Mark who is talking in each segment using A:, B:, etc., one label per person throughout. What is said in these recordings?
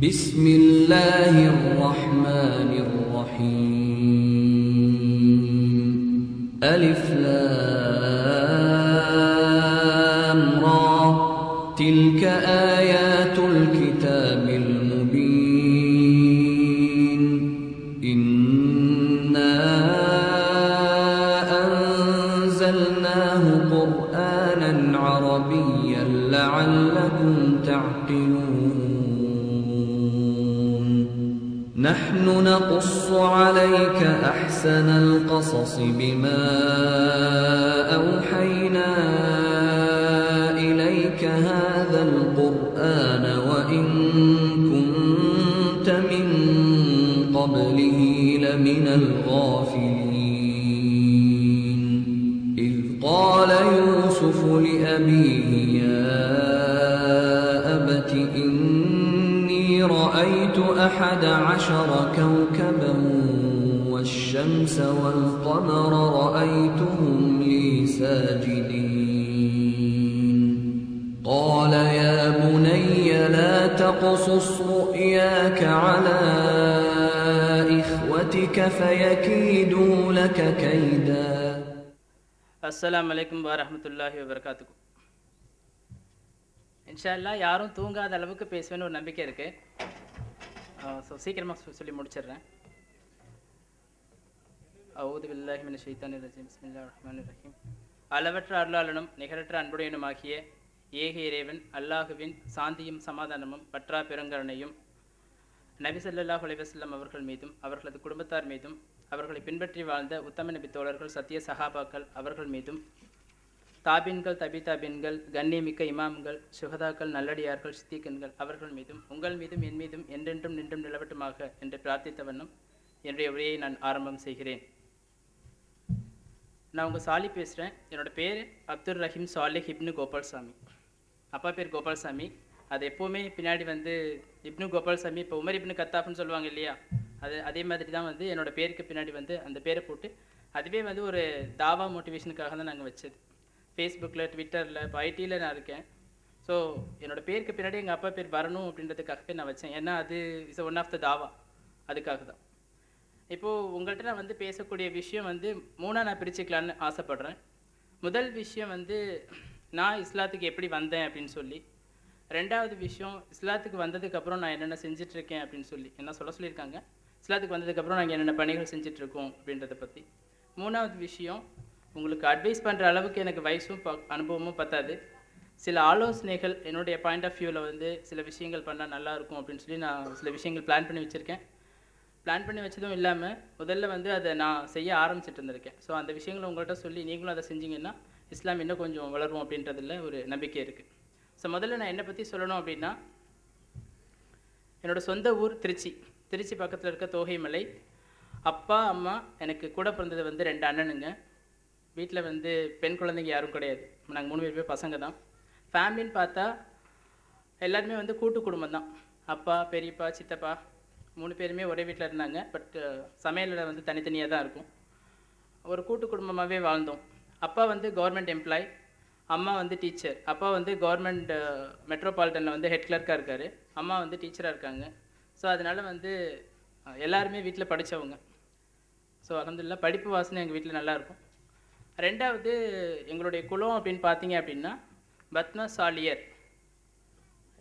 A: بسم الله الرحمن الرحيم ألف لام را تلك آيات الكتاب المبين إنا أنزلناه قرآنا عربيا لعلكم تعقلون نحن نقص عليك أحسن القصص بما أوحينا إليك هذا القرآن وإن كنت من قبله لمن الغافلين إذ قال يوسف لأبيه يا أبت إني رأيت 11 كوكبا والشمس والقمر رأيتهم لي ساجدين قال يا بني لا تقصص رؤياك على إخوتك فيكيدوا لك كيدا.
B: السلام عليكم ورحمة الله وبركاته. இன்ஷாஅல்லாஹ் யாரும் தூங்காத அளவுக்கு பேசுவேன்னு ஒரு நம்பிக்கை இருக்கு. ஸோ சீக்கிரமாக சொல்லி முடிச்சிடுறேன். அவுது பில்லாஹி மினஷ் ஷைத்தானிர் ரஜீம் பிஸ்மில்லாஹிர் ரஹ்மானிர் ரஹீம். அளவற்ற அருளாளனும் நிகரற்ற அன்புடையனுமாகிய ஏக இறைவன் அல்லாஹுவின் சாந்தியும் சமாதானமும் பற்றா பெருங்கருணையும் நபி ஸல்லல்லாஹு அலைஹி வஸல்லம் அவர்கள் மீதும் அவர்களது குடும்பத்தார் மீதும் அவர்களை பின்பற்றி வாழ்ந்த உத்தம நபி தோழர்கள் சத்திய சஹாபாக்கள் அவர்கள் மீதும் தாபின்கள் தபிதாபின்கள் கண்ணியமிக்க இமாம்கள் சுகதாக்கள் நல்லடியார்கள் சித்திகன்கள் அவர்கள் மீதும் உங்கள் மீதும் என் மீதும் என்றென்றும் நின்றும் நிலவட்டுமாக என்று பிரார்த்தித்த வண்ணம் என்னுடைய உரையை நான் ஆரம்பம் செய்கிறேன். நான் உங்கள் சாலி பேசுகிறேன். என்னோடய பேர் அப்துல் ரஹீம் சாலிஹ் இப்னு கோபால்சாமி. அப்பா பேர் கோபால்சாமி. அது எப்போவுமே பின்னாடி இப்னு கோபால்சாமி இப்போ உமர் இப்னு கத்தாஃப்னு சொல்லுவாங்க இல்லையா, அதே மாதிரி தான் என்னோடய பேருக்கு பின்னாடி அந்த பேரை போட்டு அதுவே ஒரு தாவா மோட்டிவேஷனுக்காக தான் நாங்கள் வச்சது. ஃபேஸ்புக்கில் ட்விட்டரில் இப்போ ஐடியில் நான் இருக்கேன். ஸோ என்னோடய பேருக்கு பின்னாடி எங்கள் அப்பா பேர் வரணும் அப்படின்றதுக்காகவே நான் வச்சேன். ஏன்னா அது இஸ் ஒன் ஆஃப் த தாவா, அதுக்காக தான். இப்போது உங்கள்கிட்ட நான் பேசக்கூடிய விஷயம் மூணாக நான் பிரிச்சுக்கலான்னு ஆசைப்பட்றேன். முதல் விஷயம் நான் இஸ்லாத்துக்கு எப்படி வந்தேன் அப்படின்னு சொல்லி, ரெண்டாவது விஷயம் இஸ்லாத்துக்கு வந்ததுக்கப்புறம் நான் என்னென்ன செஞ்சிட்ருக்கேன் அப்படின்னு சொல்லி என்ன சொல்லியிருக்காங்க, இஸ்லாத்துக்கு வந்ததுக்கப்புறம் நாங்கள் என்னென்ன பணிகள் செஞ்சிட்ருக்கோம் அப்படின்றத பற்றி. மூணாவது விஷயம், உங்களுக்கு அட்வைஸ் பண்ணுற அளவுக்கு எனக்கு வயசும் அனுபவமும் பத்தாது. சில ஆலோசனைகள் என்னுடைய பாயிண்ட் ஆஃப் வியூவில் சில விஷயங்கள் பண்ணால் நல்லாயிருக்கும் அப்படின்னு சொல்லி நான் சில விஷயங்கள் பிளான் பண்ணி வச்சுருக்கேன். பிளான் பண்ணி வச்சதும் இல்லாமல் முதல்ல அதை நான் செய்ய ஆரம்பிச்சிட்டு இருந்திருக்கேன். ஸோ அந்த விஷயங்களை உங்கள்கிட்ட சொல்லி நீங்களும் அதை செஞ்சிங்கன்னா இஸ்லாம் இன்னும் கொஞ்சம் வளரும் அப்படின்றதில் ஒரு நம்பிக்கை இருக்குது. ஸோ முதல்ல நான் என்னை பற்றி சொல்லணும் அப்படின்னா, என்னோடய சொந்த ஊர் திருச்சி பக்கத்தில் இருக்க தோகைமலை. அப்பா அம்மா எனக்கு கூட பிறந்தது 2 அண்ணனுங்க. வீட்டில் பெண் குழந்தைங்க யாரும் கிடையாது. நாங்கள் 3 பேர் பசங்க தான். ஃபேமிலின்னு பார்த்தா எல்லாருமே கூட்டு குடும்பம் தான். அப்பா, பெரியப்பா, சித்தப்பா 3 பேருமே ஒரே வீட்டில் இருந்தாங்க. பட் சமையலில் தனித்தனியாக தான் இருக்கும். ஒரு கூட்டு குடும்பமாகவே வாழ்ந்தோம். அப்பா கவர்மெண்ட் எம்ப்ளாய், அம்மா டீச்சர். அப்பா கவர்மெண்ட் மெட்ரோபாலிட்டனில் ஹெட் கிளர்க்காக இருக்கார். அம்மா டீச்சராக இருக்காங்க. ஸோ அதனால் எல்லாருமே வீட்டில் படித்தவங்க. ஸோ அல்ஹம்துலில்லாஹ் படிப்பு வாசனை எங்கள் வீட்டில் நல்லாயிருக்கும். ரெண்டாவது, எங்களுடைய குலம் அப்படின்னு பார்த்தீங்க அப்படின்னா பத்மா சாலியர்.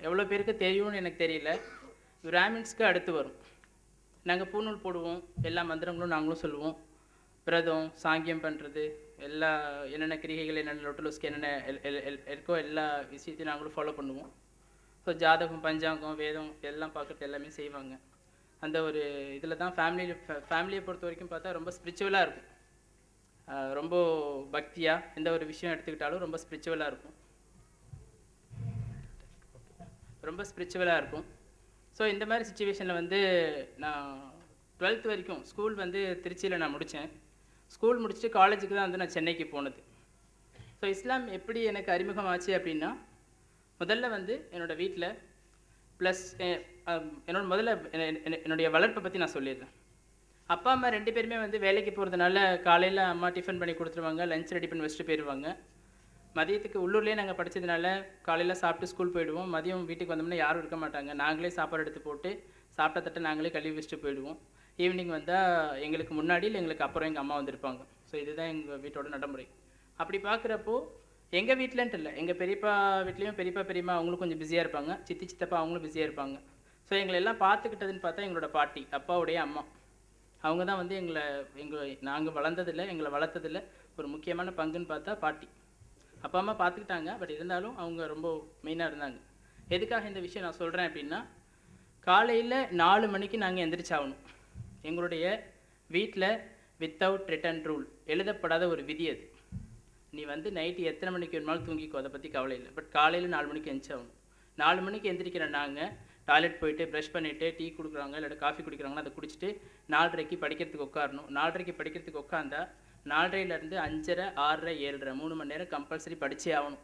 B: எவ்வளோ பேருக்கு தெரியும்னு எனக்கு தெரியல. பிராமின்ஸ்க்கு அடுத்து வரும். நாங்கள் பூநூல் போடுவோம், எல்லா மந்திரங்களும் நாங்களும் சொல்லுவோம். பிரதம், சாங்கியம் பண்ணுறது, எல்லா என்னென்ன கிரிகைகள், என்னென்ன லொட்டலுஸ்க்கு என்னென்ன இருக்கோ எல்லா விஷயத்தையும் நாங்களும் ஃபாலோ பண்ணுவோம். ஸோ ஜாதகம், பஞ்சாங்கம், வேதம் எல்லாம் பார்க்குறது எல்லாமே செய்வாங்க. அந்த ஒரு இதில் தான் ஃபேமிலியை பொறுத்த வரைக்கும் பார்த்தா ரொம்ப ஸ்பிரிச்சுவலாக இருக்கும். ரொம்ப பக்தியாக எந்த ஒரு விஷயம் எடுத்துக்கிட்டாலும் ரொம்ப ஸ்பிரிச்சுவலாக இருக்கும். ஸோ இந்த மாதிரி சுச்சுவேஷனில் நான் 12th வரைக்கும் ஸ்கூல் திருச்சியில் நான் முடித்தேன். ஸ்கூல் முடிச்சுட்டு காலேஜுக்கு தான் நான் சென்னைக்கு போனது. ஸோ இஸ்லாம் எப்படி எனக்கு அறிமுகமாச்சு அப்படின்னா, முதல்ல என்னோடய வீட்டில் ப்ளஸ் என்னுடைய வளர்ப்பை பற்றி நான் சொல்லிடுறேன். அப்பா அம்மா 2 பேருமே வேலைக்கு போகிறதுனால காலையில் அம்மா டிஃபன் பண்ணி கொடுத்துருவாங்க, லஞ்ச் ரெடி பண்ணி வச்சுட்டு போயிடுவாங்க. மதியத்துக்கு உள்ளூர்லேயே நாங்கள் படித்ததுனால காலையில் சாப்பிட்டு ஸ்கூல் போயிடுவோம். மதியம் வீட்டுக்கு வந்தோம்னா யாரும் இருக்க மாட்டாங்க. நாங்களே சாப்பாடு எடுத்து போட்டு சாப்பிட்ட தட்டை நாங்களே கழுவி வச்சுட்டு போயிடுவோம். ஈவினிங் வந்தால் எங்களுக்கு முன்னாடி இல்லை எங்களுக்கு அப்புறம் எங்கள் அம்மா வந்திருப்பாங்க. ஸோ இதுதான் எங்கள் வீட்டோட நடைமுறை. அப்படி பார்க்குறப்போ எங்கள் வீட்டிலன்ட்டு இல்லை, எங்கள் பெரியப்பா வீட்லேயும் பெரியப்பா பெரியம்மா அவங்களும் கொஞ்சம் பிஸியாக இருப்பாங்க. சித்தி சித்தப்பா அவங்களும் பிஸியாக இருப்பாங்க. ஸோ எங்களை எல்லாம் பார்த்துக்கிட்டதுன்னு பார்த்தா எங்களோட பாட்டி, அப்பாவுடைய அம்மா, அவங்க தான் வந்து நாங்கள் வளர்ந்ததில்லை, எங்களை வளர்த்ததில்லை ஒரு முக்கியமான பங்குன்னு பார்த்தா பாட்டி. அப்பா அம்மா பார்த்துக்கிட்டாங்க, பட் இருந்தாலும் அவங்க ரொம்ப மெயினாக இருந்தாங்க. எதுக்காக இந்த விஷயம் நான் சொல்கிறேன் அப்படின்னா, காலையில் 4 மணிக்கு நாங்கள் எந்திரிச்சாகணும். எங்களுடைய வீட்டில் வித்தவுட் ரிட்டன் ரூல், எழுதப்படாத ஒரு விதி அது. நீ வந்து நைட்டு எத்தனை மணிக்கு வேணுமாலும் தூங்கிக்கோ, அதை பற்றி கவலை இல்லை, பட் காலையில் 4 மணிக்கு எந்திரிச்சாகணும். 4 மணிக்கு எந்திரிக்கிற நாங்கள் டாய்லெட் போயிட்டு ப்ரஷ் பண்ணிவிட்டு டீ கொடுக்குறாங்க இல்லாட்டி காஃபி குடிக்கிறாங்கன்னா அதை குடிச்சிட்டு 4:30க்கு படிக்கிறதுக்கு உட்காரணும். 4:30க்கு படிக்கிறதுக்கு உட்காந்தா 4:30லேருந்து 5:30, 6:30, 7:30 3 மணி நேரம் கம்பல்சரி படித்தே ஆகணும்.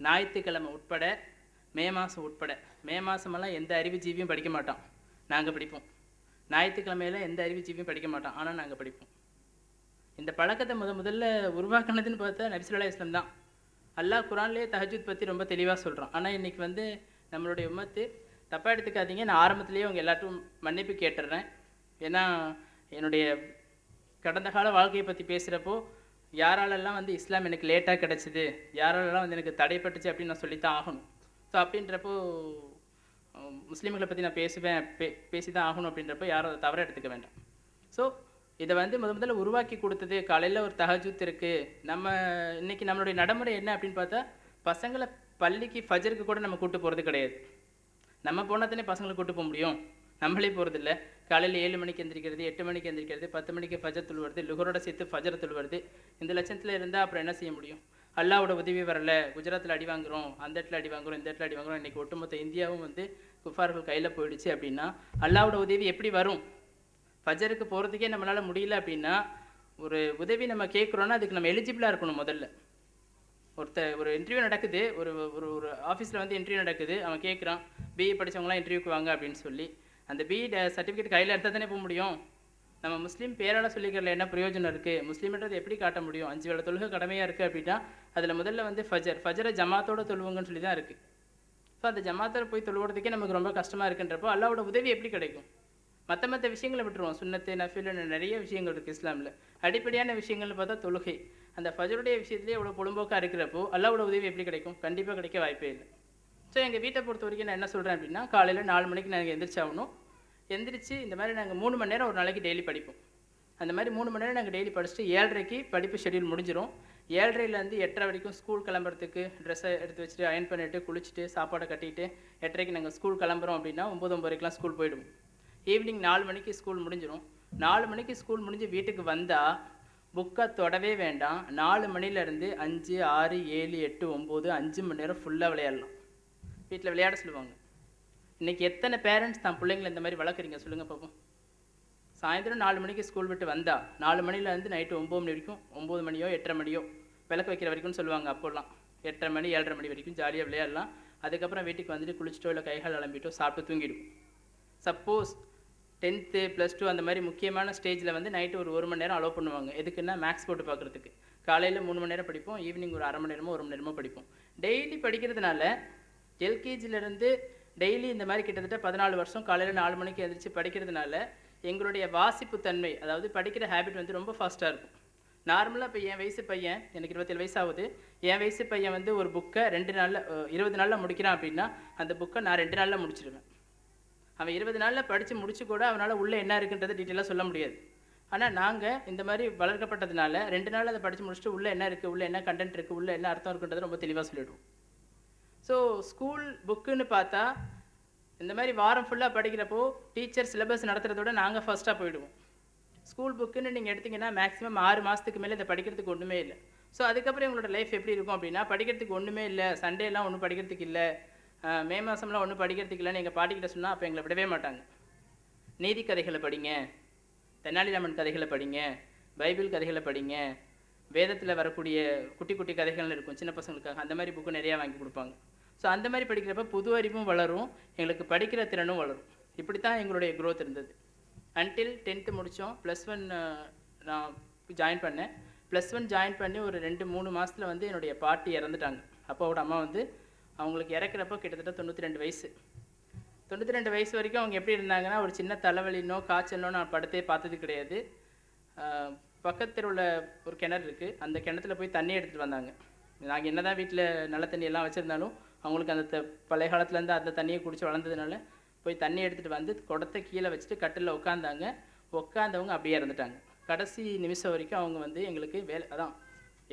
B: ஞாயிற்றுக்கிழமை உட்பட, மே மாதம் உட்பட. மே மாதமெல்லாம் எந்த அறிவுஜீவியும் படிக்க மாட்டான், நாங்கள் படிப்போம். ஞாயிற்றுக்கிழமையில் எந்த அறிவுஜீவியும் படிக்க மாட்டான், ஆனால் நாங்கள் படிப்போம். இந்த பழக்கத்தை முதல்ல உருவாக்குனதுன்னு பார்த்தா நபி ஸல்லல்லாஹு அலைஹி வஸல்லம் தான். அல்லாஹ் குர்ஆன்லேயே தஹஜ்ஜுத் பற்றி ரொம்ப தெளிவாக சொல்கிறான். ஆனால் இன்றைக்கி வந்து நம்மளுடைய உம்மத்து, தப்பாக எடுத்துக்காதீங்க, நான் ஆரம்பத்திலேயே உங்கள் எல்லாட்டும் மன்னிப்பு கேட்டுடுறேன். ஏன்னா என்னுடைய கடந்த கால வாழ்க்கையை பற்றி பேசுகிறப்போ யாராலெல்லாம் வந்து இஸ்லாம் எனக்கு லேட்டாக கிடச்சிது, யாராலெல்லாம் வந்து எனக்கு தடைப்பட்டுச்சு அப்படின்னு நான் சொல்லித்தான் ஆகணும். ஸோ அப்படின்றப்போ முஸ்லீம்களை பற்றி நான் பேசி தான் ஆகணும். அப்படின்றப்போ யாரும் அதை தவற எடுத்துக்க வேண்டாம். ஸோ இதை வந்து முதல்ல உருவாக்கி கொடுத்தது காலையில் ஒரு தஹஜ்ஜுத் இருக்குது. நம்ம இன்றைக்கி நம்மளுடைய நடைமுறை என்ன அப்படின்னு பார்த்தா, பசங்களை பள்ளிக்கு ஃபஜருக்கு கூட நம்ம கூப்பிட்டு போகிறது கிடையாது. நம்ம போனால் தானே பசங்களை கூப்பிட்டு போக முடியும், நம்மளே போகிறதில்ல. காலையில் 7 மணிக்கு எந்திரிக்கிறது, 8 மணிக்கு எந்திரிக்கிறது, 10 மணிக்கு ஃபஜர் தொழுவது, லுகரோட சேர்த்து ஃபஜர் தொழுவது. இந்த லட்சத்தில் இருந்தால் அப்புறம் என்ன செய்ய முடியும்? அல்லாவோட உதவி வரல, குஜராத்தில் அடி வாங்குகிறோம், அந்த இடத்துல அடி வாங்குகிறோம், இந்த இடத்துல அடி வாங்குகிறோம், இன்றைக்கி ஒட்டுமொத்த இந்தியாவும் வந்து குஃபார்கள் கையில் போயிடுச்சு அப்படின்னா அல்லாவோட உதவி எப்படி வரும்? ஃபஜருக்கு போகிறதுக்கே நம்மளால் முடியல அப்படின்னா ஒரு உதவி நம்ம கேட்குறோன்னா அதுக்கு நம்ம எலிஜிபிளாக இருக்கணும். முதல்ல ஒரு இன்டர்வியூ நடக்குது, ஒரு ஒரு ஆஃபீஸில் வந்து இன்டர்வியூ நடக்குது. அவன் கேட்குறான், பிஇ படித்தவங்களாம் இன்டர்வியூக்கு வாங்க அப்படின்னு சொல்லி. அந்த பிஇ சர்டிஃபிகேட் கையில் எடுத்தால் தானே போக முடியும். நம்ம முஸ்லீம் பேரால் சொல்லிக்கிறதுல என்ன பிரயோஜனம் இருக்குது? முஸ்லீம்ன்றது எப்படி காட்ட முடியும்? 5 வேளை தொழுகை கடமையாக இருக்குது அப்படின்னா அதில் முதல்ல வந்து ஃபஜரை ஜமாத்தோடு தொழுவுங்கன்னு சொல்லி தான் இருக்குது. ஸோ அந்த ஜமாத்தோட போய் தொழுவுறதுக்கே நமக்கு ரொம்ப கஷ்டமாக இருக்குன்றப்போ அல்லாவோட உதவி எப்படி கிடைக்கும்? மற்ற விஷயங்களை விட்டுருவோம். சுன்னத்து நஃபில் நிறைய விஷயங்கள் இருக்குது இஸ்லாமில். அடிப்படையான விஷயங்கள்னு பார்த்தா தொழுகை. அந்த ஃபஜருடைய விஷயத்துலேயே இவ்வளோ பொழும்போக்காக இருக்கிறப்போ அல்லாவோட உதவி எப்படி கிடைக்கும்? கண்டிப்பாக கிடைக்க வாய்ப்பே இல்லை. ஸோ எங்கள் வீட்டை பொறுத்த வரைக்கும் நான் என்ன சொல்கிறேன் அப்படின்னா, காலையில் 4 மணிக்கு நாங்கள் எந்திரிச்சாகணும். எந்திரிச்சு இந்த மாதிரி நாங்கள் 3 மணி நேரம் ஒரு நாளைக்கு டெய்லி படிப்போம். அந்த மாதிரி 3 மணி நேரம் நாங்கள் டெய்லி படிச்சுட்டு 7:30க்கு படிப்பு ஷெடியூல் முடிஞ்சிடும். 7:30லேருந்து 8:30 வரைக்கும் ஸ்கூல் கிளம்புறதுக்கு ட்ரெஸ்ஸை எடுத்து வச்சுட்டு அயன் பண்ணிவிட்டு குளிச்சுட்டு சாப்பாடை கட்டிட்டு 8:30க்கு நாங்கள் ஸ்கூல் கிளம்புறோம் அப்படின்னா 9:30க்கெலாம் ஸ்கூல் போயிடுவோம். ஈவினிங் 4 மணிக்கு ஸ்கூல் முடிஞ்சிடும். 4 மணிக்கு ஸ்கூல் முடிஞ்சு வீட்டுக்கு வந்தால் புக்கை தொடவே வேண்டாம். 4 மணிலேருந்து 5, 6, 7, 8, 9, 5 மணி நேரம் ஃபுல்லாக விளையாடலாம். வீட்டில் விளையாட சொல்லுவாங்க. இன்றைக்கி எத்தனை பேரண்ட்ஸ் தான் பிள்ளைங்களை இந்த மாதிரி வளர்க்குறீங்க சொல்லுங்கள் பார்ப்போம். சாயந்தரம் 4 மணிக்கு ஸ்கூல் விட்டு வந்தால் 4 மணிலேருந்து நைட்டு 9 மணி வரைக்கும், 9 மணியோ 8:30 மணியோ விளக்கு வைக்கிற வரைக்கும்னு சொல்லுவாங்க. அப்போல்லாம் 8:30 மணி 7:30 மணி வரைக்கும் ஜாலியாக விளையாடலாம். அதுக்கப்புறம் வீட்டுக்கு வந்துட்டு குளிச்சிட்டோ இல்லை கைகால் அலம்பிட்டோ சாப்பிட்டு தூங்கிடும். சப்போஸ் 10th +2 அந்த மாதிரி முக்கியமான ஸ்டேஜில் வந்து நைட்டு ஒரு 1 மணி நேரம் அலோவ் பண்ணுவாங்க. எதுக்குன்னா மேக்ஸ் போட்டு பார்க்குறதுக்கு. காலையில் 3 மணி நேரம் படிப்போம், ஈவினிங் ஒரு 1/2 மணி நேரமோ 1 மணி நேரமோ படிப்போம். டெய்லி படிக்கிறதுனால எல்கேஜிலேருந்து டெய்லி இந்த மாதிரி கிட்டத்தட்ட 14 வருஷம் காலையில் 4 மணிக்கு எழுந்திரிச்சு படிக்கிறதுனால எங்களுடைய வாசிப்பு தன்மை, அதாவது படிக்கிற ஹேபிட் வந்து ரொம்ப ஃபாஸ்ட்டாக இருக்கும். நார்மலாக இப்போ என் வயசு பையன், எனக்கு 27 வயசு ஆகுது, என் வயசு பையன் வந்து ஒரு புக்கை 2 நாளில் 20 நாளில் முடிக்கிறான் அப்படின்னா அந்த புக்கை நான் 2 நாளில் முடிச்சிடுவேன். அவன் 20 நாளில் படித்து முடிச்சு கூட அவனால் உள்ளே என்ன இருக்குன்றதை டீட்டெயிலாக சொல்ல முடியாது. ஆனால் நாங்கள் இந்த மாதிரி வளர்க்கப்பட்டதுனால 2 நாள் அதை படித்து முடிச்சுட்டு உள்ளே என்ன இருக்குது, உள்ளே என்ன கண்டென்ட் இருக்குது, உள்ளே என்ன அர்த்தம் இருக்குன்றதை ரொம்ப தெளிவாக சொல்லிவிடுவோம். ஸோ ஸ்கூல் புக்குன்னு பார்த்தா இந்த மாதிரி வாரம் ஃபுல்லாக படிக்கிறப்போ டீச்சர் சிலபஸ் நடத்துகிறதோட நாங்கள் ஃபஸ்ட்டாக போயிடுவோம். ஸ்கூல் புக்குன்னு நீங்கள் எடுத்திங்கன்னா மேக்ஸிமம் 6 மாதத்துக்கு மேலே இதை படிக்கிறதுக்கு ஒன்றுமே இல்லை. ஸோ அதுக்கப்புறம் எங்களோட லைஃப் எப்படி இருக்கும் அப்படின்னா, படிக்கிறதுக்கு ஒன்றுமே இல்லை, சண்டேலாம் ஒன்றும் படிக்கிறதுக்கு இல்லை, மே மாதம்லாம் ஒன்றும் படிக்கிறதுக்கு இல்லைன்னு எங்கள் பாட்டிக்கிட்ட சொன்னால் அப்போ எங்களை விடவே மாட்டாங்க. நீதி கதைகளை படிங்க, தெனாலிராமன் கதைகளை படிங்க, பைபிள் கதைகளை படிங்க, வேதத்தில் வரக்கூடிய குட்டி குட்டி கதைகள் இருக்கும் சின்ன பசங்களுக்காக, அந்த மாதிரி புக்கு நிறையா வாங்கி கொடுப்பாங்க. ஸோ அந்த மாதிரி படிக்கிறப்ப புது அறிவும் வளரும், எங்களுக்கு படிக்கிற திறனும் வளரும். இப்படி தான் எங்களுடைய க்ரோத் இருந்தது. அன்டில் 10th முடித்தோம். +1 நான் ஜாயின் பண்ணேன். +1 ஜாயின் பண்ணி ஒரு 2-3 மாதத்தில் வந்து என்னுடைய பாட்டி இறந்துட்டாங்க. அப்பாவோட அம்மா வந்து அவங்களுக்கு இறக்குறப்போ கிட்டத்தட்ட 92 வயசு. 92 வயசு வரைக்கும் அவங்க எப்படி இருந்தாங்கன்னா, ஒரு சின்ன தலைவலினோ காய்ச்சலோ நான் படுத்தே பார்த்தது கிடையாது. பக்கத்து தெருவில் ஒரு கிணறு இருக்குது, அந்த கிணத்துல போய் தண்ணி எடுத்துகிட்டு வந்தாங்க. நாங்கள் என்ன தான் வீட்டில் நல்ல தண்ணி எல்லாம் வச்சுருந்தாலும் அவங்களுக்கு அந்த பழைய காலத்துலேருந்து அந்த தண்ணியை குடித்து வளர்ந்ததுனால போய் தண்ணி எடுத்துகிட்டு வந்து குடத்தை கீழே வச்சுட்டு கட்டிலில் உட்காந்தாங்க. உட்காந்தவங்க அப்படியே இறந்துட்டாங்க. கடைசி நிமிஷம் வரைக்கும் அவங்க வந்து எங்களுக்கு அதான்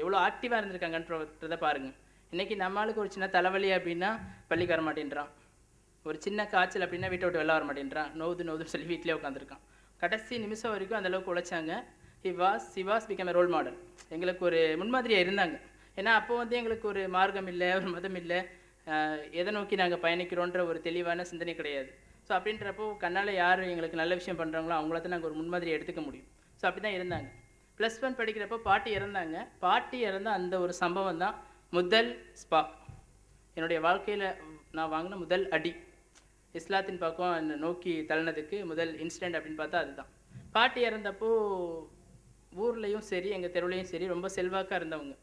B: எவ்வளோ ஆக்டிவாக இருந்திருக்காங்கன்றதை பாருங்கள். இன்றைக்கி நம்மளுக்கு ஒரு சின்ன தலைவலி அப்படின்னா பள்ளிக்கு வர மாட்டேன்றான், ஒரு சின்ன காய்ச்சல் அப்படின்னா வீட்டை விட்டு வெளில வர மாட்டேன்றான், நோவுதுன்னு சொல்லி வீட்டிலே உட்காந்துருக்கான். கடைசி நிமிஷம் வரைக்கும் அந்தளவுக்கு உழைச்சாங்க. He was become a role model. எங்களுக்கு ஒரு முன்மாதிரியாக இருந்தாங்க. ஏன்னா அப்போ வந்து எங்களுக்கு ஒரு மார்க்கம் இல்லை, ஒரு மதம் இல்லை, எதை நோக்கி நாங்கள் பயணிக்கிறோன்ற ஒரு தெளிவான சிந்தனை கிடையாது. ஸோ அப்படின்றப்போ கண்ணால் யார் எங்களுக்கு நல்ல விஷயம் பண்ணுறாங்களோ அவங்கள தான் நாங்கள் ஒரு முன்மாதிரி எடுத்துக்க முடியும். ஸோ அப்படி தான் இருந்தாங்க. +1 படிக்கிறப்போ பாட்டி இறந்தாங்க. பாட்டி இறந்த அந்த ஒரு சம்பவம் தான் முதல் ஸ்பாக், என்னுடைய வாழ்க்கையில் நான் வாங்கின முதல் அடி, இஸ்லாத்தின் பக்கம் என்னை நோக்கி தள்ளினதுக்கு முதல் இன்சிடெண்ட் அப்படின்னு பார்த்தா அதுதான். பாட்டி இறந்தப்போ ஊர்லேயும் சரி எங்கள் தெருவுலேயும் சரி ரொம்ப செல்வாக்காக இருந்தவங்க,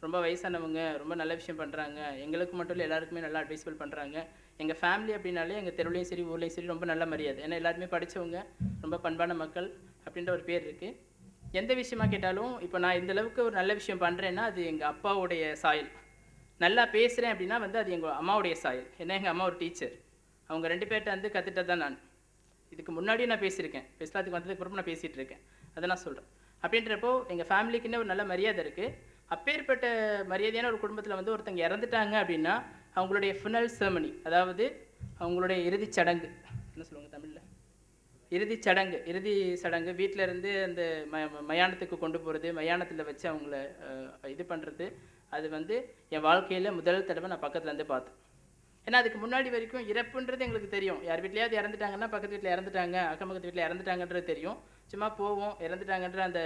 B: ரொம்ப வயசானவங்க, ரொம்ப நல்ல விஷயம் பண்ணுறாங்க, எங்களுக்கு மட்டும் இல்லை எல்லாருக்குமே நல்லா அட்வைஸ்பிள் பண்ணுறாங்க. எங்கள் ஃபேமிலி அப்படின்னாலே எங்கள் தெருவுலையும் சரி ஊர்லேயும் சரி ரொம்ப நல்ல மரியாதை. ஏன்னா எல்லாருமே படித்தவங்க, ரொம்ப பண்பான மக்கள் அப்படின்ற ஒரு பேர் இருக்குது. எந்த விஷயமா கேட்டாலும் இப்போ நான் இந்தளவுக்கு ஒரு நல்ல விஷயம் பண்ணுறேன்னா அது எங்கள் அப்பாவுடைய சாயல். நல்லா பேசுகிறேன் அப்படின்னா வந்து அது எங்கள் அம்மாவுடைய சாயல். ஏன்னா எங்கள் அம்மா ஒரு டீச்சர், அவங்க 2 பேர்கிட்ட வந்து கற்றுட்டது தான் நான். இதுக்கு முன்னாடியும் நான் பேசியிருக்கேன், இஸ்லாத்துக்கு வந்ததுக்கு அப்புறம் நான் பேசிகிட்டு இருக்கேன், அதை நான் சொல்கிறேன். அப்படின்றப்போ எங்கள் ஃபேமிலிக்குன்னே ஒரு நல்ல மரியாதை இருக்குது. அப்பேற்பட்ட மரியாதையான ஒரு குடும்பத்தில் வந்து ஒருத்தங்க இறந்துட்டாங்க அப்படின்னா அவங்களுடைய ஃபுனல் செர்மனி, அதாவது அவங்களுடைய இறுதிச் சடங்கு, என்ன சொல்லுவாங்க தமிழில், இறுதிச் சடங்கு வீட்டில் இருந்து அந்த மயானத்துக்கு கொண்டு போகிறது, மயானத்தில் வச்சு அவங்கள இது பண்ணுறது, அது வந்து என் வாழ்க்கையில் முதல் தடவை நான் பக்கத்துலேருந்து பார்த்தேன். ஏன்னா அதுக்கு முன்னாடி வரைக்கும் இறப்புன்றது எங்களுக்கு தெரியும், யார் வீட்லையாவது இறந்துட்டாங்கன்னா பக்கத்து வீட்டில் இறந்துட்டாங்க, அக்கம் பக்கத்து வீட்டில் இறந்துட்டாங்கன்றது தெரியும். சும்மா போவோம், இறந்துட்டாங்கன்ற அந்த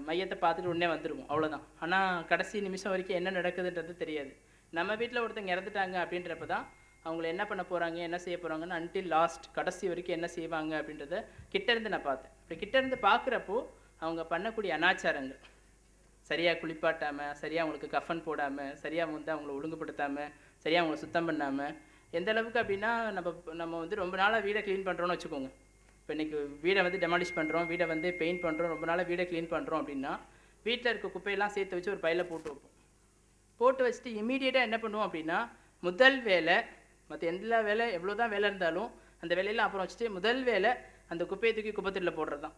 B: மையத்தை பார்த்துட்டு உடனே வந்துடுவோம், அவ்வளோதான். ஆனால் கடைசி நிமிஷம் வரைக்கும் என்ன நடக்குதுன்றது தெரியாது. நம்ம வீட்டில் ஒருத்தங்க இறந்துட்டாங்க அப்படின்றப்ப தான் அவங்கள என்ன பண்ண போகிறாங்க, என்ன செய்ய போகிறாங்கன்னு அன்டில் லாஸ்ட் கடைசி வரைக்கும் என்ன செய்வாங்க அப்படின்றத கிட்டேருந்து நான் பார்த்தேன். இப்படி கிட்டேருந்து பார்க்குறப்போ அவங்க பண்ணக்கூடிய அனாச்சாரங்கள், சரியாக குளிப்பாட்டாமல், சரியாக அவங்களுக்கு கஃபன் போடாமல், சரியாக வந்து அவங்கள ஒழுங்குபடுத்தாமல், சரியாக அவங்கள சுத்தம் பண்ணாமல், எந்த அளவுக்கு அப்படின்னா நம்ம வந்து ரொம்ப நாளாக வீடை க்ளீன் பண்ணுறோன்னு வச்சுக்கோங்க. இப்போ இன்றைக்கி வீடை வந்து டெமாலிஷ் பண்ணுறோம், வீடை வந்து பெயிண்ட் பண்ணுறோம், ரொம்ப நாளாக வீடை க்ளீன் பண்ணுறோம் அப்படின்னா வீட்டில் இருக்க குப்பையெல்லாம் சேர்த்து வச்சு ஒரு பையில் போட்டு வைப்போம். போட்டு வச்சுட்டு இமீடியட்டாக என்ன பண்ணுவோம் அப்படின்னா முதல் வேலை, மற்ற எல்லா வேலை எவ்வளோ தான் வேலை இருந்தாலும் அந்த வேலையெல்லாம் அப்புறம் வச்சுட்டு முதல் வேலை அந்த குப்பையை தூக்கி குப்பைத்தொட்டியில் போடுறது தான்.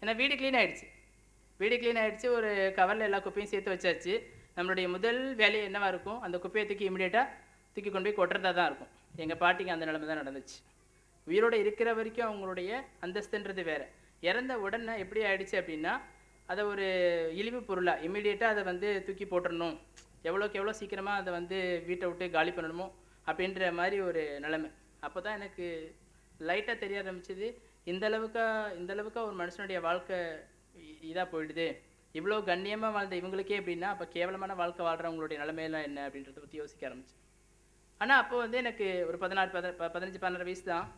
B: ஏன்னா வீடு க்ளீன் ஆகிடுச்சு, ஒரு கவரில் எல்லா குப்பையும் சேர்த்து வச்சாச்சு. நம்மளுடைய முதல் வேலையை என்னவாக இருக்கும், அந்த குப்பையை தூக்கி இமீடியட்டாக தூக்கி கொண்டு போய் கொட்டுறதா தான் இருக்கும். எங்கள் பாட்டிக்கு அந்த நிலைமை தான் நடந்துச்சு. உயிரோடு இருக்கிற வரைக்கும் அவங்களுடைய அந்தஸ்துன்றது வேறு, இறந்த உடனே எப்படி ஆகிடுச்சு அப்படின்னா அதை ஒரு இழிவு பொருளாக இமீடியட்டாக அதை வந்து தூக்கி போட்டுடணும், எவ்வளோக்கு எவ்வளோ சீக்கிரமாக அதை வந்து வீட்டை விட்டு காலி பண்ணணுமோ அப்படின்ற மாதிரி ஒரு நிலைமை. அப்போ தான் எனக்கு லைட்டாக தெரிய ஆரம்பிச்சிது, இந்த அளவுக்கு ஒரு மனுஷனுடைய வாழ்க்கை இதாக போயிடுது, இவ்வளோ கண்ணியமாக வாழ்ந்த இவங்களுக்கே அப்படின்னா அப்போ கேவலமான வாழ்க்கை வாழ்கிறவங்களுடைய நிலைமையெல்லாம் என்ன அப்படின்றத பற்றி யோசிக்க ஆரம்பிச்சேன். ஆனால் அப்போ வந்து எனக்கு ஒரு 15-16 வயசு தான்,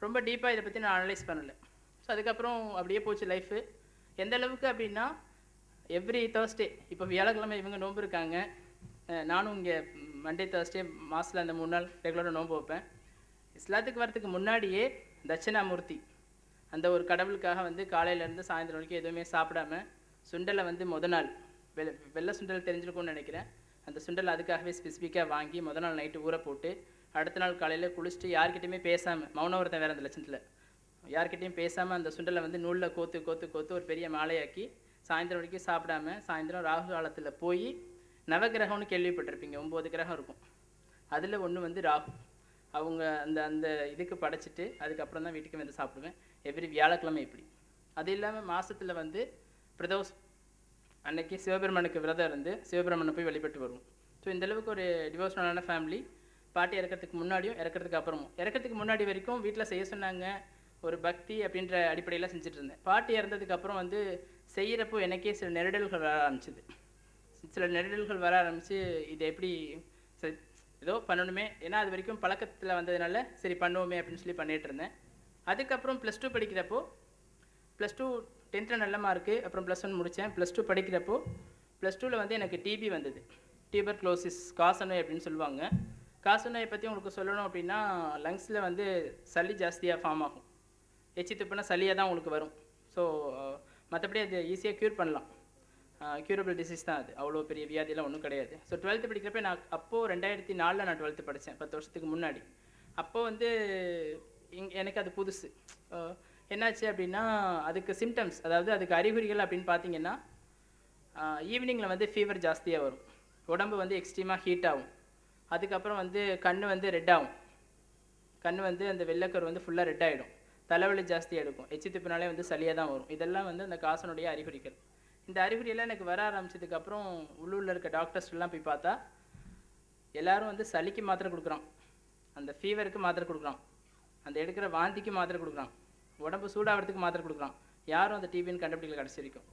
B: ரொம்ப டீப்பாக இதை பற்றி நான் அனலைஸ் பண்ணலை. ஸோ அதுக்கப்புறம் அப்படியே போச்சு லைஃபு. எந்த அளவுக்கு அப்படின்னா எவ்ரி தேர்ஸ்டே, இப்போ வியாழக்கிழமை இவங்க நோன்பு இருக்காங்க, நானும் இங்கே மண்டே தேர்ஸ்டே மாதத்தில் அந்த 3 நாள் ரெகுலராக நோன்பு வைப்பேன். இஸ்லாத்துக்கு வரத்துக்கு முன்னாடியே தட்சிணாமூர்த்தி அந்த ஒரு கடவுளுக்காக வந்து காலையிலேருந்து சாயந்தரம் வரைக்கும் எதுவுமே சாப்பிடாம சுண்டலை வந்து நாள் வெள்ளை சுண்டல் தெரிஞ்சிருக்கும்னு நினைக்கிறேன், அந்த சுண்டல் அதுக்காகவே ஸ்பெசிஃபிக்காக வாங்கி நாள் நைட்டு ஊற போட்டு அடுத்த நாள் காலையில் குளிச்சுட்டு யார்கிட்டையுமே பேசாமல், மௌனவரத்தம் வேறு அந்த லட்சத்தில், யார்கிட்டையும் பேசாமல் அந்த சுண்டலை வந்து நூலில் கோத்து ஒரு பெரிய மாலையாக்கி சாயந்தரம் வரைக்கும் சாப்பிடாம சாயந்தரம் ராகு காலத்தில் போய் நவகிரகம்னு கேள்விப்பட்டிருப்பீங்க, 9 கிரகம் இருக்கும், அதில் ஒன்று வந்து ராகு, அவங்க அந்த இதுக்கு படைச்சிட்டு அதுக்கப்புறம் தான் வீட்டுக்கு வந்து சாப்பிடுவேன் எவ்ரி வியாழக்கிழமை. இப்படி அது இல்லாமல் மாதத்தில் வந்து பிரதோஷ் அன்னைக்கு சிவபெருமானுக்கு விரதம் இருந்து சிவபெருமானை போய் வழிபட்டு வருவோம். ஸோ இந்தளவுக்கு ஒரு டிவோஷனலான ஃபேமிலி. பாட்டி இறக்கிறதுக்கு முன்னாடியும் இறக்கிறதுக்கு அப்புறமும், இறக்கிறதுக்கு முன்னாடி வரைக்கும் வீட்டில் செய்ய சொன்னாங்க, ஒரு பக்தி அப்படின்ற அடிப்படையில் செஞ்சுட்டு இருந்தேன். பாட்டி இறந்ததுக்கு அப்புறம் வந்து செய்கிறப்போ எனக்கே சில நெருடல்கள் வர ஆரம்பிச்சு இது எப்படி சரி ஏதோ பண்ணணுமே, ஏன்னா அது வரைக்கும் பழக்கத்தில் வந்ததுனால சரி பண்ணுவோமே அப்படின்னு சொல்லி பண்ணிகிட்டு இருந்தேன். அதுக்கப்புறம் +2 படிக்கிறப்போ +2 10th நல்ல மார்க்கு. அப்புறம் +1 முடித்தேன். +2 படிக்கிறப்போ +2ல் வந்து எனக்கு டிபி வந்தது. டியூபர்குலோசிஸ் காசநோய் அப்படின்னு சொல்லுவாங்க. காசநோயை பற்றி உங்களுக்கு சொல்லணும் அப்படின்னா, லங்ஸில் வந்து சளி ஜாஸ்தியாக ஃபார்ம் ஆகும். எச்சி துப்புனா சளியாக தான் உங்களுக்கு வரும். ஸோ மற்றபடி அது ஈஸியாக க்யூர் பண்ணலாம். க்யூரபிள் டிசீஸ் தான் அது. அவ்வளோ பெரிய வியாதியெல்லாம் ஒன்றும் கிடையாது. ஸோ 12th படிக்கிறப்ப நான் அப்போது 2004 நான் 12th படித்தேன், 10 வருஷத்துக்கு முன்னாடி. அப்போது வந்து எனக்கு அது புதுசு. என்னாச்சு அப்படின்னா, அதுக்கு சிம்டம்ஸ், அதாவது அதுக்கு அறிகுறிகள் அப்படின்னு பார்த்தீங்கன்னா, ஈவினிங்கில் வந்து ஃபீவர் ஜாஸ்தியாக வரும், உடம்பு வந்து எக்ஸ்ட்ரீமாக ஹீட் ஆகும், அதுக்கப்புறம் வந்து கண் வந்து ரெட் ஆகும், கண் வந்து அந்த வெள்ளைக்கரு வந்து ஃபுல்லாக ரெட் ஆகிடும், தலைவலி ஜாஸ்தியாக எடுக்கும், எச்சி துப்பினாலே வந்து சளியாக தான் வரும். இதெல்லாம் வந்து அந்த காசனுடைய அறிகுறிகள். இந்த அறிகுறியெல்லாம் எனக்கு வர ஆரம்பிச்சதுக்கப்புறம் உள்ளூரில் இருக்க டாக்டர்ஸ்லாம் போய் பார்த்தா எல்லோரும் வந்து சளிக்கு மாத்திரை கொடுக்குறான், அந்த ஃபீவருக்கு மாத்திரை கொடுக்குறான், அந்த எடுக்கிற வாந்திக்கு மாத்திரை கொடுக்குறான், உடம்பு சூடாகிறதுக்கு மாத்திரை கொடுக்குறான். யாரும் அந்த டிபின்னு கண்டுபிடிக்கல கடைசி வரைக்கும்.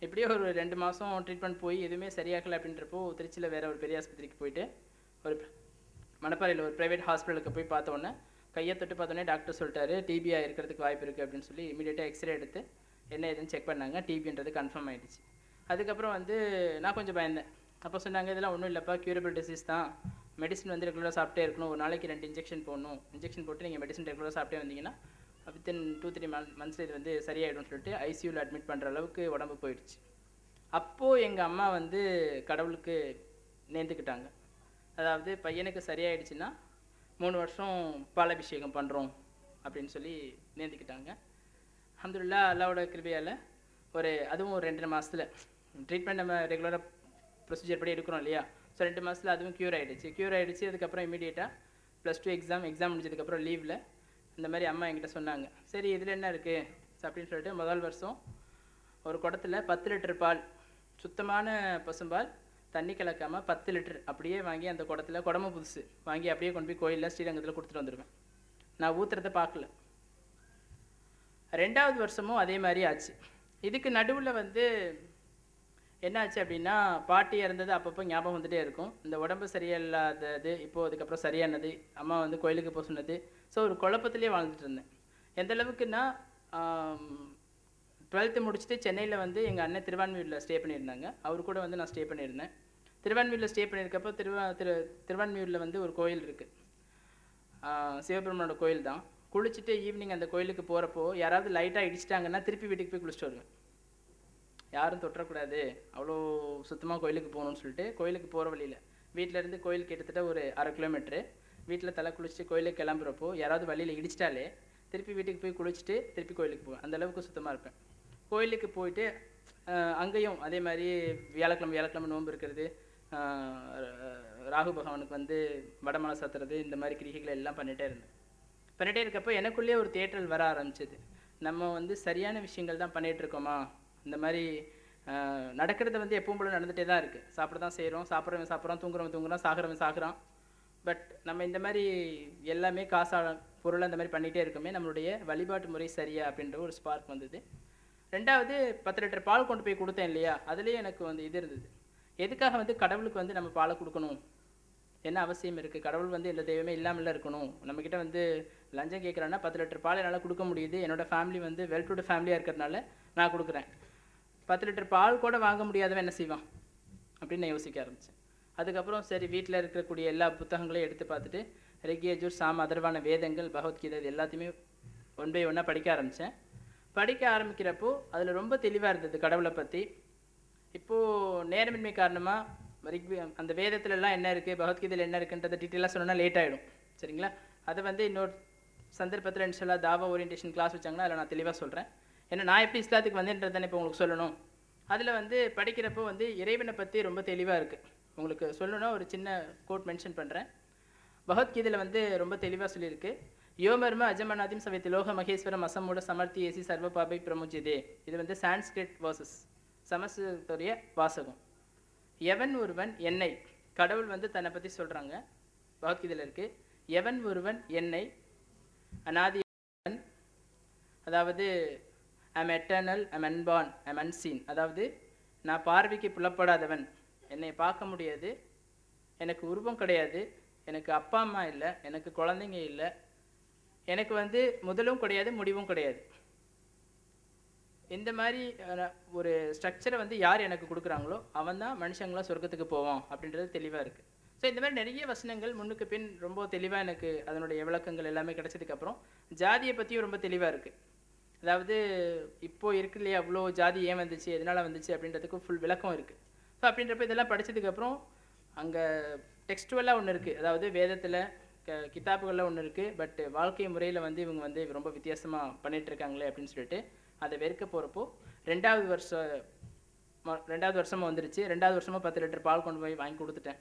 B: இப்படியே ஒரு 2 மாதம் ட்ரீட்மெண்ட் போய் எதுவுமே சரியாகலை அப்படின்றப்போ திருச்சியில் வேறு ஒரு பெரிய ஆஸ்பத்திரிக்கு போயிட்டு, ஒரு மணப்பாறையில் ஒரு ப்ரைவேட் ஹாஸ்பிட்டலுக்கு போய் பார்த்தோன்னே, கையை தொட்டு பார்த்தோன்னே டாக்டர் சொல்லிட்டாரு டிபியாக இருக்கிறதுக்கு வாய்ப்பு இருக்குது அப்படின்னு சொல்லி இமீடியட்டாக எக்ஸ்ரே எடுத்து என்ன ஏதுன்னு செக் பண்ணாங்க. டிபின்றது கன்ஃபார்ம் ஆகிடுச்சு. அதுக்கப்புறம் வந்து நான் கொஞ்சம் பயந்தேன். அப்போ சொன்னாங்க, இதெல்லாம் ஒன்றும் இல்லைப்பா, க்யூரபிள் டிசீஸ் தான், மெடிசன் வந்து ரெகுலராக சாப்பிட்டே இருக்கணும், ஒரு நாளைக்கு 2 இன்ஜெக்ஷன் போடணும், இன்ஜெக்ஷன் போட்டு நீங்கள் மெடிசன் ரெகுலராக சாப்பிட்டே வந்தீங்கன்னா வித்தின் 2-3 மந்த்ஸ் இது வந்து சரியாயிடும்னு சொல்லிட்டு ஐசியூவில் அட்மிட் பண்ணுற அளவுக்கு உடம்பு போயிடுச்சு. அப்போது எங்கள் அம்மா வந்து கடவுளுக்கு நேர்ந்துக்கிட்டாங்க. அதாவது பையனுக்கு சரியாயிடுச்சுன்னா 3 வருஷம் பாலாபிஷேகம் பண்ணுறோம் அப்படின்னு சொல்லி நேர்ந்துக்கிட்டாங்க. அல்ஹம்துலில்லாஹ், அல்லாவோட கிருபையால் அதுவும் ஒரு 2 மாதத்தில் ட்ரீட்மெண்ட் நம்ம ரெகுலராக ப்ரொசீஜர் படி எடுக்கிறோம் இல்லையா. ஸோ 2 மாதத்தில் அதுவும் க்யூர் ஆகிடுச்சு. அதுக்கப்புறம் இமீடியட்டாக +2 எக்ஸாம் முடிஞ்சதுக்கப்புறம் லீவில் இந்த மாதிரி அம்மா என்கிட்ட சொன்னாங்க, சரி இதில் என்ன இருக்குது அப்படின்னு சொல்லிட்டு முதல் வருஷம் ஒரு குடத்தில் 10 லிட்டர் பால், சுத்தமான பசும்பால், தண்ணி கலக்காமல் 10 லிட்டர் அப்படியே வாங்கி அந்த குடத்தில், குடமும் புதுசு வாங்கி அப்படியே கொண்டு போய் கோயிலில் ஸ்ரீரங்கத்தில் கொடுத்துட்டு வந்துடுவேன். நான் ஊற்றுறதை பார்க்கல. 2வது வருஷமும் அதே மாதிரி ஆச்சு. இதுக்கு நடுவில் வந்து என்ன ஆச்சு அப்படின்னா, பாட்டி இறந்தது அப்பப்போ ஞாபகம் வந்துகிட்டே இருக்கும். இந்த உடம்பு சரியில்லாதது இப்போது அதுக்கப்புறம் சரியானது, அம்மா வந்து கோயிலுக்கு போக சொன்னது. ஸோ ஒரு குழப்பத்திலே வாழ்ந்துட்டு இருந்தேன். எந்த அளவுக்குன்னா, 12th முடிச்சுட்டு சென்னையில் வந்து எங்கள் அண்ணன் திருவான்மியூரில் ஸ்டே பண்ணியிருந்தாங்க. அவர் கூட வந்து நான் ஸ்டே பண்ணியிருந்தேன். திருவான்மியூரில் ஸ்டே பண்ணியிருக்கப்போ திருவான்மியூரில் வந்து ஒரு கோயில் இருக்குது, சிவபெருமானோட கோயில் தான். குளிச்சுட்டு ஈவினிங் அந்த கோயிலுக்கு போகிறப்போ யாராவது லைட்டாக இடிச்சிட்டாங்கன்னா திருப்பி வீட்டுக்கு போய் குளிச்சுட்டு வருவேன். யாரும் தொட்டக்கூடாது, அவ்வளோ சுத்தமாக கோயிலுக்கு போகணும்னு சொல்லிட்டு கோயிலுக்கு போகிற வழியில் வீட்டிலேருந்து கோயில் கிட்டத்தட்ட ஒரு 1/2 கிலோமீட்ரு. வீட்டில் தலை குளிச்சுட்டு கோயிலுக்கு கிளம்புறப்போ யாராவது வழியில் இடிச்சிட்டாலே திருப்பி வீட்டுக்கு போய் குளிச்சுட்டு திருப்பி கோயிலுக்கு போவேன். அந்தளவுக்கு சுத்தமாக இருப்பேன். கோயிலுக்கு போயிட்டு அங்கேயும் அதே மாதிரி வியாழக்கிழமை நோன்பு இருக்கிறது, ராகு பகவானுக்கு வந்து வடமலை சாத்துறது, இந்த மாதிரி கிரிகைகளை எல்லாம் பண்ணிகிட்டே இருக்கப்போ எனக்குள்ளேயே ஒரு தேட்டல் வர ஆரம்பிச்சது. நம்ம வந்து சரியான விஷயங்கள் தான் பண்ணிகிட்ருக்கோமா, இந்த மாதிரி நடக்கிறத வந்து எப்பவும் போல நடந்துகிட்டே தான் இருக்குது. சாப்பிட தான் செய்கிறோம், சாப்பிட்றவன் தூங்குறவன் சாகுறான். பட் நம்ம இந்த மாதிரி எல்லாமே காசாக பொருளை இந்த மாதிரி பண்ணிகிட்டே இருக்கோமே, நம்மளுடைய வழிபாட்டு முறை சரியா அப்படின்ற ஒரு ஸ்பார்க் வந்தது. 2வது 10 லிட்டர் பால் கொண்டு போய் கொடுத்தேன் இல்லையா, அதுலேயே எனக்கு வந்து இது இருந்தது, எதுக்காக வந்து கடவுளுக்கு வந்து நம்ம பாலை கொடுக்கணும், என்ன அவசியம் இருக்குது, கடவுள் வந்து எந்த தெய்வமே இல்லாமல் இருக்கணும், நம்மக்கிட்ட வந்து லஞ்சம் கேட்குறான்னா 10 லிட்டர் பால் என்னால் கொடுக்க முடியுது, என்னோடய ஃபேமிலி வந்து வெல் டு ஃபேமிலியாக இருக்கிறதுனால நான் கொடுக்குறேன். 10 லிட்டர் பால் கூட வாங்க முடியாதவன் என்ன செய்வான் அப்படின்னு நான் யோசிக்க ஆரம்பித்தேன். அதுக்கப்புறம் சரி, வீட்டில் இருக்கக்கூடிய எல்லா புத்தகங்களையும் எடுத்து பார்த்துட்டு ரிக்யஜுர், சாம, அதர்வான வேதங்கள், பகவத்கீதை, இது எல்லாத்தையுமே ஒன் பை ஒன்னாக படிக்க ஆரம்பித்தேன். படிக்க ஆரம்பிக்கிறப்போ அதில் ரொம்ப தெளிவாக இருந்தது கடவுளை பற்றி. இப்போது நேரமின்மை காரணமாக அந்த வேதத்துலலாம் என்ன இருக்குது, பகவத்கீதையில் என்ன இருக்குன்றதை டீட்டெயிலாக சொன்னோன்னா லேட் ஆகிடும், சரிங்களா. அதை வந்து இன்னொரு சந்தர்ப்பத்தில் இன்ஷால்லா தாவா ஓரியன்டேஷன் கிளாஸ் வச்சாங்கன்னா அதில் நான் தெளிவாக சொல்கிறேன். ஏன்னா நான் எப்படி இஸ்லாத்துக்கு வந்தேன்றதானே இப்போ உங்களுக்கு சொல்லணும். அதில் வந்து படிக்கிறப்போ வந்து இறைவனை பற்றி ரொம்ப தெளிவாக இருக்குது. உங்களுக்கு சொல்லணுன்னா ஒரு சின்ன கோட் மென்ஷன் பண்ணுறேன். பகவத்கீதையில் வந்து ரொம்ப தெளிவாக சொல்லியிருக்கு, யோமர்ம அஜமநாதிம் சவைத்து லோக மகேஸ்வரம் அசமூட சமர்த்தி ஏசி சர்வ பாபை பிரமுஜிதே. இது வந்து சான்ஸ்கிரிட் வேர்சஸ், சமஸ்கிருதத்துடைய வாசகம். எவன் ஒருவன் என்னை, கடவுள் வந்து தன்னை பற்றி சொல்கிறாங்க, பகவத்கீதையில் இருக்குது, எவன் ஒருவன் என்னை அநாதி, அதாவது I'm eternal, I'm unborn, I'm unseen, அதாவது நான் பார்வைக்கு புலப்படாதவன், என்னை பார்க்க முடியாது, எனக்கு உருவம் கிடையாது, எனக்கு அப்பா அம்மா இல்லை, எனக்கு குழந்தைங்க இல்லை, எனக்கு வந்து முதலும் கிடையாது முடிவும் கிடையாது, இந்த மாதிரி ஒரு ஸ்ட்ரக்சரை வந்து யார் எனக்கு கொடுக்குறாங்களோ அவன் தான் மனுஷங்களாம் சொர்க்கத்துக்கு போவான் அப்படின்றது தெளிவாக இருக்குது. ஸோ இந்த மாதிரி நிறைய வசனங்கள் முன்னுக்கு பின் ரொம்ப தெளிவாக எனக்கு அதனுடைய விளக்கங்கள் எல்லாமே கிடைச்சதுக்கப்புறம் ஜாதியை பற்றியும் ரொம்ப தெளிவாக இருக்குது. அதாவது இப்போது இருக்கு இல்லையா, அவ்வளோ ஜாதி ஏன் வந்துச்சு, எதனால் வந்துச்சு அப்படின்றதுக்கு ஃபுல் விளக்கம் இருக்குது. ஸோ அப்படின்றப்ப இதெல்லாம் படித்ததுக்கப்புறம் அங்கே டெக்ஸ்டுவலாக ஒன்று இருக்குது, அதாவது வேதத்தில் கிதாப்புகளில் ஒன்று இருக்குது, பட் வாழ்க்கை முறையில் வந்து இவங்க வந்து ரொம்ப வித்தியாசமாக பண்ணிகிட்டு இருக்காங்களே அப்படின்னு சொல்லிட்டு அதை வெறுக்க போகிறப்போ ரெண்டாவது வருஷமாக வந்துருச்சு. 2வது வருஷமாக 10 லிட்டர் பால் கொண்டு போய் வாங்கி கொடுத்துட்டேன்.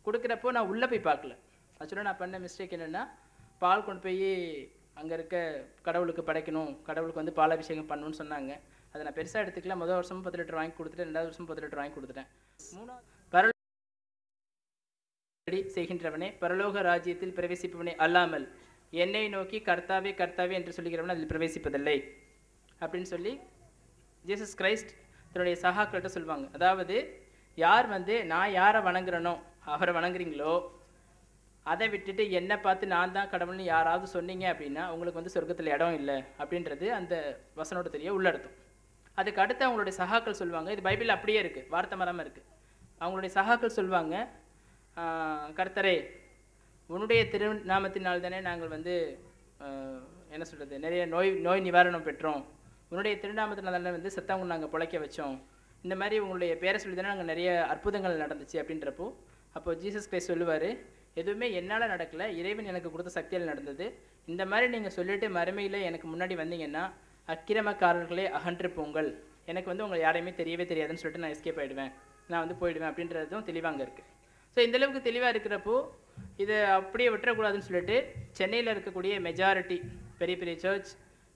B: கொடுக்குறப்போ நான் உள்ளே போய் பார்க்கல. ஆக்சுவலாக நான் பண்ண மிஸ்டேக் என்னென்னா, பால் கொண்டு போய் அங்கே இருக்க கடவுளுக்கு படைக்கணும், கடவுளுக்கு வந்து பாலாபிஷேகம் பண்ணணும்னு சொன்னாங்க. அதை நான் பெருசாக எடுத்துக்கல. முதல் வருஷமும் 10 லிட்டர் வாங்கி கொடுத்துட்டேன், 2வது வருஷமும் 10 லிட்டர் வாங்கி கொடுத்துட்டேன். 3வது செய்கின்றவனே பரலோக ராஜ்யத்தில் பிரவேசிப்பவனே அல்லாமல் என்னை நோக்கி கர்த்தாவே கர்த்தாவே என்று சொல்லுகிறவன் அதில் பிரவேசிப்பதில்லை அப்படின்னு சொல்லி ஜீசஸ் கிரைஸ்ட் தன்னுடைய சகாக்கள்கிட்ட சொல்லுவாங்க. அதாவது யார் வந்து நான் யாரை வணங்குறனோ அவரை வணங்குறீங்களோ அதை விட்டுட்டு என்னை பார்த்து நான் தான் கடவுள்னு யாராவது சொன்னீங்க அப்படின்னா உங்களுக்கு வந்து சொர்க்கத்தில் இடம் இல்லை அப்படின்றது அந்த வசனோட தெரிய உள்ளடத்தும். அதுக்கு அடுத்து அவங்களுடைய சகாக்கள் சொல்லுவாங்க, இது பைபிள் அப்படியே இருக்குது, வார்த்தை மரமாக இருக்குது. அவங்களுடைய சகாக்கள் சொல்லுவாங்க, கர்த்தரே உன்னுடைய திருநாமத்தினால் தானே நாங்கள் வந்து என்ன சொல்கிறது நிறைய நோய் நிவாரணம் பெற்றோம், உன்னுடைய திருநாமத்தினால் தானே வந்து சத்தவங்க நாங்கள் பிழைக்க வச்சோம், இந்த மாதிரி உங்களுடைய பேரை சொல்லி தானே நாங்கள் நிறைய அற்புதங்கள் நடந்துச்சு அப்படின்றப்போ அப்போது ஜீசஸ் கிரைஸ்ட் சொல்லுவார், எதுவுமே என்னால் நடக்கலை, இறைவன் எனக்கு கொடுத்த சக்தியால் நடந்தது. இந்த மாதிரி நீங்கள் சொல்லிட்டு மறுமையில் எனக்கு முன்னாடி வந்தீங்கன்னா அக்கிரமக்காரர்களே அகன்று போங்கள், எனக்கு வந்து உங்களை யாரையுமே தெரியவே தெரியாதுன்னு சொல்லிட்டு நான் எஸ்கேப் ஆகிடுவேன், நான் வந்து போயிடுவேன் அப்படின்றதும் தெளிவாங்க இருக்குது. ஸோ இந்தளவுக்கு தெளிவாக இருக்கிறப்போ இதை அப்படியே விட்டுறக்கூடாதுன்னு சொல்லிட்டு சென்னையில் இருக்கக்கூடிய மெஜாரிட்டி பெரிய பெரிய சர்ச்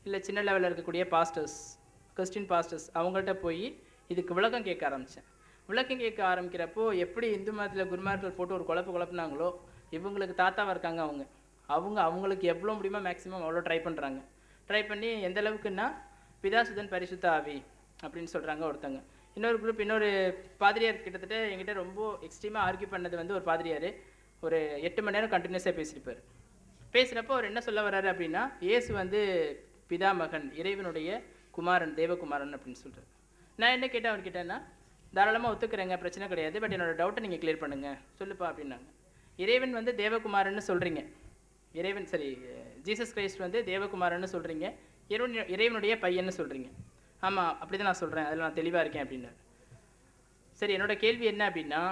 B: இல்லை சின்ன லெவலில் இருக்கக்கூடிய பாஸ்டர்ஸ், கிறிஸ்டின் பாஸ்டர்ஸ் அவங்கள்ட்ட போய் இதுக்கு விளக்கம் கேட்க ஆரம்பித்தேன். விளக்கம் கேட்க ஆரம்பிக்கிறப்போ எப்படி இந்து மதத்தில் குருமார்கள் போட்டு ஒரு குழப்பினாங்களோ இவங்களுக்கு தாத்தாவாக இருக்காங்க அவங்களுக்கு எவ்வளோ முடியுமோ மேக்ஸிமம் அவ்வளோ ட்ரை பண்ணுறாங்க. ட்ரை பண்ணி எந்த அளவுக்குன்னா பிதாசுதன் பரிசுத்த ஆவி அப்படின்னு சொல்கிறாங்க ஒருத்தங்க. இன்னொரு குரூப், இன்னொரு பாதிரியார் கிட்டத்தட்ட என்கிட்ட ரொம்ப எக்ஸ்ட்ரீமாக ஆர்கியூ பண்ணது வந்து ஒரு பாதிரியார் ஒரு 8 மணி நேரம் கண்டினியூஸாக பேசியிருப்பார். பேசுகிறப்போ அவர் என்ன சொல்ல வர்றாரு அப்படின்னா, இயேசு வந்து பிதா மகன் இறைவனுடைய குமாரன் தேவகுமாரன் அப்படின்னு சொல்கிறார். நான் என்ன கேட்டேன் அவர்கிட்டன்னா, தாராளமாக ஒத்துக்கிறேங்க, பிரச்சனை கிடையாது, பட் என்னோடய டவுட்டை நீங்கள் கிளியர் பண்ணுங்கள் சொல்லுப்பா அப்படின்னாங்க. இறைவன் வந்து தேவகுமாரன்னு சொல்கிறீங்க, இறைவன் சரி ஜீசஸ் கிரைஸ்ட் வந்து தேவகுமாரன்னு சொல்கிறீங்க, இறைவனுடைய பையன்னு சொல்கிறீங்க. ஆமாம் அப்படி தான் நான் சொல்கிறேன், அதில் நான் தெளிவாக இருக்கேன் அப்படின்னாரு. சரி, என்னோடய கேள்வி என்ன அப்படின்னா,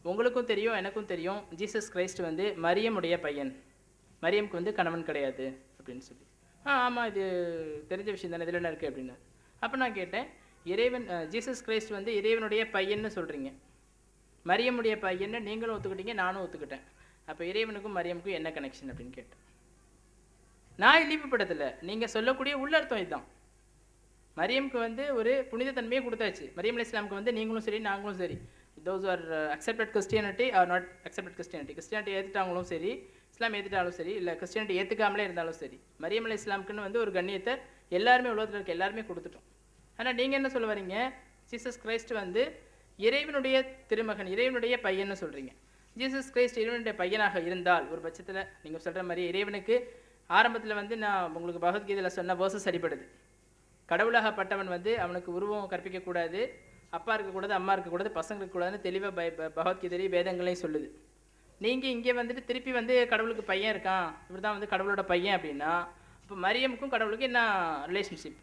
B: உங்களுக்கும் தெரியும் எனக்கும் தெரியும் ஜீசஸ் கிரைஸ்ட் வந்து மரியமுடைய பையன், மரியமுக்கு வந்து கணவன் கிடையாது அப்படின்னு சொல்லி. ஆமாம் இது தெரிஞ்ச விஷயம் தானே, இதில் என்ன இருக்குது அப்படின்னாரு. அப்போ நான் கேட்டேன், இறைவன் ஜீசஸ் கிரைஸ்ட் வந்து இறைவனுடைய பையன்னு சொல்கிறீங்க, மரியமுடைய பையன்னு நீங்களும் ஒத்துக்கிட்டீங்க நானும் ஒத்துக்கிட்டேன், அப்போ இறைவனுக்கும் மரியமுக்கும் என்ன கனெக்ஷன் அப்படின்னு கேட்டேன். நான் இழிவுபடுத்தலை, நீங்கள் சொல்லக்கூடிய உள்ளர்த்தம் இதுதான். மரியமுக்கு வந்து ஒரு புனித தன்மையை கொடுத்தாச்சு. மரியம் அலைஹிஸ்ஸலாமுக்கு வந்து நீங்களும் சரி நாங்களும் சரி, those who are accepted Christianity or not accepted Christianity, Christianity ஏற்றுட்டாங்களும் சரி இஸ்லாம் ஏற்றுட்டாலும் சரி இல்லை கிறிஸ்டியானிட்டி ஏற்றுக்காமலே இருந்தாலும் சரி, மரியம் அலைஹிஸ்ஸலாமுக்குன்னு வந்து ஒரு கண்ணியத்தை எல்லாருமே உலகத்தில் இருக்க எல்லாருமே கொடுத்துட்டோம். ஆனால் நீங்கள் என்ன சொல்ல வரீங்க, ஜீசஸ் கிரைஸ்ட் வந்து இறைவனுடைய திருமகன் இறைவனுடைய பையன்னு சொல்கிறீங்க. ஜீசஸ் கிரைஸ்ட் இறைவனுடைய பையனாக இருந்தால் ஒரு பட்சத்தில் நீங்கள் சொல்கிற மாதிரி இறைவனுக்கு ஆரம்பத்தில் வந்து நான் உங்களுக்கு பகவத்கீதையில் சொன்ன வேர்சஸ் அடிப்படுது. கடவுளாகப்பட்டவன் வந்து அவனுக்கு உருவம் கற்பிக்கக்கூடாது, அப்பா இருக்கக்கூடாது, அம்மா இருக்கக்கூடாது, பசங்க இருக்கக்கூடாதுன்னு தெளிவாக பகவத்கீதையிலையும் வேதங்களையும் சொல்லுது. நீங்கள் இங்கே வந்துட்டு திருப்பி வந்து கடவுளுக்கு பையன் இருக்கான், இவர் தான் வந்து கடவுளோட பையன் அப்படின்னா இப்போ மரியமுக்கும் கடவுளுக்கும் என்ன ரிலேஷன்ஷிப்?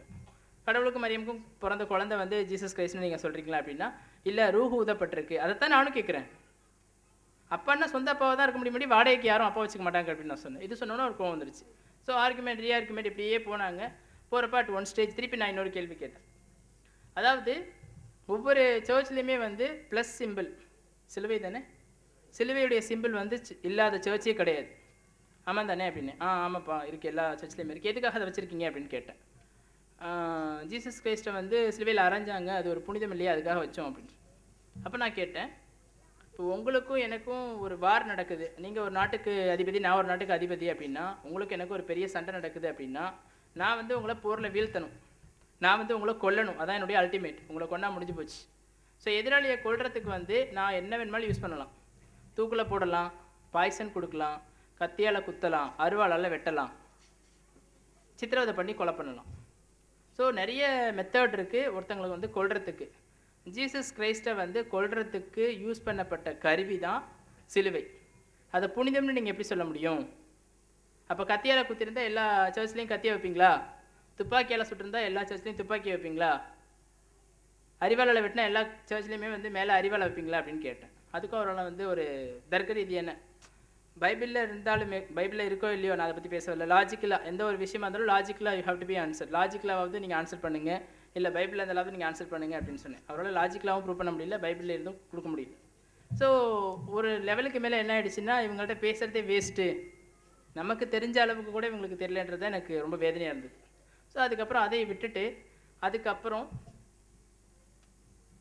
B: கடவுளுக்கும் மரியமுக்கும் பிறந்த குழந்தை வந்து ஜீசஸ் கிரைஸ்ட்னு நீங்கள் சொல்கிறீங்களா அப்படின்னா, இல்லை ரூஹு ஊதப்பட்டிருக்கு. அதைத்தான் நானும் கேட்குறேன். அப்பான்னா சொந்த அப்பாவை தான் இருக்க முடியும், வாடகைக்கு யாரும் அப்பா வச்சுக்க மாட்டாங்க அப்படின்னு நான் சொன்னேன். இது சொன்னோன்னா ஒரு கோவம் வந்துருச்சு. ஸோ ஆர்குமெண்ட் ரீஆர்குமெண்ட் இப்படியே போனாங்க. போகிறப்ப அட் ஒன் ஸ்டேஜ் திருப்பி நான் இன்னொரு கேள்வி கேட்டேன். அதாவது ஒவ்வொரு சர்ச்லேயுமே வந்து ப்ளஸ் சிம்பிள் சிலுவை தானே, சிலுவையுடைய சிம்பிள் வந்து இல்லாத சர்ச்சே கிடையாது, ஆமாம் தானே அப்படின்னு. ஆமாப்பா இருக்குது, எல்லா சர்ச்லேயுமே இருக்குது, எதுக்காக அதை வச்சுருக்கீங்க அப்படின்னு கேட்டேன். ஜீசஸ் கிரைஸ்ட்டை வந்து சிலுவையில் அரைஞ்சாங்க, அது ஒரு புனிதம் இல்லையா, அதுக்காக வச்சோம் அப்படின்னு. அப்போ நான் கேட்டேன், இப்போ உங்களுக்கும் எனக்கும் ஒரு வார் நடக்குது, நீங்கள் ஒரு நாட்டுக்கு அதிபதி நான் ஒரு நாட்டுக்கு அதிபதி அப்படின்னா, உங்களுக்கு எனக்கு ஒரு பெரிய சண்டை நடக்குது அப்படின்னா, நான் வந்து உங்களை போரில் வீழ்த்தணும், நான் வந்து உங்களை கொல்லணும், அதான் என்னுடைய அல்டிமேட், உங்களை கொண்டா முடிஞ்சு போச்சு. ஸோ எதிராளியை கொல்றதுக்கு வந்து நான் என்ன வேணுமாலும் யூஸ் பண்ணலாம், தூக்கில் போடலாம், பாய்சன் கொடுக்கலாம், கத்தியால் குத்தலாம், அருவாளால் வெட்டலாம், சித்திரவதை பண்ணி கொலை பண்ணலாம். ஸோ நிறைய மெத்தட் இருக்குது ஒருத்தங்களுக்கு வந்து கொல்றதுக்கு. ஜீசஸ் கிரைஸ்ட்டை வந்து கொல்றதுக்கு யூஸ் பண்ணப்பட்ட கருவி தான் சிலுவை. அதை புனிதம்னு நீங்கள் எப்படி சொல்ல முடியும்? அப்போ கத்தியால் குத்திருந்தால் எல்லா சர்ச்லேயும் கத்தியை வைப்பீங்களா? துப்பாக்கியால் சுட்டிருந்தா எல்லா சர்ச்லேயும் துப்பாக்கி வைப்பீங்களா? அறிவாளால் வெட்டினா எல்லா சர்ச்லேயுமே வந்து மேலே அறிவாளை வைப்பீங்களா அப்படின்னு கேட்டேன். அதுக்கும் அவரால் வந்து ஒரு தர்க்க ரீதி என்ன, பைபிளில் இருந்தாலுமே, பைபிளில் இருக்கோ இல்லையோ நான் அதை பற்றி பேசவில்லை. லாஜிக்கலாக எந்த ஒரு விஷயமா இருந்தாலும் லாஜிக்கலாக you have to be answer. லாஜிக்கலாவது நீங்கள் ஆன்சர் பண்ணுங்கள், இல்லை பைபிளில் இருந்தாலும் நீங்கள் ஆன்சர் பண்ணுங்கள் அப்படின்னு சொன்னேன். அவரால் லாஜிக்கலாகவும் ப்ரூவ் பண்ண முடியல, பைபிளில் இருந்தும் கொடுக்க முடியல. ஸோ ஒரு லெவலுக்கு மேலே என்ன ஆகிடுச்சுன்னா இவங்கள்ட்ட பேசுகிறதே வேஸ்ட்டு, நமக்கு தெரிஞ்ச அளவுக்கு கூட இவங்களுக்கு தெரியலன்றது எனக்கு ரொம்ப வேதனையாக இருந்தது. ஸோ அதுக்கப்புறம் அதை விட்டுட்டு அதுக்கப்புறம்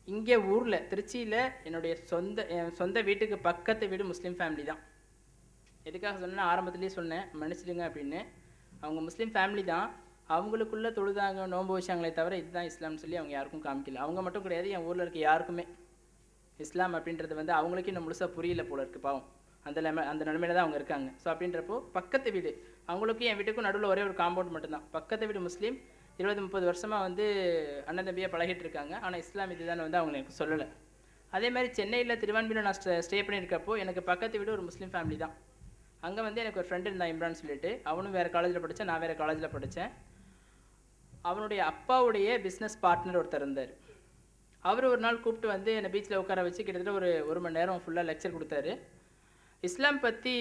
B: இங்கே ஊரில் திருச்சியில் என்னுடைய என் சொந்த வீட்டுக்கு பக்கத்து வீடு முஸ்லீம் ஃபேமிலி தான். எதுக்காக சொன்னேன்னா ஆரம்பத்துலேயே சொன்னேன், மன்னிச்சிடுங்க அப்படின்னு. அவங்க முஸ்லீம் ஃபேமிலி தான், அவங்களுக்குள்ளே தொழுதாங்க நோன்பு வச்சாங்களே தவிர இதுதான் இஸ்லாம்னு சொல்லி அவங்க யாருக்கும் காமிக்கல. அவங்க மட்டும் கிடையாது, என் ஊரில் இருக்க யாருக்குமே இஸ்லாம் அப்படின்றது வந்து அவங்களுக்கே இன்னும் முழுசாக புரியல போல இருக்குது பாவம். அந்த நிலைமையில தான் அவங்க இருக்காங்க. ஸோ அப்படின்றப்போ பக்கத்து வீடு, அவங்களுக்கும் என் வீட்டுக்கும் நடுவில் ஒரே ஒரு காம்பவுண்ட் மட்டும்தான். பக்கத்து வீடு முஸ்லீம், 20-30 வருஷமாக வந்து அண்ணன் தம்பியாக பழகிட்டு இருக்காங்க. ஆனால் இஸ்லாம் இதுதான் வந்து அவங்க எனக்கு சொல்லலை. அதே மாதிரி சென்னையில் திருவான்மையில் நான் ஸ்டே பண்ணியிருக்கப்போ எனக்கு பக்கத்து வீடு ஒரு முஸ்லீம் ஃபேமிலி தான். அங்கே வந்து எனக்கு ஒரு ஃப்ரெண்டு இருந்தான் இம்ரான் சொல்லிட்டு, அவனும் வேறு காலேஜில் படித்தேன், நான் வேறு காலேஜில் படித்தேன். அவனுடைய அப்பாவுடைய பிஸ்னஸ் பார்ட்னர் ஒருத்தர் இருந்தார். அவர் ஒரு நாள் கூப்பிட்டு வந்து என்னை பீச்சில் உட்கார வச்சு கிட்டத்தட்ட ஒரு மணி நேரம் ஃபுல்லாக லெக்சர் கொடுத்தாரு. இஸ்லாம் பற்றி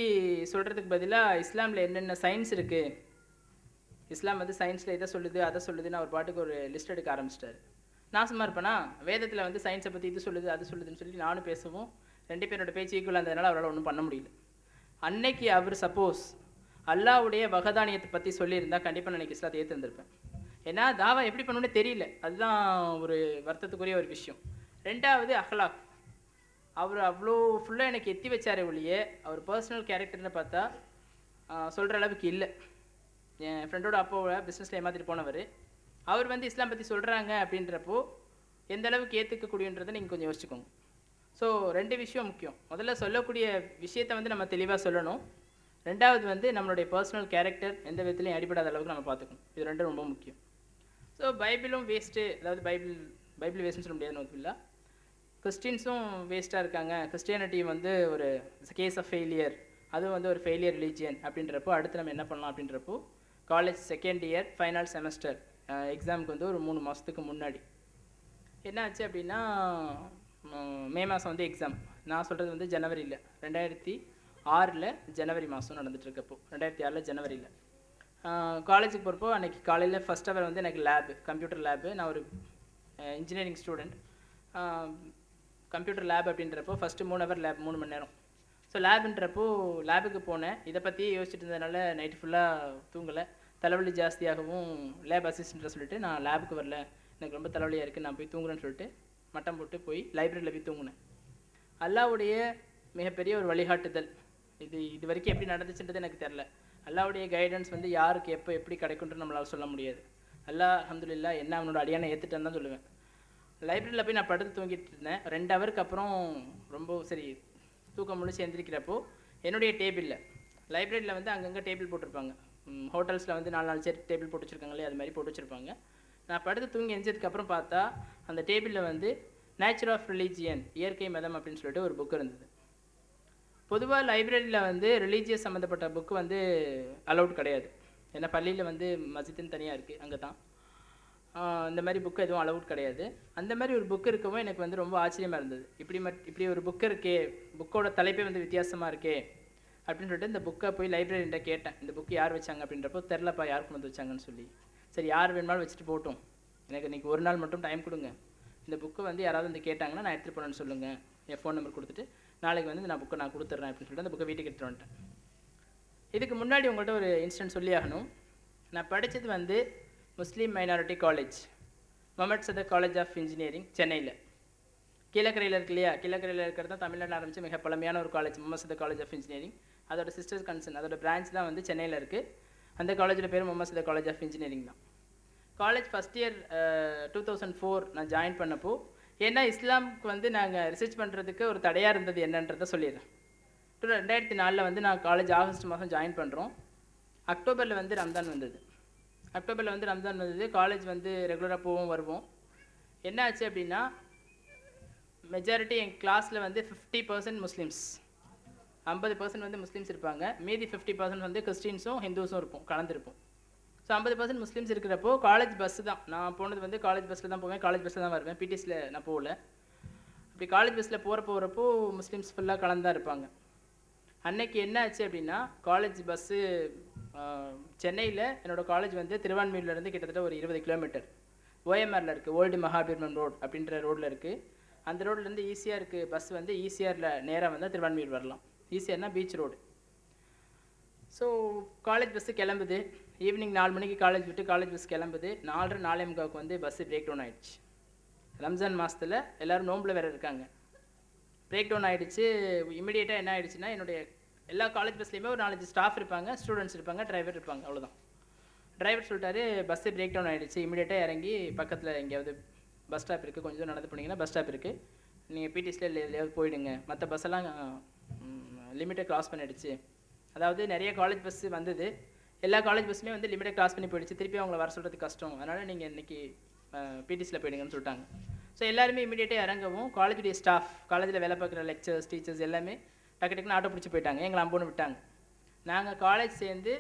B: சொல்கிறதுக்கு பதிலாக இஸ்லாமில் என்னென்ன சயின்ஸ் இருக்குது, இஸ்லாம் வந்து சயின்ஸில் இதை சொல்லுது அதை சொல்லுதுன்னு அவர் பாட்டுக்கு ஒரு லிஸ்ட் எடுக்க ஆரம்பிச்சிட்டாரு. நான் சும்மா இருப்பேனா, வேதத்தில் வந்து சயின்ஸை பற்றி இது சொல்லுது அது சொல்லுதுன்னு சொல்லி நானும் பேசவும் 2 பேரோட பேச்சு ஈக்குவலாக இருந்ததுனால அவரால் ஒன்றும் பண்ண முடியல. அன்னைக்கு அவர் சப்போஸ் அல்லாவுடைய வகதானியத்தை பற்றி சொல்லியிருந்தால் கண்டிப்பாக நான் இஸ்லாத்தை ஏற்றிருந்திருப்பேன். ஏன்னா தாவா எப்படி பண்ணணும்னே தெரியல, அதுதான் ஒரு வருத்தத்துக்குரிய ஒரு விஷயம். 2வது அஹ்லாக், அவர் அவ்வளோ ஃபுல்லாக எனக்கு எத்தி வச்சாரே ஒழிய அவர் பர்சனல் கேரக்டர்னு பார்த்தா சொல்கிற அளவுக்கு இல்லை. என் ஃப்ரெண்டோட அப்பாவோட பிஸ்னஸில் ஏமாத்திட்டு போனவர், அவர் வந்து இஸ்லாம் பற்றி சொல்கிறாங்க அப்படின்றப்போ எந்த அளவுக்கு ஏற்றுக்கக்கூடியன்றதை நீங்கள் கொஞ்சம் யோசிச்சுக்கோங்க. ஸோ 2 விஷயம் முக்கியம். முதல்ல சொல்லக்கூடிய விஷயத்தை வந்து நம்ம தெளிவாக சொல்லணும். 2வது வந்து நம்மளுடைய பர்சனல் கேரக்டர் எந்த விதத்துலையும் அடிபடாத அளவுக்கு நம்ம பார்த்துக்கணும். இது 2 ரொம்ப முக்கியம். ஸோ பைபிளும் வேஸ்ட்டு, அதாவது பைபிள் வேஸ்ட்டுன்னு சொல்ல முடியாது, இல்லை கிறிஸ்டின்ஸும் வேஸ்ட்டாக இருக்காங்க, கிறிஸ்டியானிட்டி வந்து ஒரு கேஸ் ஆஃப் ஃபெயிலியர், அதுவும் வந்து ஒரு ஃபெயிலியர் ரிலீஜியன் அப்படின்றப்போ அடுத்து நம்ம என்ன பண்ணலாம் அப்படின்றப்போ college 2nd year final semester எக்ஸாமுக்கு வந்து ஒரு 3 மாதத்துக்கு முன்னாடி என்ன ஆச்சு அப்படின்னா மே மாதம் வந்து எக்ஸாம். நான் சொல்கிறது வந்து ஜனவரியில் 2006 ஜனவரி மாதம் நடந்துகிட்ருக்கப்போ 2006 ஜனவரியில் காலேஜுக்கு போகிறப்போ அன்றைக்கி காலையில் ஃபஸ்ட் ஹவர் வந்து எனக்கு லேபு, கம்ப்யூட்டர் லேபு. நான் ஒரு இன்ஜினியரிங் ஸ்டூடெண்ட். கம்ப்யூட்டர் லேப் அப்படின்றப்போ ஃபஸ்ட்டு 3 ஹவர் லேப், 3 மணி நேரம். ஸோ லேபுன்றப்போ லேபுக்கு போனேன். இதை பற்றி யோசிச்சுட்டு இருந்ததுனால நைட்டு ஃபுல்லாக தூங்கலை. தலைவலி ஜாஸ்தியாகவும் லேப் அசிஸ்டண்ட்டை சொல்லிட்டு நான் லேபுக்கு வரல, எனக்கு ரொம்ப தலைவலியாக இருக்குது, நான் போய் தூங்குறேன்னு சொல்லிட்டு மட்டம் போட்டு போய் லைப்ரரியில் போய் தூங்கினேன். அல்லாவுடைய மிகப்பெரிய ஒரு வழிகாட்டுதல். இது வரைக்கும் எப்படி நடந்துச்சுன்றது எனக்கு தெரில. அல்லாவுடைய கைடன்ஸ் வந்து யாருக்கு எப்போ எப்படி கிடைக்குன்றது நம்மளால் சொல்ல முடியாது. அல்லாஹ் அல்ஹம்துலில்லாஹ் என்ன அவனோட அடியானை ஏற்றுட்டேன்னு தான் சொல்லுவேன். லைப்ரரியில் போய் நான் படுத்து தூங்கிட்டு இருந்தேன். 2 ஹவருக்கு அப்புறம் ரொம்ப சரி தூக்கம் முடிச்சு எந்திரிக்கிறப்போ என்னுடைய டேபிளில், லைப்ரரியில் வந்து அங்கங்கே டேபிள் போட்டிருப்பாங்க, ஹோட்டல்ஸில் வந்து 4 சேர் டேபிள் போட்டு வச்சுருக்காங்களே அது மாதிரி போட்டு வச்சுருப்பாங்க. நான் படுத்து தூங்கி எந்திரிச்சதுக்கப்புறம் பார்த்தா அந்த டேபிளில் வந்து நேச்சர் ஆஃப் ரிலீஜியன், இயற்கை மதம் அப்படின்னு சொல்லிட்டு ஒரு புக் இருந்தது. பொதுவாக லைப்ரரியில் வந்து ரிலீஜியஸ் சம்மந்தப்பட்ட புக்கு வந்து அலௌட் கிடையாது. ஏன்னா பள்ளியில் வந்து மஸ்ஜிதுன்னு தனியாக இருக்குது, அங்கே தான் இந்த மாதிரி புக்கு எதுவும் அலௌட் கிடையாது. அந்த மாதிரி ஒரு புக் இருக்கவும் எனக்கு வந்து ரொம்ப ஆச்சரியமாக இருந்தது. இப்படி ஒரு புக்கு இருக்கே, புக்கோட தலைப்பே வந்து வித்தியாசமாக இருக்கே அப்படின்னு சொல்லிட்டு இந்த புக்கை போய் லைப்ரரிகிட்ட கேட்டேன், இந்த புக்கு யார் வச்சாங்க அப்படின்றப்போ தெரிலப்பா யாருக்கு வந்து வச்சாங்கன்னு சொல்லி. சரி யார் வேணுமாலும் வச்சுட்டு போட்டோம், எனக்கு இன்றைக்கி ஒரு நாள் மட்டும் டைம் கொடுங்க, இந்த புக்கை வந்து யாராவது வந்து கேட்டாங்கன்னா நான் எடுத்துகிட்டு போனேன்னு சொல்லுங்கள், என் ஃபோன் நம்பர் கொடுத்துட்டு நாளைக்கு வந்து நான் புக்கை நான் கொடுத்துட்றேன் அப்படின்னு சொல்லிட்டு அந்த புக்கை வீட்டுக்கு எடுத்துகிட்டு வந்துட்டேன். இதுக்கு முன்னாடி உங்கள்கிட்ட ஒரு இன்சிடென்ட் சொல்லி ஆகணும். நான் படித்தது வந்து முஸ்லீம் minority college, Mohamed Sathak college of engineering, சென்னையில். கீழக்கரையில் இருக்கு இல்லையா, கீழக்கரையில் இருக்கிறது தான் தமிழ்நாட்டில் ஆரம்பித்து மிக பழமையான ஒரு college, Mohamed Sathak college of engineering. அதோட சிஸ்டர்ஸ் கன்சர்ன், அதோட பிரான்ச் தான் வந்து சென்னையில் இருக்குது. அந்த காலேஜோட பேர் Mohamed Sathak college of engineering தான். காலேஜ் ஃபஸ்ட் இயர் 2004 நான் ஜாயின் பண்ணப்போ, ஏன்னா இஸ்லாமுக்கு வந்து நாங்கள் ரிசர்ச் பண்ணுறதுக்கு ஒரு தடையாக இருந்தது என்னன்றதை சொல்லிடுறேன். 2004 வந்து நான் காலேஜ் ஆகஸ்ட் மாதம் ஜாயின் பண்ணுறோம். அக்டோபரில் வந்து ரம்தான் வந்தது. அக்டோபரில் வந்து ரம்ஜான் வந்தது. காலேஜ் வந்து ரெகுலராக போவோம் வருவோம். என்ன ஆச்சு அப்படின்னா, மெஜாரிட்டி என் கிளாஸில் வந்து 50% முஸ்லீம்ஸ், 50% வந்து முஸ்லீம்ஸ் இருப்பாங்க. மீதி 50% வந்து கிறிஸ்டின்ஸும் ஹிந்துஸும் இருப்போம், கலந்துருப்போம். ஸோ 50% முஸ்லீம்ஸ் இருக்கிறப்போ காலேஜ் பஸ்ஸு தான். நான் போனது வந்து காலேஜ் பஸ்ஸில் தான் போவேன், காலேஜ் பஸ்ஸில் தான் வருவேன். பிடிஎஸில் நான் போகல. அப்படி காலேஜ் பஸ்ஸில் போகிறப்போ முஸ்லீம்ஸ் ஃபுல்லாக கலந்து இருப்பாங்க. அன்னைக்கு என்ன ஆச்சு அப்படின்னா, காலேஜ் பஸ்ஸு சென்னையில் என்னோடய காலேஜ் வந்து திருவான்மியூர்லேருந்து கிட்டத்தட்ட ஒரு 20 கிலோமீட்டர் ஓஎம்ஆரில் இருக்குது. ஓல்டு மகாபீர்மன் ரோட் அப்படின்ற ரோட்டில் இருக்குது. அந்த ரோட்லேருந்து ஈஸியாக இருக்குது பஸ் வந்து. ஈஸியாரில் நேராக வந்தால் திருவான்மியூர் வரலாம். ஈஸியார்னா beach road. So college bus கிளம்புது. ஈவினிங் 4 மணிக்கு காலேஜ் விட்டு காலேஜ் பஸ் கிளம்புது. 4:30 4:45 வந்து பஸ்ஸு பிரேக் டவுன் ஆகிடுச்சு. ரம்ஜான் மாதத்தில் எல்லோரும் நோம்பில் வேறு இருக்காங்க. பிரேக் டவுன் ஆகிடுச்சு. இமிடியேட்டாக என்ன ஆகிடுச்சுன்னா, என்னுடைய எல்லா காலேஜ் பஸ்லேயுமே ஒரு 4-5 ஸ்டாஃப் இருப்பாங்க, ஸ்டூடெண்ட்ஸ் இருப்பாங்க, டிரைவர் இருப்பாங்க, அவ்வளோதான். டிரைவர் சொல்லிட்டாரு, பஸ்ஸு பிரேக் டவுன் ஆகிடுச்சு, இமிடியேட்டாக இறங்கி பக்கத்தில் எங்கேயாவது பஸ் ஸ்டாப் இருக்குது, கொஞ்சம் நடந்து போனீங்கன்னா பஸ் ஸ்டாப் இருக்குது, நீங்கள் பிடிஎஸில் எதுலையாவது போயிடுங்க, மற்ற பஸ்ஸெல்லாம் லிமிட்டை கிராஸ் பண்ணிடுச்சு. அதாவது நிறைய காலேஜ் பஸ்ஸு வந்தது, எல்லா காலேஜ் பஸ்ஸுமே வந்து லிமிட்டை கிராஸ் பண்ணி போயிடுச்சு. திருப்பி அவங்கள வர சொல்கிறது கஷ்டம், அதனால் நீங்கள் இன்றைக்கி பிடிஎஸில் போயிடுங்கன்னு சொல்லிட்டாங்க. ஸோ எல்லாருமே இமீடியட்டாக இறங்கவும் காலேஜுடைய ஸ்டாஃப், காலேஜில் வேலை பார்க்குற லெக்சர்ஸ், டீச்சர்ஸ் எல்லாமே டக்கு டக்குன்னு ஆட்டோ பிடிச்சி போயிட்டாங்க. எங்களை அம்போன்னு விட்டாங்க. நாங்கள் காலேஜ் சேர்ந்து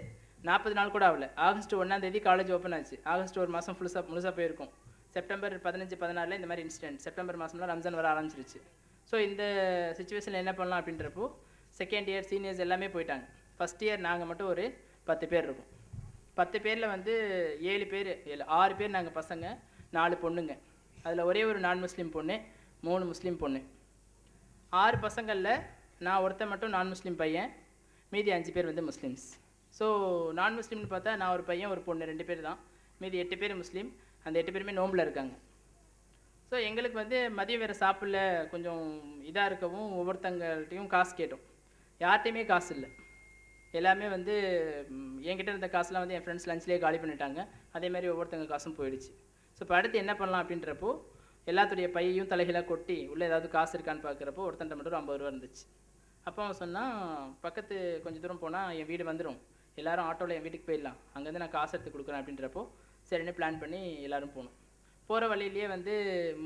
B: 40 நாள் கூட ஆகல. ஆகஸ்ட் 1ஆம் தேதி காலேஜ் ஓப்பன் ஆச்சு. ஆகஸ்ட் ஒரு மாதம் முழுசாக போயிருக்கும். செப்டம்பர் 15 16 இந்த மாதிரி இன்சிடென்ட். செப்டம்பர் மாதம்லாம் ரம்ஜான் வர ஆரம்பிச்சிருச்சு. ஸோ இந்த சுச்சுவேஷனில் என்ன பண்ணலாம் அப்படின்றப்போ, செகண்ட் இயர் சீனியர்ஸ் எல்லாமே போயிட்டாங்க. ஃபஸ்ட் இயர் நாங்கள் மட்டும் ஒரு 10 பேர் இருக்கோம். 10 பேரில் வந்து 6 பேர் நாங்கள் பசங்க, 4 பொண்ணுங்க. அதில் ஒரே ஒரு நான் முஸ்லீம் பொண்ணு, 3 முஸ்லீம் பொண்ணு. 6 பசங்களில் நான் ஒருத்தன் மட்டும் நான் முஸ்லீம் பையன், மீதி 5 பேர் வந்து முஸ்லீம்ஸ். ஸோ நான் முஸ்லீம்னு பார்த்தா நான் ஒரு பையன் ஒரு பொண்ணு 2 பேர் தான். மீதி 8 பேர் முஸ்லீம். அந்த 8 பேருமே நோம்பில் இருக்காங்க. ஸோ எங்களுக்கு வந்து மதியம் வேறு சாப்பிடல, கொஞ்சம் இதாக இருக்கவும் ஒவ்வொருத்தங்கள்ட்டையும் காசு கேட்டோம். யார்கிட்டையுமே காசு இல்லை. எல்லாமே வந்து என்கிட்ட இருந்த காசுலாம் வந்து என் ஃப்ரெண்ட்ஸ் லஞ்ச்லேயே காலி பண்ணிட்டாங்க. அதேமாதிரி ஒவ்வொருத்தங்க காசும் போயிடுச்சு. ஸோ இப்போ அடுத்து என்ன பண்ணலாம் அப்படின்றப்போ, எல்லாத்துடைய பையையும் தலைகளாக கொட்டி உள்ளே ஏதாவது காசு இருக்கான்னு பார்க்குறப்போ ஒருத்தன்ட்ட மட்டும் ஒரு 50 ரூபா இருந்துச்சு. அப்போ அவன் சொன்னால், பக்கத்து கொஞ்சம் தூரம் போனால் என் வீடு வந்துடும், எல்லோரும் ஆட்டோவில் என் வீட்டுக்கு போயிடலாம், அங்கேருந்து நான் காசு எடுத்து கொடுக்குறேன் அப்படின்றப்போ சரின்னு பிளான் பண்ணி எல்லோரும் போனோம். போகிற வழியிலேயே வந்து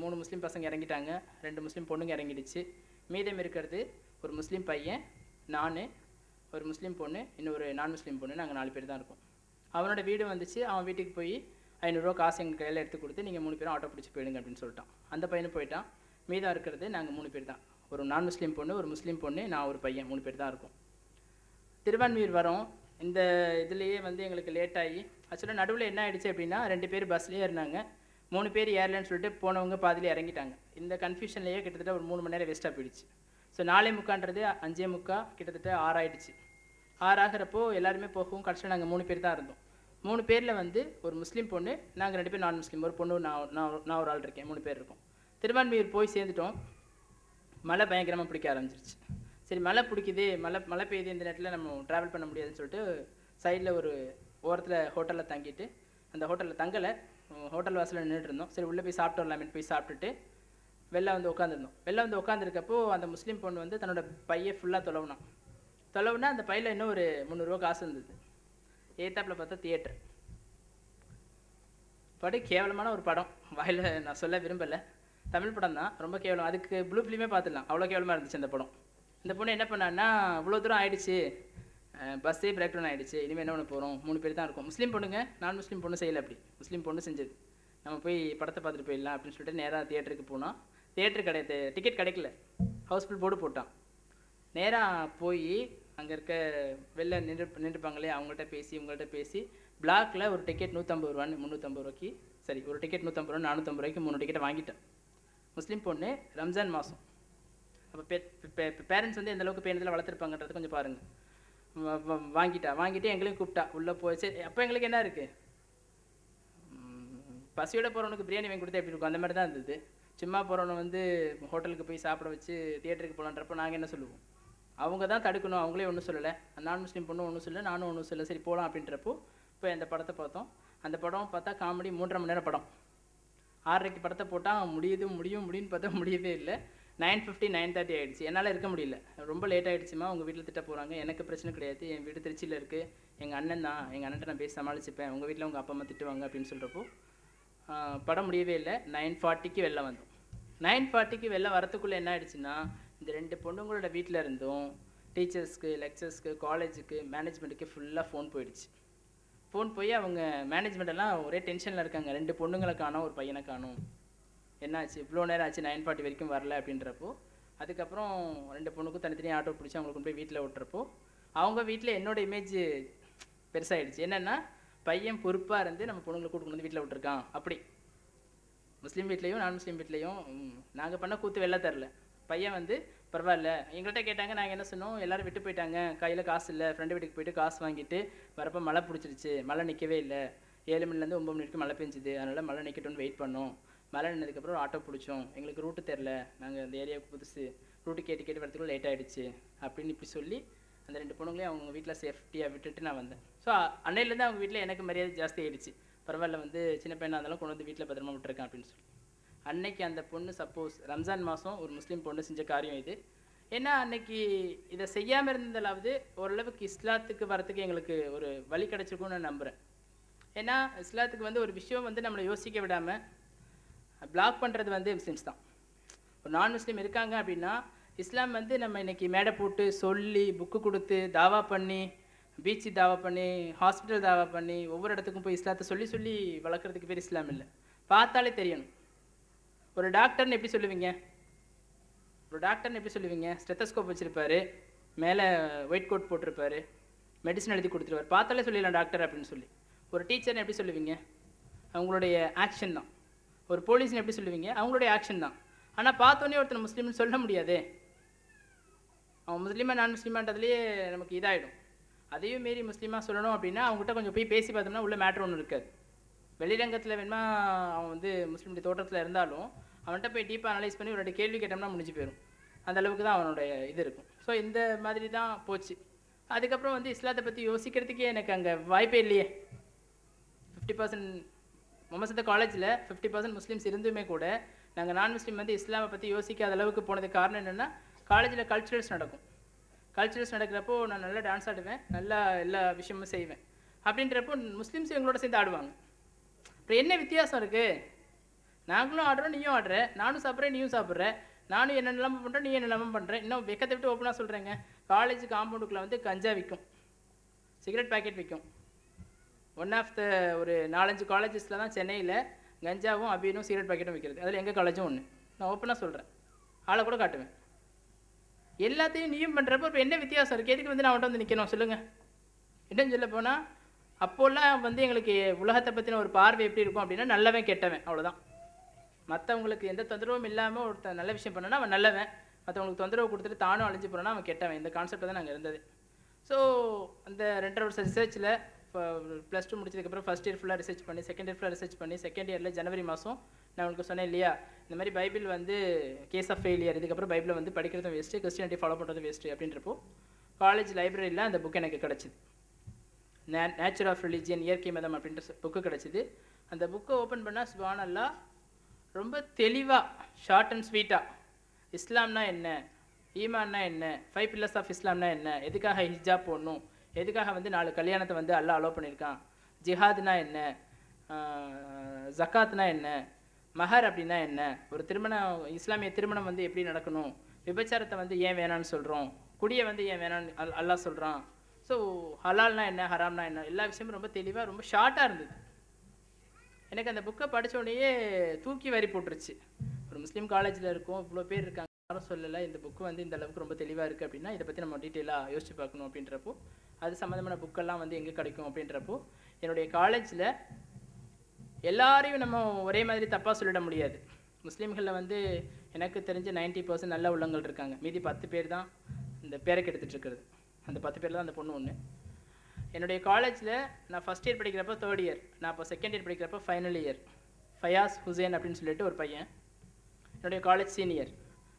B: 3 முஸ்லீம் பசங்க இறங்கிட்டாங்க, 2 முஸ்லீம் பொண்ணுங்க இறங்கிடுச்சு. மீதம் இருக்கிறது ஒரு முஸ்லீம் பையன், நான், ஒரு முஸ்லீம் பொண்ணு, இன்னொரு நான் முஸ்லீம் பொண்ணு. நாங்கள் 4 பேர் தான் இருக்கோம். அவனோட வீடு வந்துச்சு. அவன் வீட்டுக்கு போய் 500 ரூபா காசு எங்கள் கையில் எடுத்து கொடுத்து, நீங்கள் 3 பேரும் ஆட்டோ பிடிச்சி போயிடுங்க அப்படின்னு சொல்லிட்டான். அந்த பையனும் போயிட்டான். மீதம் இருக்கிறது நாங்கள் 3 பேர் தான். ஒரு நான் முஸ்லீம் பொண்ணு, ஒரு முஸ்லீம் பொண்ணு, நான் ஒரு பையன், 3 பேர் தான் இருக்கும். திருவான்மியூர் வரோம். இந்த இதுலேயே வந்து எங்களுக்கு லேட் ஆகி, ஆக்சுவலாக நடுவில் என்ன ஆகிடுச்சு அப்படின்னா, 2 பேர் பஸ்லேயே இருந்தாங்க, 3 பேர் ஏர்லைன்னு சொல்லிட்டு போனவங்க பாதிலே இறங்கிட்டாங்க. இந்த கன்ஃபியூஷன்லேயே கிட்டத்தட்ட ஒரு 3 மணி நேரம் வேஸ்ட்டாக போயிடுச்சு. ஸோ 4:45 5:45 கிட்டத்தட்ட 6 ஆகிடுச்சு. 6 ஆகிறப்போ எல்லாருமே போகவும் கடைசியில் நாங்கள் 3 பேர் தான் இருந்தோம். 3 பேரில் வந்து ஒரு முஸ்லீம் பொண்ணு, நாங்கள் 2 பேர் நான் முஸ்லீம், ஒரு பொண்ணு, நான் ஒரு ஆள் இருக்கேன், 3 பேர் இருக்கோம். திருவான்மியூர் போய் சேர்ந்துட்டோம். மழை பயங்கரமாக பிடிக்க ஆரம்பிச்சிருச்சு. சரி, மழை பிடிக்குது, மழை பெய்யுது, இந்த நேரத்தில் நம்ம ட்ராவல் பண்ண முடியாதுன்னு சொல்லிட்டு சைடில் ஒரு ஓரத்தில் ஹோட்டலில் தங்கிட்டு, அந்த ஹோட்டலில் தங்கலை, ஹோட்டல் வாசலில் நின்றுட்டு இருந்தோம். சரி, உள்ளே போய் சாப்பிட்டு வரலாமே போய் சாப்பிட்டுட்டு வெளில வந்து உட்காந்துருந்தோம். வெளில வந்து உட்காந்துருக்கப்போ அந்த முஸ்லீம் பொண்ணு வந்து தன்னோட பையை ஃபுல்லாக தொலைவுனா அந்த பையில் இன்னும் ஒரு 300 ரூபா காசு இருந்தது. ஏத்தாப்பில் பார்த்தா தியேட்டர். படம் கேவலமான ஒரு படம், வாயில் நான் சொல்ல விரும்பலை, தமிழ் படம் தான், ரொம்ப கேவலம். அதுக்கு ப்ளூ ஃபிலிமே பார்த்துடலாம், அவ்வளோ கேவலமாக இருந்துச்சு அந்த படம். இந்த பொண்ணு என்ன பண்ணான்னா, இவ்வளோ தூரம் ஆகிடுச்சு, பஸ்ஸே பிரேக் டவுன் ஆகிடுச்சு, இனிமேல் என்ன பண்ண போகிறோம், 3 பேர் தான் இருக்கும். முஸ்லீம் பொண்ணுங்க, நான் முஸ்லீம் பொண்ணு செய்யலை. அப்படி முஸ்லீம் பொண்ணு செஞ்சது, நம்ம போய் படத்தை பார்த்துட்டு போயிடலாம் அப்படின்னு சொல்லிட்டு நேராக தியேட்டருக்கு போனோம். தியேட்டர் டிக்கெட் கிடைக்கல, ஹவுஸ்ஃபுல் போர்டு போட்டான். நேராக போய் அங்கே இருக்க வெளில நின்றுப்பாங்களே அவங்கள்ட்ட பேசி பிளாக்ல ஒரு டிக்கெட் 150 ரூபான்னு 350 ரூபாய்க்கு, சரி, ஒரு டிக்கெட் 150 ரூபா 450 ரூபாய்க்கு 3 டிக்கெட்டை வாங்கிட்டேன். முஸ்லீம் பொண்ணு, ரம்ஜான் மாதம். அப்போ பேரண்ட்ஸ் வந்து எந்தளவுக்கு பேருந்தில் வளர்த்துருப்பாங்கன்றது கொஞ்சம் பாருங்கள். வாங்கிட்டு எங்களையும் கூப்பிட்டா உள்ளே போச்சு. அப்போ எங்களுக்கு என்ன இருக்குது, பசியோட போகிறவனுக்கு பிரியாணி வாங்கி கொடுத்தா எப்படி இருக்கும், அந்த மாதிரி தான் இருந்தது. சும்மா போகிறவனை வந்து ஹோட்டலுக்கு போய் சாப்பிட வச்சு தியேட்டருக்கு போகலான்றப்போ நாங்கள் என்ன சொல்லுவோம், அவங்க தான் தடுக்கணும், அவங்களே ஒன்றும் சொல்லலை, நான் முஸ்லீம் பொண்ணும் ஒன்றும் சொல்லலை, நானும் ஒன்றும் சொல்லலை, சரி போகலாம் அப்படின்றப்போ இப்போ அந்த படத்தை பார்த்தோம். அந்த படம் பார்த்தா காமெடி, 3.5 மணி நேரம் படம். 6:30 படத்தை போட்டால் முடியும்னு பார்த்தா முடியவே இல்லை. 9:50 9:30 ஆகிடுச்சு. என்னால் இருக்க முடியல. ரொம்ப லேட் ஆகிடுச்சுமா, உங்கள் வீட்டில் திட்ட போகிறாங்க. எனக்கு பிரச்சனை கிடையாது, என் வீடு திருச்சியில் இருக்குது, எங்கள் அண்ணன் தான், எங்கள் அண்ணன்ட்ட நான் பேசி சமாளிச்சுப்பேன், உங்கள் வீட்டில் உங்கள் அப்பா அம்மா திட்டுவாங்க அப்படின்னு சொல்கிறப்போ படம் முடியவே இல்லை. 9:40க்கு வெளில வந்தோம். 9:40க்கு வெளில வரத்துக்குள்ளே என்ன ஆகிடுச்சுன்னா, இந்த 2 பொண்ணுங்களோட வீட்டில் இருந்தும் டீச்சர்ஸ்க்கு, லெக்சர்ஸ்க்கு, காலேஜுக்கு, மேனேஜ்மெண்ட்டுக்கு ஃபுல்லாக ஃபோன் போயிடுச்சு. ஃபோன் போய் அவங்க மேனேஜ்மெண்ட்டெல்லாம் ஒரே டென்ஷனில் இருக்காங்க. 2 பொண்ணுங்களை காணோம், ஒரு பையனை காணோம், என்னாச்சு இவ்வளோ நேரம் ஆச்சு 9:40 வரைக்கும் வரல அப்படின்றப்போ, அதுக்கப்புறம் 2 பொண்ணுக்கும் தனித்தனியாக ஆட்டோ பிடிச்சி அவங்களுக்கு கொண்டு போய் வீட்டில் விட்டுறப்போ, அவங்க வீட்டில் என்னோட இமேஜ் பெருசாகிடுச்சு. என்னென்னா, பையன் பொறுப்பாக இருந்து நம்ம பொண்ணுங்களை கூட்டு கொண்டு வந்து வீட்டில் விட்டுருக்கான். அப்படி முஸ்லீம் வீட்லேயும் நான் முஸ்லீம் வீட்லேயும் நாங்கள் பண்ண கூத்து வெளில தரல. பையன் வந்து பரவாயில்ல. எங்கள்கிட்ட கேட்டாங்க, நாங்கள் என்ன சொன்னோம், எல்லோரும் விட்டு போயிட்டாங்க, கையில் காசு இல்லை, ஃப்ரெண்டு வீட்டுக்கு போயிட்டு காசு வாங்கிட்டு வரப்போ மழை பிடிச்சிருச்சு, மழை நிற்கவே இல்லை, 7 மணிலேருந்து 9 மணிக்கு மழை பெஞ்சுது, அதனால் மழை நிற்கட்டும்னு வெயிட் பண்ணோம். மழை நின்னதுக்கப்புறம் ஆட்டோ பிடிச்சோம், எங்களுக்கு ரூட்டு தெரில, நாங்கள் அந்த ஏரியாவுக்கு புதுசு, ரூட்டு கேட்டு வரதுக்குள்ள லேட் ஆகிடுச்சு அப்படின்னு இப்படி சொல்லி அந்த 2 பொண்ணுங்களையும் அவங்க வீட்டில் சேஃப்டியாக விட்டுட்டு நான் வந்தேன். ஸோ அன்னையிலேருந்து அவங்க வீட்டில் எனக்கு மரியாதை ஜாஸ்தி ஆகிடுச்சு. பரவாயில்ல, வந்து சின்ன பையனாக இருந்தாலும் கொண்டு வந்து வீட்டில் பத்திரமா விட்டுருக்கேன் அப்படின்னு சொல்லி. அன்னைக்கு அந்த பொண்ணு சப்போஸ் ரம்ஜான் மாதம் ஒரு முஸ்லீம் பொண்ணு செஞ்ச காரியம் இது. ஏன்னா அன்னைக்கு இதை செய்யாமல் இருந்ததாலாவது ஓரளவுக்கு இஸ்லாத்துக்கு வரத்துக்கு எங்களுக்கு ஒரு வழி கிடச்சிருக்கும்னு நான் நம்புகிறேன். ஏன்னா இஸ்லாத்துக்கு வந்து ஒரு விஷயம் வந்து நம்மளை யோசிக்க விடாமல் பிளாக் பண்ணுறது வந்து முஸ்லீம்ஸ் தான். ஒரு நான் முஸ்லீம் இருக்காங்க அப்படின்னா, இஸ்லாம் வந்து நம்ம இன்றைக்கி மேடை போட்டு சொல்லி புக்கு கொடுத்து தாவா பண்ணி, பீச்சு தாவா பண்ணி, ஹாஸ்பிட்டல் தாவா பண்ணி, ஒவ்வொரு இடத்துக்கும் போய் இஸ்லாத்தை சொல்லி சொல்லி வளர்க்குறதுக்கு பேர் இஸ்லாம் இல்லை. பார்த்தாலே தெரியணும். ஒரு டாக்டர்னு எப்படி சொல்லுவீங்க? ஒரு டாக்டர்னு எப்படி சொல்லுவீங்க? ஸ்டெத்தஸ்கோப் வச்சுருப்பாரு, மேலே ஒயிட் கோட் போட்டிருப்பாரு, மெடிசன் எழுதி கொடுத்துருவார், பார்த்தாலே சொல்லிடலாம் டாக்டர் அப்படின்னு சொல்லி. ஒரு டீச்சர்னு எப்படி சொல்லுவீங்க? அவங்களுடைய ஆக்ஷன் தான். ஒரு போலீஸ்னு எப்படி சொல்லுவீங்க? அவங்களுடைய ஆக்ஷன் தான். ஆனால் பார்த்தோன்னே ஒருத்தர் முஸ்லீம்னு சொல்ல முடியாதே. அவன் முஸ்லீமா நான் முஸ்லீமான்றதுலேயே நமக்கு இதாகிடும். அதையும் மீறி முஸ்லீமாக சொல்லணும் அப்படின்னா அவங்ககிட்ட கொஞ்சம் போய் பேசி பார்த்தோம்னா உள்ள மேட்ரு ஒன்றும் இருக்காது. வெளிரங்கத்தில் வேணுமா அவன் வந்து முஸ்லீமுடைய தோட்டத்தில் இருந்தாலும் அவன்கிட்ட போய் டீப்பாக அனலைஸ் பண்ணி ஒரு 2 கேள்வி கேட்டோம்னா முடிஞ்சு போயிடும். அந்த அளவுக்கு தான் அவனுடைய இது இருக்கும். ஸோ இந்த மாதிரி தான் போச்சு. அதுக்கப்புறம் வந்து இஸ்லாத்தை பற்றி யோசிக்கிறதுக்கே எனக்கு அங்கே வாய்ப்பே இல்லையே. 50% முகமது காலேஜில் 50% முஸ்லீம்ஸ் இருந்துமே கூட நாங்கள் நான் முஸ்லீம் வந்து இஸ்லாமை பற்றி யோசிக்காத அளவுக்கு போனதுக்கு காரணம் என்னென்னா, காலேஜில் கல்ச்சுரல்ஸ் நடக்கும். கல்ச்சுரல்ஸ் நடக்கிறப்போ நான் நல்லா டான்ஸ் ஆடுவேன், நல்லா எல்லா விஷயமும் செய்வேன். அப்படின்றப்போ முஸ்லீம்ஸ் எங்களோட சேர்ந்து ஆடுவாங்க. அப்புறம் என்ன வித்தியாசம் இருக்குது? நாங்களும் ஆடுறோம், நீயும் ஆடுற, நானும் சாப்பிட்றேன், நீயும் சாப்பிட்ற, நானும் என்ன நிலமை பண்ணுறேன், நீ என்ன நிலமை பண்ணுறேன். இன்னும் வெக்கத்தை விட்டு ஓப்பனாக சொல்கிறேங்க, காலேஜ் காம்பவுண்டுக்குள்ளே வந்து கஞ்சா விற்கும், சிகரெட் பேக்கெட் விற்கும். ஒன் ஆஃப் த ஒரு 4-5 காலேஜஸில் தான் சென்னையில் கஞ்சாவும் அபியனும் சிகரெட் பேக்கெட்டும் விற்கிறது. அதில் எங்கள் காலேஜும் ஒன்று. நான் ஓப்பனாக சொல்கிறேன், ஆளை கூட காட்டுவேன். எல்லாத்தையும் நீயும் பண்ணுறப்போ இப்போ என்ன வித்தியாசம் இருக்குது? எதுக்கு வந்து நான் அவன்கிட்ட வந்து நிற்கணும் சொல்லுங்கள்? என்னன்னு சொல்ல போனால், அப்போல்லாம் வந்து எங்களுக்கு உலகத்தை பற்றின ஒரு பார்வை எப்படி இருக்கும் அப்படின்னா, நல்லவன் கெட்டவன், அவ்வளோதான். மற்றவங்களுக்கு எந்த தொந்தரவும் இல்லாமல் ஒருத்தன் நல்ல விஷயம் பண்ணனா அவன் நல்லவன், மற்றவங்களுக்கு தொந்தரவு கொடுத்துட்டு தானும் அழிஞ்சு போனோன்னா அவன் கெட்டவன். இந்த கான்செப்ட் தான் நாங்கள் இருந்தது. ஸோ அந்த 2.5 வருஷம் ரிசர்ச்சில் +2 முடிச்சதுக்கப்புறம் ஃபஸ்ட் இயர் ஃபுல்லாக ரிசர்ச் பண்ணி, செகண்ட் இயர் ஃபுல்லாக ரிசர்ச் பண்ணி, செகண்ட் இயரில் ஜனவரி மாதம் நான் உங்களுக்கு சொன்னேன் இல்லையா, இந்த மாதிரி பைபிள் வந்து கேஸ் ஆஃப் ஃபெயிலியர், இதுக்கப்புறம் பைபிளை வந்து படிக்கிறதும் வேஸ்ட்டு, கிறிஸ்டியானிட்டி ஃபாலோ பண்ணுறதும் வேஸ்ட்டு அப்படின்றப்போ காலேஜ் லைப்ரரியில் அந்த புக் எனக்கு கிடச்சிது. நேச்சர் ஆஃப் ரிலிஜியன், இயற்கை மதம் அப்படின்ற புக்கு கிடச்சிது. அந்த புக்கை ஓப்பன் பண்ணால் சுப்ஹானல்லாஹ் ரொம்ப தெளிவாக ஷார்ட் அண்ட் ஸ்வீட்டாக இஸ்லாம்னா என்ன, ஈமான்னா என்ன, 5 பில்லர்ஸ் ஆஃப் இஸ்லாம்னா என்ன, எதுக்காக ஹிஜாப் போடணும், எதுக்காக வந்து 4 கல்யாணத்தை வந்து அல்லாஹ் அலோவ் பண்ணியிருக்கான், ஜிஹாத்னா என்ன, ஜக்காத்னா என்ன, மஹர் அப்படின்னா என்ன, ஒரு திருமணம் இஸ்லாமிய திருமணம் வந்து எப்படி நடக்கணும், விபச்சாரத்தை வந்து ஏன் வேணான்னு சொல்கிறோம், குடியை வந்து ஏன் வேணான்னு அல்லாஹ் சொல்கிறான், ஸோ ஹலால்னா என்ன, ஹராம்னா என்ன, எல்லா விஷயமும் ரொம்ப தெளிவாக ரொம்ப ஷார்ட்டாக இருந்தது. எனக்கு அந்த புக்கை படித்த உடனேயே தூக்கி வாரி போட்டுருச்சு. ஒரு முஸ்லீம் காலேஜில் இருக்கும், இவ்வளோ பேர் இருக்காங்க, யாரும் சொல்லலை இந்த புக்கு வந்து இந்த அளவுக்கு ரொம்ப தெளிவாக இருக்குது அப்படின்னா இதை பற்றி நம்ம டீட்டெயிலாக யோசிச்சு பார்க்கணும் அப்படின்றப்போ, அது சம்மந்தமான புக்கெல்லாம் வந்து எங்கே கிடைக்கும் அப்படின்றப்போ, என்னுடைய காலேஜில் எல்லாரையும் நம்ம ஒரே மாதிரி தப்பாக சொல்லிட முடியாது. முஸ்லீம்களில் வந்து எனக்கு தெரிஞ்ச 90% நல்ல உள்ளங்கள் இருக்காங்க, மீதி 10 பேர் தான் இந்த பேரை கெடுத்துட்டு இருக்கிறது. அந்த 10 பேர் தான் அந்த பொண்ணு ஒன்று. என்னுடைய காலேஜில் நான் ஃபஸ்ட் இயர் படிக்கிறப்போ 3rd இயர், நான் இப்போ செகண்ட் இயர் படிக்கிறப்போ ஃபைனல் இயர், ஃபயாஸ் ஹுசேன் அப்படின்னு சொல்லிட்டு ஒரு பையன் என்னுடைய காலேஜ் சீனியர்.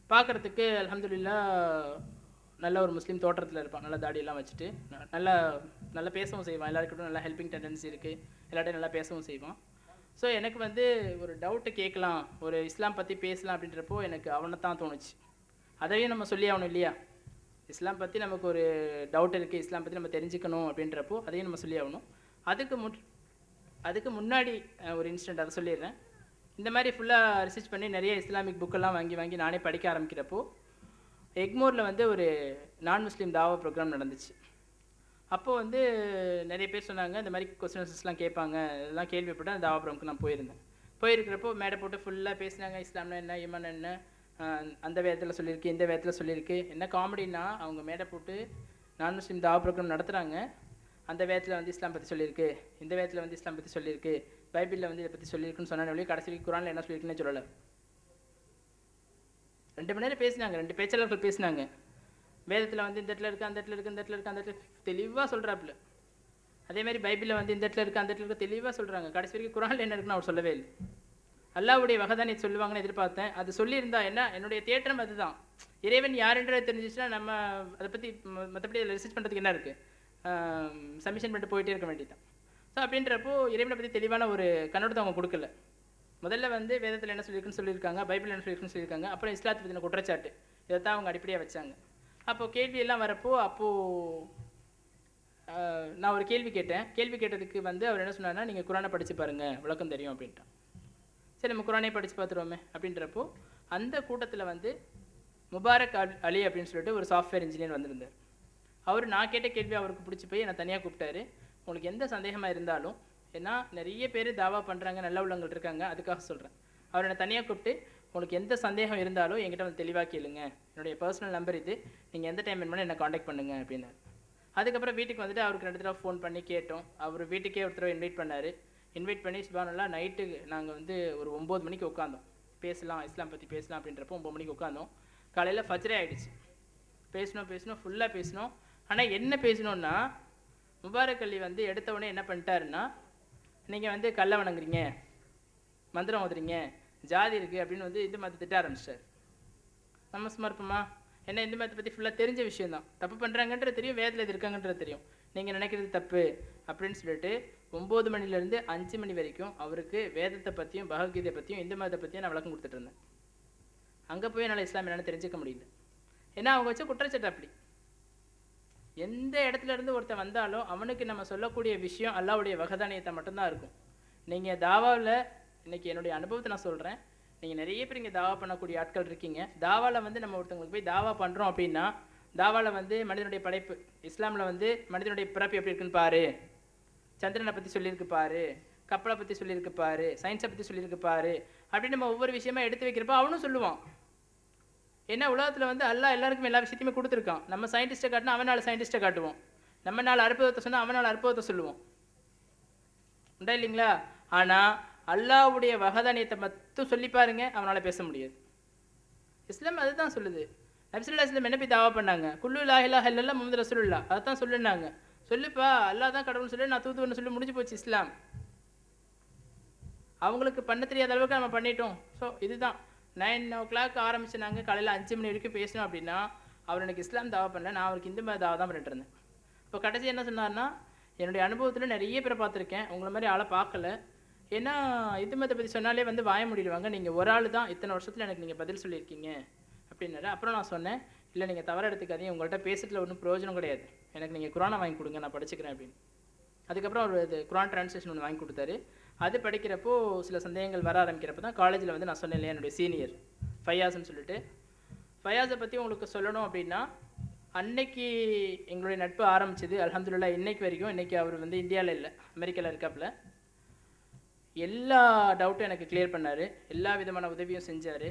B: பார்க்குறதுக்கு அல்ஹம்துலில்லாஹ் நல்ல ஒரு முஸ்லீம் தோற்றத்தில் இருப்பான், நல்லா தாடியெல்லாம் வச்சுட்டு, நல்லா பேசவும் செய்வான், எல்லாருக்கிட்டும் நல்லா ஹெல்பிங் டெண்டன்சி இருக்குது, எல்லார்ட்டையும் நல்லா பேசவும் செய்வான். ஸோ எனக்கு வந்து ஒரு டவுட்டு கேட்கலாம், ஒரு இஸ்லாம் பற்றி பேசலாம் அப்படின்றப்போ எனக்கு அவனை தான் தோணுச்சு. அதையும் நம்ம சொல்லி ஆகணும் இல்லையா? இஸ்லாம் பற்றி நமக்கு ஒரு டவுட் இருக்குது, இஸ்லாம் பற்றி நம்ம தெரிஞ்சுக்கணும் அப்படின்றப்போ அதையும் நம்ம சொல்லி ஆகணும். அதுக்கு முன்னாடி ஒரு இன்சிடென்ட் அதை சொல்லிடுறேன். இந்த மாதிரி ஃபுல்லாக ரிசர்ச் பண்ணி நிறைய இஸ்லாமிக் புக்கெல்லாம் வாங்கி நானே படிக்க ஆரம்பிக்கிறப்போ எக்மோரில் வந்து ஒரு நான் முஸ்லீம் தாவா ப்ரோக்ராம் நடந்துச்சு. அப்போது வந்து நிறைய பேர் சொன்னாங்க இந்த மாதிரி கொஸ்டின்ஸ்லாம் கேட்பாங்க, இதெல்லாம் கேள்விப்பட்டு அந்த தாவா ப்ரோக்ராமுக்கு நான் போயிருக்கிறப்போ மேடை போட்டு ஃபுல்லாக பேசினாங்க. இஸ்லாம்னா என்ன, ஈமான் என்ன, அந்த வேதத்தில் சொல்லியிருக்கு, இந்த வேதத்தில் சொல்லியிருக்கு. என்ன காமெடின்னா அவங்க மேடை போட்டு நான் முஸ்லீம் தாவா ப்ரோக்ராம் நடத்துகிறாங்க. அந்த வேதத்தில் வந்து இஸ்லாம் பற்றி சொல்லியிருக்கு, இந்த வேதத்தில் வந்து இஸ்லாம் பற்றி சொல்லியிருக்கு, பைபிளில் வந்து இதை பற்றி சொல்லியிருக்குன்னு சொன்னாங்க. கடைசி குரானில் என்ன சொல்லியிருக்குன்னு சொல்லலை. 2 மணி நேரம் பேசினாங்க, 2 பேச்சாளர்கள் பேசினாங்க. வேதத்தில் வந்து இந்த இடத்துல இருக்குது, அந்த இடத்துல இருக்குது, இந்த இடத்துல இருக்குது, அந்த இடத்துல தெளிவாக சொல்கிறாப்புல. அதேமாதிரி பைபிளில் வந்து இந்த இடத்துல இருக்குது, அந்த இடத்துல இருக்குது தெளிவாக சொல்கிறாங்க. கடைசி வரைக்கும் குரானில் என்ன இருக்குன்னு அவர் சொல்லவே இல்லை. அல்லாஹ்வுடைய வகைதான் இது சொல்லுவாங்கன்னு எதிர்பார்த்தேன். அது சொல்லியிருந்தா என்ன, என்னுடைய தேற்றம் அதுதான். இறைவன் யாருன்றது தெரிஞ்சிச்சுன்னா நம்ம அதை பற்றி மற்றபடி அதில் ரிசர்ச் பண்ணுறதுக்கு என்ன இருக்குது, சப்மிஷன் பண்ணிட்டு போயிட்டே இருக்க வேண்டியதான். ஸோ அப்படின்றப்போ இறைவனை பற்றி தெளிவான ஒரு கண்ணோட்டத்தை அவங்க கொடுக்கல. முதல்ல வந்து வேதத்தில் என்ன சொல்லியிருக்குன்னு சொல்லியிருக்காங்க, பைபிள் என்ன சொல்லியிருக்குன்னு சொல்லியிருக்காங்க, அப்புறம் இஸ்லாத்தை பற்றின குற்றச்சாட்டு, இதை தான் அவங்க அடிப்படையாக வச்சாங்க. அப்போது கேள்வியெல்லாம் வரப்போ நான் ஒரு கேள்வி கேட்டேன். கேள்வி கேட்டதுக்கு வந்து அவர் என்ன சொன்னார்னா, நீங்கள் குரானை படித்து பாருங்கள், விளக்கம் தெரியும் அப்படின்ட்டான். சரி நம்ம குரானே படித்து பார்த்துருவோமே அப்படின்றப்போ அந்த கூட்டத்தில் வந்து முபாரக் அலி அப்படின்னு சொல்லிட்டு ஒரு சாஃப்ட்வேர் இன்ஜினியர் வந்திருந்தார். அவர் நான் கேட்ட கேள்வி அவருக்கு பிடிச்சி போய் என்னை தனியாக கூப்பிட்டாரு. உங்களுக்கு எந்த சந்தேகமாக இருந்தாலும், ஏன்னா நிறைய பேர் தாவா பண்ணுறாங்க, நல்ல உள்ளவங்கள் இருக்காங்க, அதுக்காக சொல்கிறேன். அவர் என்னை தனியாக கூப்பிட்டு உங்களுக்கு எந்த சந்தேகம் இருந்தாலும் என்கிட்ட வந்து தெளிவாக கேளுங்க, என்னுடைய பர்சனல் நம்பர் இது, நீங்கள் எந்த டைம் வேணுமோ என்னை காண்டாக்ட் பண்ணுங்கள் அப்படின்னாரு. அதுக்கப்புறம் வீட்டுக்கு வந்துட்டு அவருக்கு 2 தடவை ஃபோன் பண்ணி கேட்டோம். அவர் வீட்டுக்கே ஒரு தடவை இன்வைட் பண்ணார். இன்வைட் பண்ணி சுப்ஹானல்லாஹ் நைட்டு நாங்கள் வந்து ஒரு 9 மணிக்கு உட்காந்தோம். பேசலாம், இஸ்லாம் பற்றி பேசலாம் அப்படின்றப்போ 9 மணிக்கு உட்காந்தோம். காலையில் ஃபஜ்ரே ஆகிடுச்சு. பேசணும் ஃபுல்லாக பேசினோம். ஆனால் என்ன பேசணுன்னா, முபாரக் அலி வந்து எடுத்த உடனே என்ன பண்ணிட்டாருன்னா, நீங்கள் வந்து கல்லை வணங்குறீங்க, மந்திரம் ஓதுறீங்க, ஜாதி இருக்குது அப்படின்னு வந்து இந்து மதத்தை திட்ட ஆரம்பிச்சிட்டார். நம்ம சும்மா இருப்போமா? ஏன்னா இந்து மதத்தை பற்றி ஃபுல்லாக தெரிஞ்ச விஷயம் தான். தப்பு பண்ணுறாங்கன்றது தெரியும், வேதத்தில் இது இருக்காங்கன்றது தெரியும். நீங்கள் நினைக்கிறது தப்பு அப்படின்னு சொல்லிட்டு 9 மணிலேருந்து 5 மணி வரைக்கும் அவருக்கு வேதத்தை பற்றியும் பகவத்கீதை பற்றியும் இந்து மதத்தை பற்றியும் நான் விளக்கம் கொடுத்துட்டு இருந்தேன். அங்கே போய் என்னால் இஸ்லாம் என்னென்னு தெரிஞ்சுக்க முடியல. ஏன்னா அவங்க வச்ச குற்றச்சாட்டு அப்படி. எந்த இடத்துல இருந்து ஒருத்தன் வந்தாலும் அவனுக்கு நம்ம சொல்லக்கூடிய விஷயம் அல்லாஹ்வுடைய வகதானியத்தை மட்டும்தான் இருக்கும். நீங்கள் தாவாவில் இன்றைக்கி என்னுடைய அனுபவத்தை நான் சொல்கிறேன். நீங்கள் நிறைய பேர் இங்கே தாவா பண்ணக்கூடிய ஆட்கள் இருக்கீங்க. தாவாவில் வந்து நம்ம ஒருத்தவங்களுக்கு போய் தாவா பண்ணுறோம் அப்படின்னா, தாவாவில் வந்து மனிதனுடைய படைப்பு, இஸ்லாமில் வந்து மனிதனுடைய பிறப்பு எப்படி இருக்குன்னு பாரு, சந்திரனை பற்றி சொல்லியிருக்கு பாரு, கப்பலை பற்றி சொல்லியிருக்கு பாரு, சயின்ஸை பற்றி சொல்லியிருக்கு பாரு அப்படின்னு நம்ம ஒவ்வொரு விஷயமா எடுத்து வைக்கிறப்போ அவனும் சொல்லுவான். ஏன்னா உலகத்தில் வந்து அல்லாஹ் எல்லாருக்கும் எல்லா விஷயத்தையுமே கொடுத்துருக்கான். நம்ம சயின்டிஸ்ட்டை காட்டினா அவன் 4 சயின்டிஸ்ட்டை காட்டுவோம், நம்ம 4 அற்புதத்தை சொன்னால் அவன் 4 அற்புதத்தை சொல்லுவோம், உண்டா இல்லைங்களா? ஆனால் அல்லாஹ்வுடைய வகதானியத்தை மட்டும் சொல்லி பாருங்க, அவனால் பேச முடியாது. இஸ்லாம் அதுதான் சொல்லுது. நபி ஸல்லல்லாஹு அலைஹி வஸல்லம் என்ன போய் தாவா பண்ணாங்க? குல்லு லா இலாஹ இல்லல்லாஹ் முஹம்மது ரசூலுல்லாஹ், அதைத்தான் சொல்லுனாங்க. சொல்லுப்பா அல்லாஹ் தான் கடவுள்னு சொல்லி நான் தூதுவன்னு சொல்லி முடிஞ்சு போச்சு இஸ்லாம். அவங்களுக்கு பண்ண தெரியாத அளவுக்கு நம்ம பண்ணிட்டோம். ஸோ இதுதான் 9 o'clock ஆரம்பிச்சுனாங்க, காலையில் 5 மணி வரைக்கும் பேசணும் அப்படின்னா அவர் எனக்கு இஸ்லாம் தாவா பண்ணல, நான் அவருக்கு இந்த மாதிரி தாவா தான் பண்ணிட்டு இருந்தேன். இப்போ கடைசி என்ன சொன்னார்னா, என்னுடைய அனுபவத்தில் நிறைய பேரை பார்த்துருக்கேன், உங்களை மாதிரி ஆளை பார்க்கல. ஏன்னா இந்து மதத்தை பற்றி சொன்னாலே வந்து வாய முடிடுவாங்க, நீங்கள் ஒரு ஆள் தான் இத்தனை வருஷத்தில் எனக்கு நீங்கள் பதில் சொல்லியிருக்கீங்க அப்படின்னாரு. அப்புறம் நான் சொன்னேன், இல்லை நீங்கள் தவற எடுத்துக்காதீங்க, உங்கள்கிட்ட பேசுறதுல ஒன்றும் பிரயோஜனம் கிடையாது, எனக்கு நீங்கள் குரானை வாங்கி கொடுங்க, நான் படிச்சுக்கிறேன் அப்படின்னு. அதுக்கப்புறம் அவர் இது குரான் டிரான்ஸ்லேஷன் ஒன்று வாங்கி கொடுத்தாரு. அது படிக்கிறப்போ சில சந்தேகங்கள் வர ஆரம்பிக்கிறப்ப தான் காலேஜில் வந்து நான் சொன்னேன் இல்லையா, என்னுடைய சீனியர் ஃபையாஸ்ன்னு சொல்லிட்டு, ஃபையாஸை பற்றி உங்களுக்கு சொல்லணும் அப்படின்னா, அன்னைக்கு எங்களுடைய நட்பு ஆரம்பிச்சது அல்ஹம்துலில்லாஹ் இன்னைக்கு வரைக்கும். இன்றைக்கி அவர் வந்து இந்தியாவில் இல்லை, அமெரிக்காவில் இருக்காப்புல. எல்லா டவுட்டும் எனக்கு கிளியர் பண்ணார், எல்லா விதமான உதவியும் செஞ்சார்.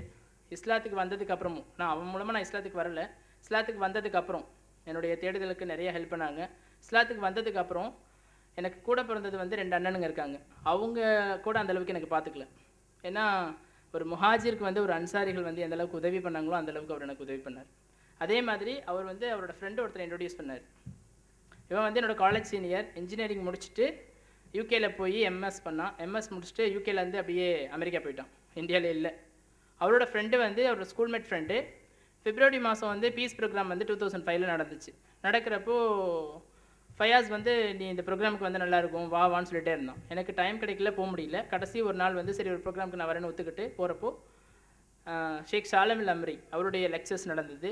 B: இஸ்லாத்துக்கு வந்ததுக்கு அப்புறமும், நான் அவன் மூலமாக நான் இஸ்லாத்துக்கு வரல, இஸ்லாத்துக்கு வந்ததுக்கு அப்புறம் என்னுடைய தேடுதலுக்கு நிறைய ஹெல்ப் பண்ணாங்க. இஸ்லாத்துக்கு வந்ததுக்கு அப்புறம் எனக்கு கூட பிறந்தது வந்து 2 அண்ணனுங்க இருக்காங்க. அவங்க கூட அந்தளவுக்கு எனக்கு பார்த்துக்கல. ஏன்னா ஒரு முஹாஜிருக்கு வந்து ஒரு அன்சாரிகள் வந்து எந்த அளவுக்கு உதவி பண்ணாங்களோ அந்தளவுக்கு அவர் எனக்கு உதவி பண்ணார். அதே மாதிரி அவர் வந்து அவரோட ஃப்ரெண்டு ஒருத்தர் இன்ட்ரடியூஸ் பண்ணார். இவன் வந்து என்னோடய காலேஜ் சீனியர், இன்ஜினியரிங் முடிச்சுட்டு யூகேல போய் எம்எஸ் பண்ணான். எம்எஸ் முடிச்சுட்டு யூகேலேருந்து அப்படியே அமெரிக்கா போயிட்டான், இந்தியாவில் இல்லை. அவரோட ஃப்ரெண்டு வந்து அவரோட ஸ்கூல்மேட் ஃப்ரெண்டு. பிப்ரவரி மாதம் வந்து பீஸ் ப்ரோக்ராம் வந்து 2005 நடந்துச்சு. நடக்கிறப்போ ஃபயாஸ் வந்து நீ இந்த ப்ரோக்ராமுக்கு வந்து நல்லாயிருக்கும் வான்னு சொல்லிட்டே இருந்தான். எனக்கு டைம் கிடைக்கல, போக முடியல. கடைசி ஒரு நாள் வந்து சரி ஒரு ப்ரோக்ராமுக்கு நான் வரேன்னு ஒத்துக்கிட்டு போகிறப்போ ஷேக் சாலம் அல் அம்ரி அவருடைய லெக்சர்ஸ் நடந்தது.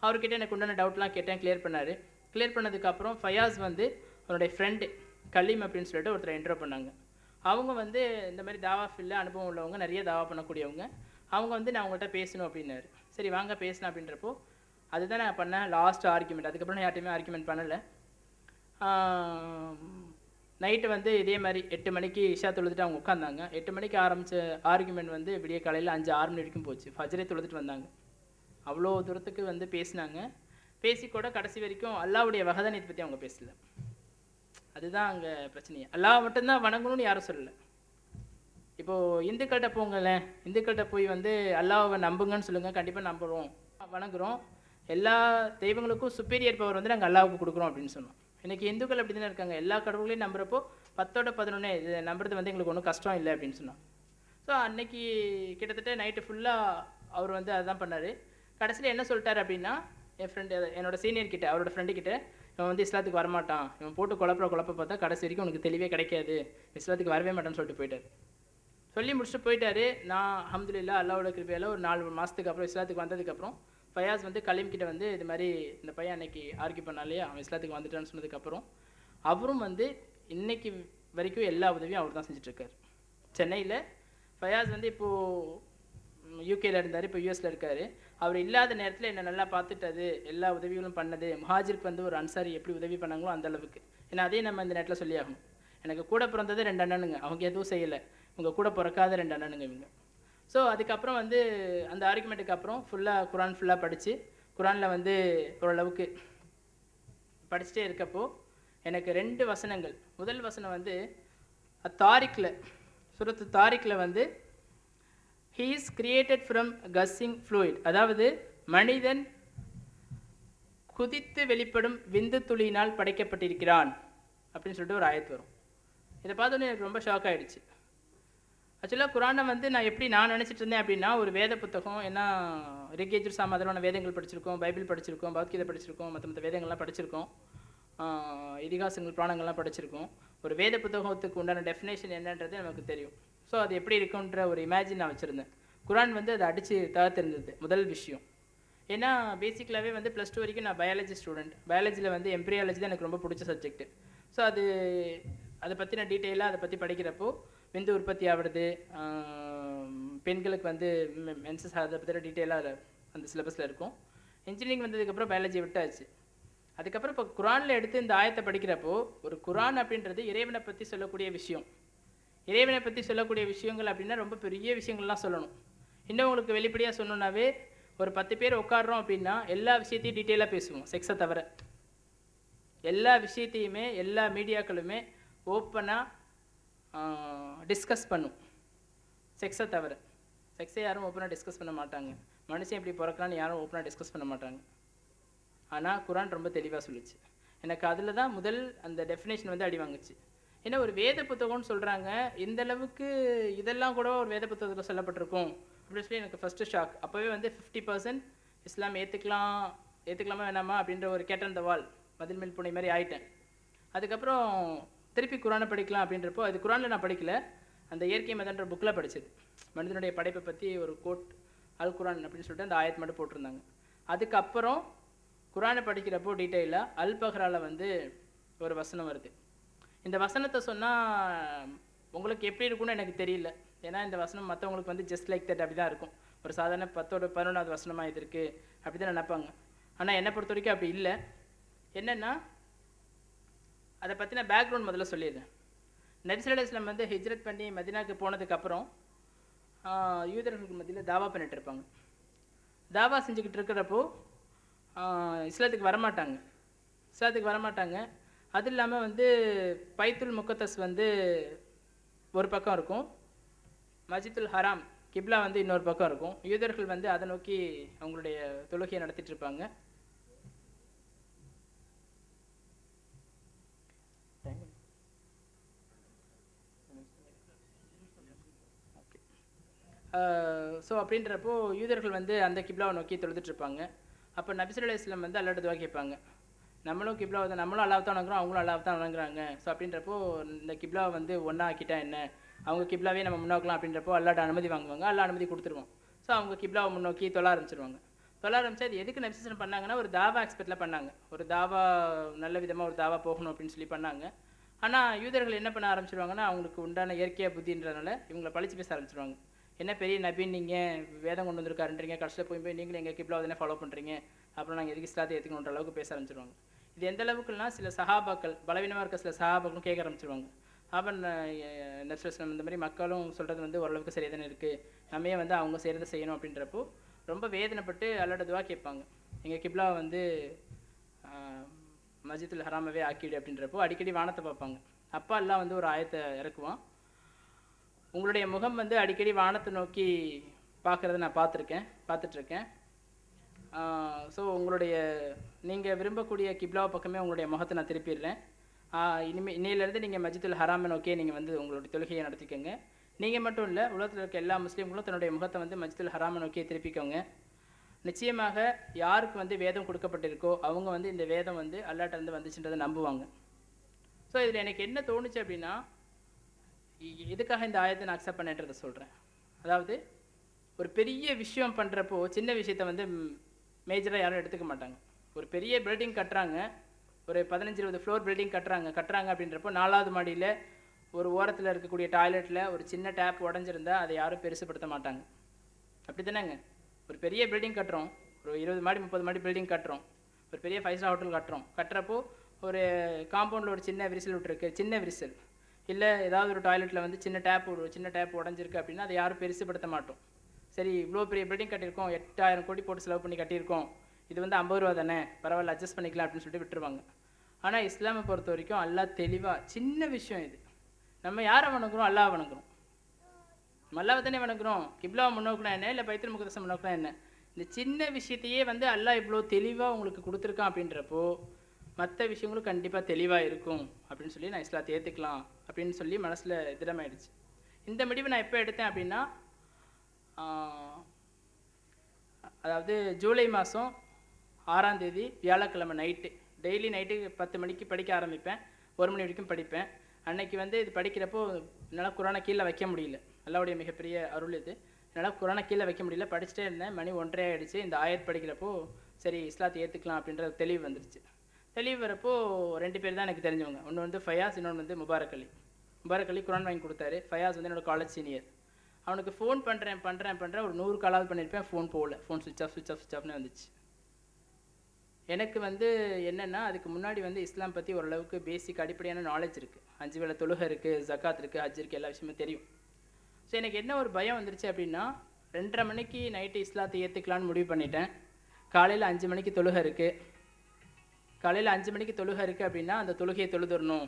B: அவர்கிட்ட எனக்கு உண்டான டவுட்லாம் கேட்டேன், கிளியர் பண்ணார். கிளியர் பண்ணதுக்கப்புறம் ஃபயாஸ் வந்து அவருடைய ஃப்ரெண்டு கலீம் அப்படின்னு சொல்லிட்டு ஒருத்தரை இன்ட்ரோ பண்ணாங்க. அவங்க வந்து இந்த மாதிரி தாவா ஃபீல்டில் அனுபவம் உள்ளவங்க, நிறைய தாவா பண்ணக்கூடியவங்க. அவங்க வந்து நான் அவங்கள்ட்ட பேசணும் அப்படின்னாரு. சரி வாங்க பேசணும் அப்படின்றப்போ அதுதான் நான் பண்ணேன் லாஸ்ட் ஆர்குமெண்ட். அதுக்கப்புறம் நான் யார்ட்டையுமே ஆர்குமெண்ட் பண்ணலை. நைட்டு வந்து இதே மாதிரி 8 மணிக்கு இஷா தொழுதுட்டு அவங்க உட்காந்தாங்க. 8 மணிக்கு ஆரம்பித்த ஆர்குமெண்ட் வந்து விடிய காலையில் 5-6 மணி வரைக்கும் போச்சு. ஃபஜ்ரே தொழுதுட்டு வந்தாங்க. அவ்வளோ தூரத்துக்கு வந்து பேசினாங்க. பேசி கூட கடைசி வரைக்கும் அல்லாவுடைய வகதானியத்தை பற்றி அவங்க பேசல. அதுதான் அங்கே பிரச்சனையே. அல்லாஹ் மட்டும்தான் வணங்கணும்னு யாரும் சொல்லலை. இப்போது இந்துக்கள்கிட்ட போங்களேன், இந்துக்கள்கிட்ட போய் வந்து அல்லாவை நம்புங்கன்னு சொல்லுங்கள், கண்டிப்பாக நம்புகிறோம், வணங்குகிறோம். எல்லா தெய்வங்களுக்கும் சுப்பீரியர் பவர் வந்து நாங்கள் அல்லாவுக்கு கொடுக்குறோம் அப்படின்னு சொன்னோம். இன்றைக்கி இந்துக்கள் அப்படி தானே இருக்காங்க. எல்லா கடவுளையும் நம்புறப்போ 10ஓட 11 இது நம்புறது வந்து எங்களுக்கு ஒன்றும் கஷ்டம் இல்லை அப்படின்னு சொன்னோம். ஸோ அன்னைக்கு கிட்டத்தட்ட நைட்டு ஃபுல்லாக அவர் வந்து அதுதான் பண்ணார். கடைசியில் என்ன சொல்லிட்டார் அப்படின்னா, என் ஃப்ரெண்டு என்னோட சீனியர் கிட்ட, அவரோட ஃப்ரெண்டு கிட்ட, இவன் வந்து இஸ்லாத்துக்கு வரமாட்டான், இவன் போட்டு குழப்ப பார்த்தா கடைசி வரைக்கும் உனக்கு தெளிவே கிடைக்காது, இஸ்லாத்துக்கு வரவே மாட்டான்னு சொல்லிட்டு போயிட்டார். சொல்லி முடிச்சுட்டு போயிட்டாரு. நான் அல்ஹம்துலில்லாஹ் அல்லாஹ்வோட கிருபையால ஒரு 4 மாதத்துக்கு அப்புறம் இஸ்லாத்துக்கு வந்ததுக்கப்புறம் ஃபயாஸ் வந்து கலீம் கிட்ட வந்து இது மாதிரி இந்த பையன் அன்னைக்கு ஆர்கியூ பண்ணாலே அவன் இஸ்லாத்துக்கு வந்துட்டான்னு சொன்னதுக்கப்புறம் அவரும் வந்து இன்னைக்கு வரைக்கும் எல்லா உதவியும் அவர் தான் செஞ்சிட்ருக்கார். சென்னையில் ஃபயாஸ் வந்து இப்போது யூகேல இருந்தார், இப்போ யூஎஸில் இருக்கார். அவர் இல்லாத நேரத்தில் என்னை நல்லா பார்த்துட்டது, எல்லா உதவிகளும் பண்ணது. முஹாஜிருக்கு வந்து ஒரு அன்சாரி எப்படி உதவி பண்ணாங்களோ அந்த அளவுக்கு. ஏன்னா அதையும் நம்ம இந்த நேரத்தில் சொல்லி ஆகணும். எனக்கு கூட பிறந்தது 2 அண்ணனுங்க, அவங்க எதுவும் செய்யலை. உங்கள் கூட பிறக்காத 2 அண்ணனுங்க இவங்க. ஸோ அதுக்கப்புறம் வந்து அந்த ஆர்குமெண்ட்டுக்கு அப்புறம் குரான் ஃபுல்லாக படித்து குரானில் வந்து ஓரளவுக்கு படிச்சுட்டே இருக்கப்போ எனக்கு 2 வசனங்கள். முதல் வசனம் வந்து தாரிக்கில், சூரத்து தாரிக்கில் வந்து he is created from gushing fluid, அதாவது மனிதன் குதித்து வெளிப்படும் விந்து துளியினால் படைக்கப்பட்டிருக்கிறான் அப்படின்னு சொல்லிட்டு ஒரு ஆயத்து வரும். இதை பார்த்தோன்னே எனக்கு ரொம்ப ஷாக் ஆகிடுச்சு. ஆக்சுவலாக குரானை வந்து நான் நினச்சிட்டு இருந்தேன் அப்படின்னா ஒரு வேத புத்தகம், ஏன்னா ரிகேஜர் சாமாதான வேதங்கள் படிச்சிருக்கோம், பைபிள் படிச்சிருக்கோம், பகவத்கீதை படிச்சிருக்கோம், மற்ற வேதங்கள்லாம் படிச்சிருக்கோம், இதிகாசங்கள் புராணங்கள்லாம் படிச்சிருக்கோம். ஒரு வேத புத்தகத்துக்கு உண்டான டெஃபினேஷன் என்னன்றது நமக்கு தெரியும். ஸோ அது எப்படி இருக்குன்ற ஒரு இமேஜின் நான் வச்சுருந்தேன். குரான் வந்து அதை அடித்து தகர்த்திருந்தது முதல் விஷயம். ஏன்னா பேசிக்கலாகவே வந்து +2 வரைக்கும் நான் பயாலஜி ஸ்டூடெண்ட். பயாலஜியில் வந்து எம்பிரியாலஜி தான் எனக்கு ரொம்ப பிடிச்ச சப்ஜெக்ட். ஸோ அதை பற்றின டீட்டெயிலாக அதை பற்றி படிக்கிறப்போ விந்து உற்பத்தி ஆகிறது, பெண்களுக்கு வந்து மென்சஸ் அதை பற்றின டீட்டெயிலாக அந்த சிலபஸில் இருக்கும். இன்ஜினியரிங் வந்ததுக்கப்புறம் பயாலஜி விட்டாச்சு. அதுக்கப்புறம் இப்போ குரானில் எடுத்து இந்த ஆயத்தை படிக்கிறப்போ ஒரு குரான் அப்படின்றது இறைவனை பற்றி சொல்லக்கூடிய விஷயம். இறைவனை பற்றி சொல்லக்கூடிய விஷயங்கள் அப்படின்னா ரொம்ப பெரிய விஷயங்கள்லாம் சொல்லணும். இன்னும் உங்களுக்கு வெளிப்படையாக சொன்னோன்னாவே ஒரு 10 பேர் உட்காடுறோம் அப்படின்னா எல்லா விஷயத்தையும் டீட்டெயிலாக பேசுவோம். செக்ஸை தவிர எல்லா விஷயத்தையுமே எல்லா மீடியாக்களுமே ஓப்பனாக டிஸ்கஸ் பண்ணும். செக்ஸை தவிர செக்ஸை யாரும் ஓப்பனாக டிஸ்கஸ் பண்ண மாட்டாங்க. மனுஷன் எப்படி பிறக்கலான்னு யாரும் ஓப்பனாக டிஸ்கஸ் பண்ண மாட்டாங்க. ஆனால் குரான் ரொம்ப தெளிவாக சொல்லிச்சு. எனக்கு அதில் தான் முதல் அந்த டெஃபினேஷன் வந்து அடி வாங்குச்சு. ஏன்னா ஒரு வேத புத்தகம்னு சொல்கிறாங்க, இந்தளவுக்கு இதெல்லாம் கூட ஒரு வேத புத்தகத்தில் சொல்லப்பட்டிருக்கும் அப்படின்னு சொல்லி எனக்கு ஃபஸ்ட்டு ஷாக். அப்போவே வந்து 50% இஸ்லாம் ஏற்றுக்கலாமா வேணாமா அப்படின்ற ஒரு கேட்டன் த வால் மதில் மேல் பூனை மாதிரி ஆயிட்டேன். அதுக்கப்புறம் திருப்பி குரானை படிக்கலாம் அப்படின்றப்போ அது குரானில் நான் படிக்கல, அந்த இயற்கை மதன்ற புக்கில் படித்தது. மனிதனுடைய படைப்பை பற்றி ஒரு கோட் அல் குரான் அப்படின்னு சொல்லிட்டு அந்த ஆயத் மட்டும் போட்டிருந்தாங்க. அதுக்கப்புறம் குரானை படிக்கிறப்போ டீட்டெயிலாக அல் பஹ்ராவில் வந்து ஒரு வசனம் வருது. இந்த வசனத்தை சொன்னால் உங்களுக்கு எப்படி இருக்குன்னு எனக்கு தெரியல. ஏன்னா இந்த வசனம் மற்றவங்களுக்கு வந்து ஜஸ்ட் லைக் தட் அப்படி தான் இருக்கும். ஒரு சாதாரண 10ஓட 11வது வசனமாக இது இருக்குது அப்படி தான் நினைப்பாங்க. ஆனால் என்னை பொறுத்த வரைக்கும் அப்படி இல்லை. என்னென்னா அதை பற்றின பேக்ரவுண்ட் முதல்ல சொல்லிடுறேன். நபி ஸல்லல்லாஹு அலைஹி வஸல்லம் வந்து ஹிஜ்ரத் பண்ணி மதீனாவுக்கு போனதுக்கப்புறம் யூதர்களுக்கு மத்தியில் தாவா பண்ணிட்டு இருப்பாங்க. தாவா செஞ்சுக்கிட்டு இருக்கிறப்போ இஸ்லாத்துக்கு வரமாட்டாங்க. அது இல்லாமல் வந்து பைத்துல் முக்கத்தஸ் வந்து ஒரு பக்கம் இருக்கும், மஸ்ஜிதுல் ஹராம் கிப்லா வந்து இன்னொரு பக்கம் இருக்கும். யூதர்கள் வந்து அதை நோக்கி அவங்களுடைய தொழுகையை நடத்திட்டு இருப்பாங்க. ஸோ அப்படின்றப்போ யூதர்கள் வந்து அந்த கிப்லாவை நோக்கி தொழுதுட்ருப்பாங்க. அப்போ நபி ஸல்லல்லாஹு அலைஹி வஸல்லம் வந்து அல்லாஹ்ட்ட துஆ கேட்பாங்க. நம்மளும் கிப்லாவை தான், நம்மளும் அல்லாஹ் தான் வணங்குறோம், அவங்களும் அல்லாஹ் தான் வணங்குறாங்க. ஸோ அப்படின்றப்போ இந்த கிப்லாவை வந்து ஒன்றா ஆக்கிட்டா என்ன, அவங்க கிப்லாவே நம்ம முன்னாக்கலாம் அப்படின்றப்போ அல்லாஹ்ட்ட அனுமதி வாங்குவாங்க. அல்லாஹ் அனுமதி கொடுத்துருவோம். ஸோ ஸோ அவங்க கிப்லாவை முன்னோக்கி தொழ ஆரம்பிச்சிருவாங்க. தொழ ஆரம்பிச்சா அது எதுக்கு நபி ஸல்லல்லாஹு பண்ணாங்கன்னா, ஒரு தாவா எக்ஸ்பெக்டில் பண்ணாங்க. ஒரு தாவா நல்ல விதமாக ஒரு தாவா போகணும் அப்படின்னு சொல்லி பண்ணாங்க. ஆனால் யூதர்கள் என்ன பண்ண ஆரம்பிச்சிருவாங்கன்னா, அவங்களுக்கு உண்டான இயற்கையாக புத்தின்றதுனால இவங்களை பழிச்சு பேச ஆரம்பிச்சிருவாங்க. என்ன பெரிய நபின்னு நீங்கள் வேதம் கொண்டு வந்திருக்காருன்றீங்க, கடைசியில் போய் நீங்களும் எங்கள் கிப்லாவை தானே ஃபாலோ பண்ணுறீங்க, அப்புறம் நாங்கள் எதுக்கு இஸ்லாத்தை ஏற்றுக்கணுன்ற அளவுக்கு பேச ஆரம்பிச்சிருவாங்க. இது எந்த அளவுக்குன்னா, சில சஹாபாக்கள் பலவீனமாக இருக்க சில சஹாபாக்களும் கேட்க ஆரம்பிச்சிருவாங்க. அப்புறம் நபிஸ்ஸலாம் இந்த மாதிரி மக்களும் சொல்கிறது வந்து ஓரளவுக்கு சரியாக தானே இருக்குது, நம்ம வந்து அவங்க செய்கிறத செய்யணும் அப்படின்றப்போ ரொம்ப வேதனைப்பட்டு அல்லாஹ்ட்ட துவா கேட்பாங்க. எங்கள் கிப்லாவை வந்து மஸ்ஜிதுல் ஹராமாவே ஆக்கிடு அப்படின்றப்போ அடிக்கடி வானத்தை பார்ப்பாங்க. அப்பா அல்லாஹ் வந்து ஒரு ஆயத்தை இறக்குவான். உங்களுடைய முகம் வந்து அடிக்கடி வானத்தை நோக்கி பார்க்குறத நான் பார்த்துட்ருக்கேன். ஸோ உங்களுடைய நீங்கள் விரும்பக்கூடிய கிப்லாவை பக்கமே உங்களுடைய முகத்தை நான் திருப்பிடுறேன். இன்னையிலேருந்து நீங்கள் மஸ்ஜிதுல் ஹராமை நோக்கியே நீங்கள் வந்து உங்களுடைய தொழுகையை நடத்திக்கோங்க. நீங்கள் மட்டும் இல்லை, உலகத்தில் இருக்க எல்லா முஸ்லீம்களும் தன்னுடைய முகத்தை வந்து மஸ்ஜிதுல் ஹராமை நோக்கியே திருப்பிக்கோங்க. நிச்சயமாக யாருக்கு வந்து வேதம் கொடுக்கப்பட்டிருக்கோ அவங்க வந்து இந்த வேதம் வந்து அல்லாஹ்ட்ட வந்து வந்துச்சுன்றதை நம்புவாங்க. ஸோ இதில் எனக்கு என்ன தோணுச்சு அப்படின்னா, எதுக்காக இந்த ஆயத்தை நான் அக்செப்ட் பண்ணேன்றதை சொல்கிறேன். அதாவது ஒரு பெரிய விஷயம் பண்ணுறப்போ சின்ன விஷயத்தை வந்து மேஜராக யாரும் எடுத்துக்க மாட்டாங்க. ஒரு பெரிய பில்டிங் கட்டுறாங்க, ஒரு 15-20 ஃப்ளோர் பில்டிங் கட்டுறாங்க அப்படின்றப்போ 4வது மாடியில் ஒரு ஓரத்தில் இருக்கக்கூடிய டாய்லெட்டில் ஒரு சின்ன டேப் உடஞ்சிருந்தா அதை யாரும் பெருசுப்படுத்த மாட்டாங்க. அப்படி தானேங்க? ஒரு பெரிய பில்டிங் கட்டுறோம், ஒரு 20 மாடி 30 மாடி பில்டிங் கட்டுறோம், ஒரு பெரிய 5 ஸ்டார் ஹோட்டல் கட்டுறப்போ ஒரு காம்பவுண்டில் ஒரு சின்ன விரிசல் விட்டுருக்கு, சின்ன விரிசல் இல்லை ஏதாவது ஒரு டாய்லெட்டில் வந்து சின்ன டேப் உடஞ்சிருக்கு அப்படின்னா அதை யாரும் பெருசுப்படுத்த மாட்டோம். சரி, இவ்வளோ பெரிய பில்டிங் கட்டியிருக்கோம், 8000 கோடி போட்டு செலவு பண்ணி கட்டியிருக்கோம், இது வந்து 50 ரூபா தானே, பரவாயில்ல அட்ஜஸ்ட் பண்ணிக்கலாம் அப்படின்னு சொல்லிட்டு விட்டுருவாங்க. ஆனால் இஸ்லாமை பொறுத்த வரைக்கும் அல்லாஹ் தெளிவாக சின்ன விஷயம் இது, நம்ம யாரை வணங்குறோம்? அல்லாஹ் வணங்குறோம். நம்ம அல்லாஹ் தானே வணங்குறோம். கிப்லாவை முன்னோக்கினா என்ன, இல்லை பைத்துல் முகத்தஸை முன்னோக்கினா என்ன, இந்த சின்ன விஷயத்தையே வந்து அல்லாஹ் இவ்வளோ தெளிவாக உங்களுக்கு கொடுத்துருக்கான் அப்படின்றப்போ மற்ற விஷயங்களும் கண்டிப்பாக தெளிவாக இருக்கும் அப்படின்னு சொல்லி நான் இஸ்லாத்தை ஏற்றுக்கலாம் அப்படின்னு சொல்லி மனசில் திடமாயிடுச்சு. இந்த முடிவை நான் எப்போ எடுத்தேன் அப்படின்னா, அதாவது ஜூலை மாதம் 6ஆம் தேதி வியாழக்கிழமை நைட்டு, டெய்லி நைட்டு 10 மணிக்கு படிக்க ஆரம்பிப்பேன், 1 மணி வரைக்கும் படிப்பேன். அன்னைக்கு வந்து இது படிக்கிறப்போ என்னால் குரானை கீழே வைக்க முடியல, அல்லாஹ்வுடைய மிகப்பெரிய அருள் இது. என்னால் குரானை கீழே வைக்க முடியல, படிச்சுட்டே இருந்தேன். மணி 1:30 ஆகிடுச்சு. இந்த ஆயத் படிக்கிறப்போ சரி இஸ்லாத்தை ஏற்றுக்கலாம் அப்படின்ற தெளிவு வந்துருச்சு. தெளிவு வரப்போ 2 பேர் தான் எனக்கு தெரிஞ்சவங்க. ஒன்று வந்து ஃபயாஸ், இன்னொன்று வந்து முபாரக் அலி குரான் வாங்கி கொடுத்தாரு. ஃபயாஸ் வந்து என்னோட காலேஜ் சீனியர். அவனுக்கு ஃபோன் பண்ணுறேன் ஒரு 100 காலாவது பண்ணியிருப்பேன், ஃபோன் போகல, ஃபோன் சுவிச் ஆஃப்னு வந்துச்சு. எனக்கு வந்து என்னென்னா, அதுக்கு முன்னாடி வந்து இஸ்லாம் பற்றி ஓரளவுக்கு பேசிக் அடிப்படையான நாலேஜ் இருக்குது. 5 வேளை தொழுகை இருக்குது, ஜக்காத் இருக்குது, ஹஜ் இருக்குது, எல்லா விஷயமும் தெரியும். ஸோ எனக்கு என்ன ஒரு பயம் வந்துருச்சு அப்படின்னா, 2:30 மணிக்கு நைட்டு இஸ்லாத்தை ஏற்றுக்கலான்னு முடிவு பண்ணிட்டேன். காலையில் 5 மணிக்கு தொழுகை இருக்குது. காலையில் 5 மணிக்கு தொழுகை இருக்குது அப்படின்னா அந்த தொழுகையை தொழுதுறணும்.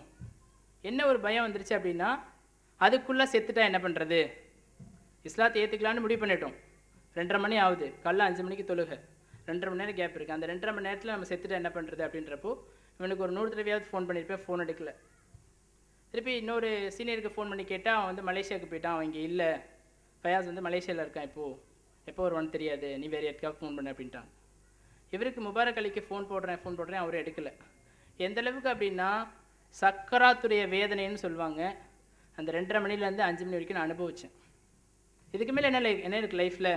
B: என்ன ஒரு பயம் வந்துருச்சு அப்படின்னா, அதுக்குள்ளே செத்துட்டா என்ன பண்ணுறது? இஸ்லாத்தை ஏற்றுக்கலான்னு முடிவு பண்ணிட்டோம், 2:30 மணி ஆகுது, காலைல 5 மணிக்கு தொழுகை, 2:30 மணி நேரம் கேப் இருக்குது. அந்த 2:30 மணி நேரத்தில் நம்ம செத்துட்டா என்ன பண்ணுறது அப்படின்றப்போ இவனுக்கு ஒரு 100 தடவையாவது ஃபோன் பண்ணியிருப்பேன், ஃபோன் எடுக்கல. திருப்பி இன்னொரு சீனியருக்கு ஃபோன் பண்ணி கேட்டால் அவன் வந்து மலேசியாவுக்கு போயிட்டான், அவன் இங்கே இல்லை, ஃபயாஸ் வந்து மலேசியாவில் இருக்கான், எப்போ வருவான்னு தெரியாது, நீ வேறு யாருக்காக ஃபோன் பண்ண அப்படின்ட்டான். இவருக்கு முபாரக் அலிக்கு ஃபோன் போடுறேன், அவரும் எடுக்கலை. எந்த அளவுக்கு அப்படின்னா, சக்கராத்துடைய வேதனைன்னு சொல்லுவாங்க, அந்த 2:30 மணிலேருந்து 5 மணி வரைக்கும் நான் அனுபவித்தேன். இதுக்கு மேலே என்ன இருக்குது லைஃப்பில்?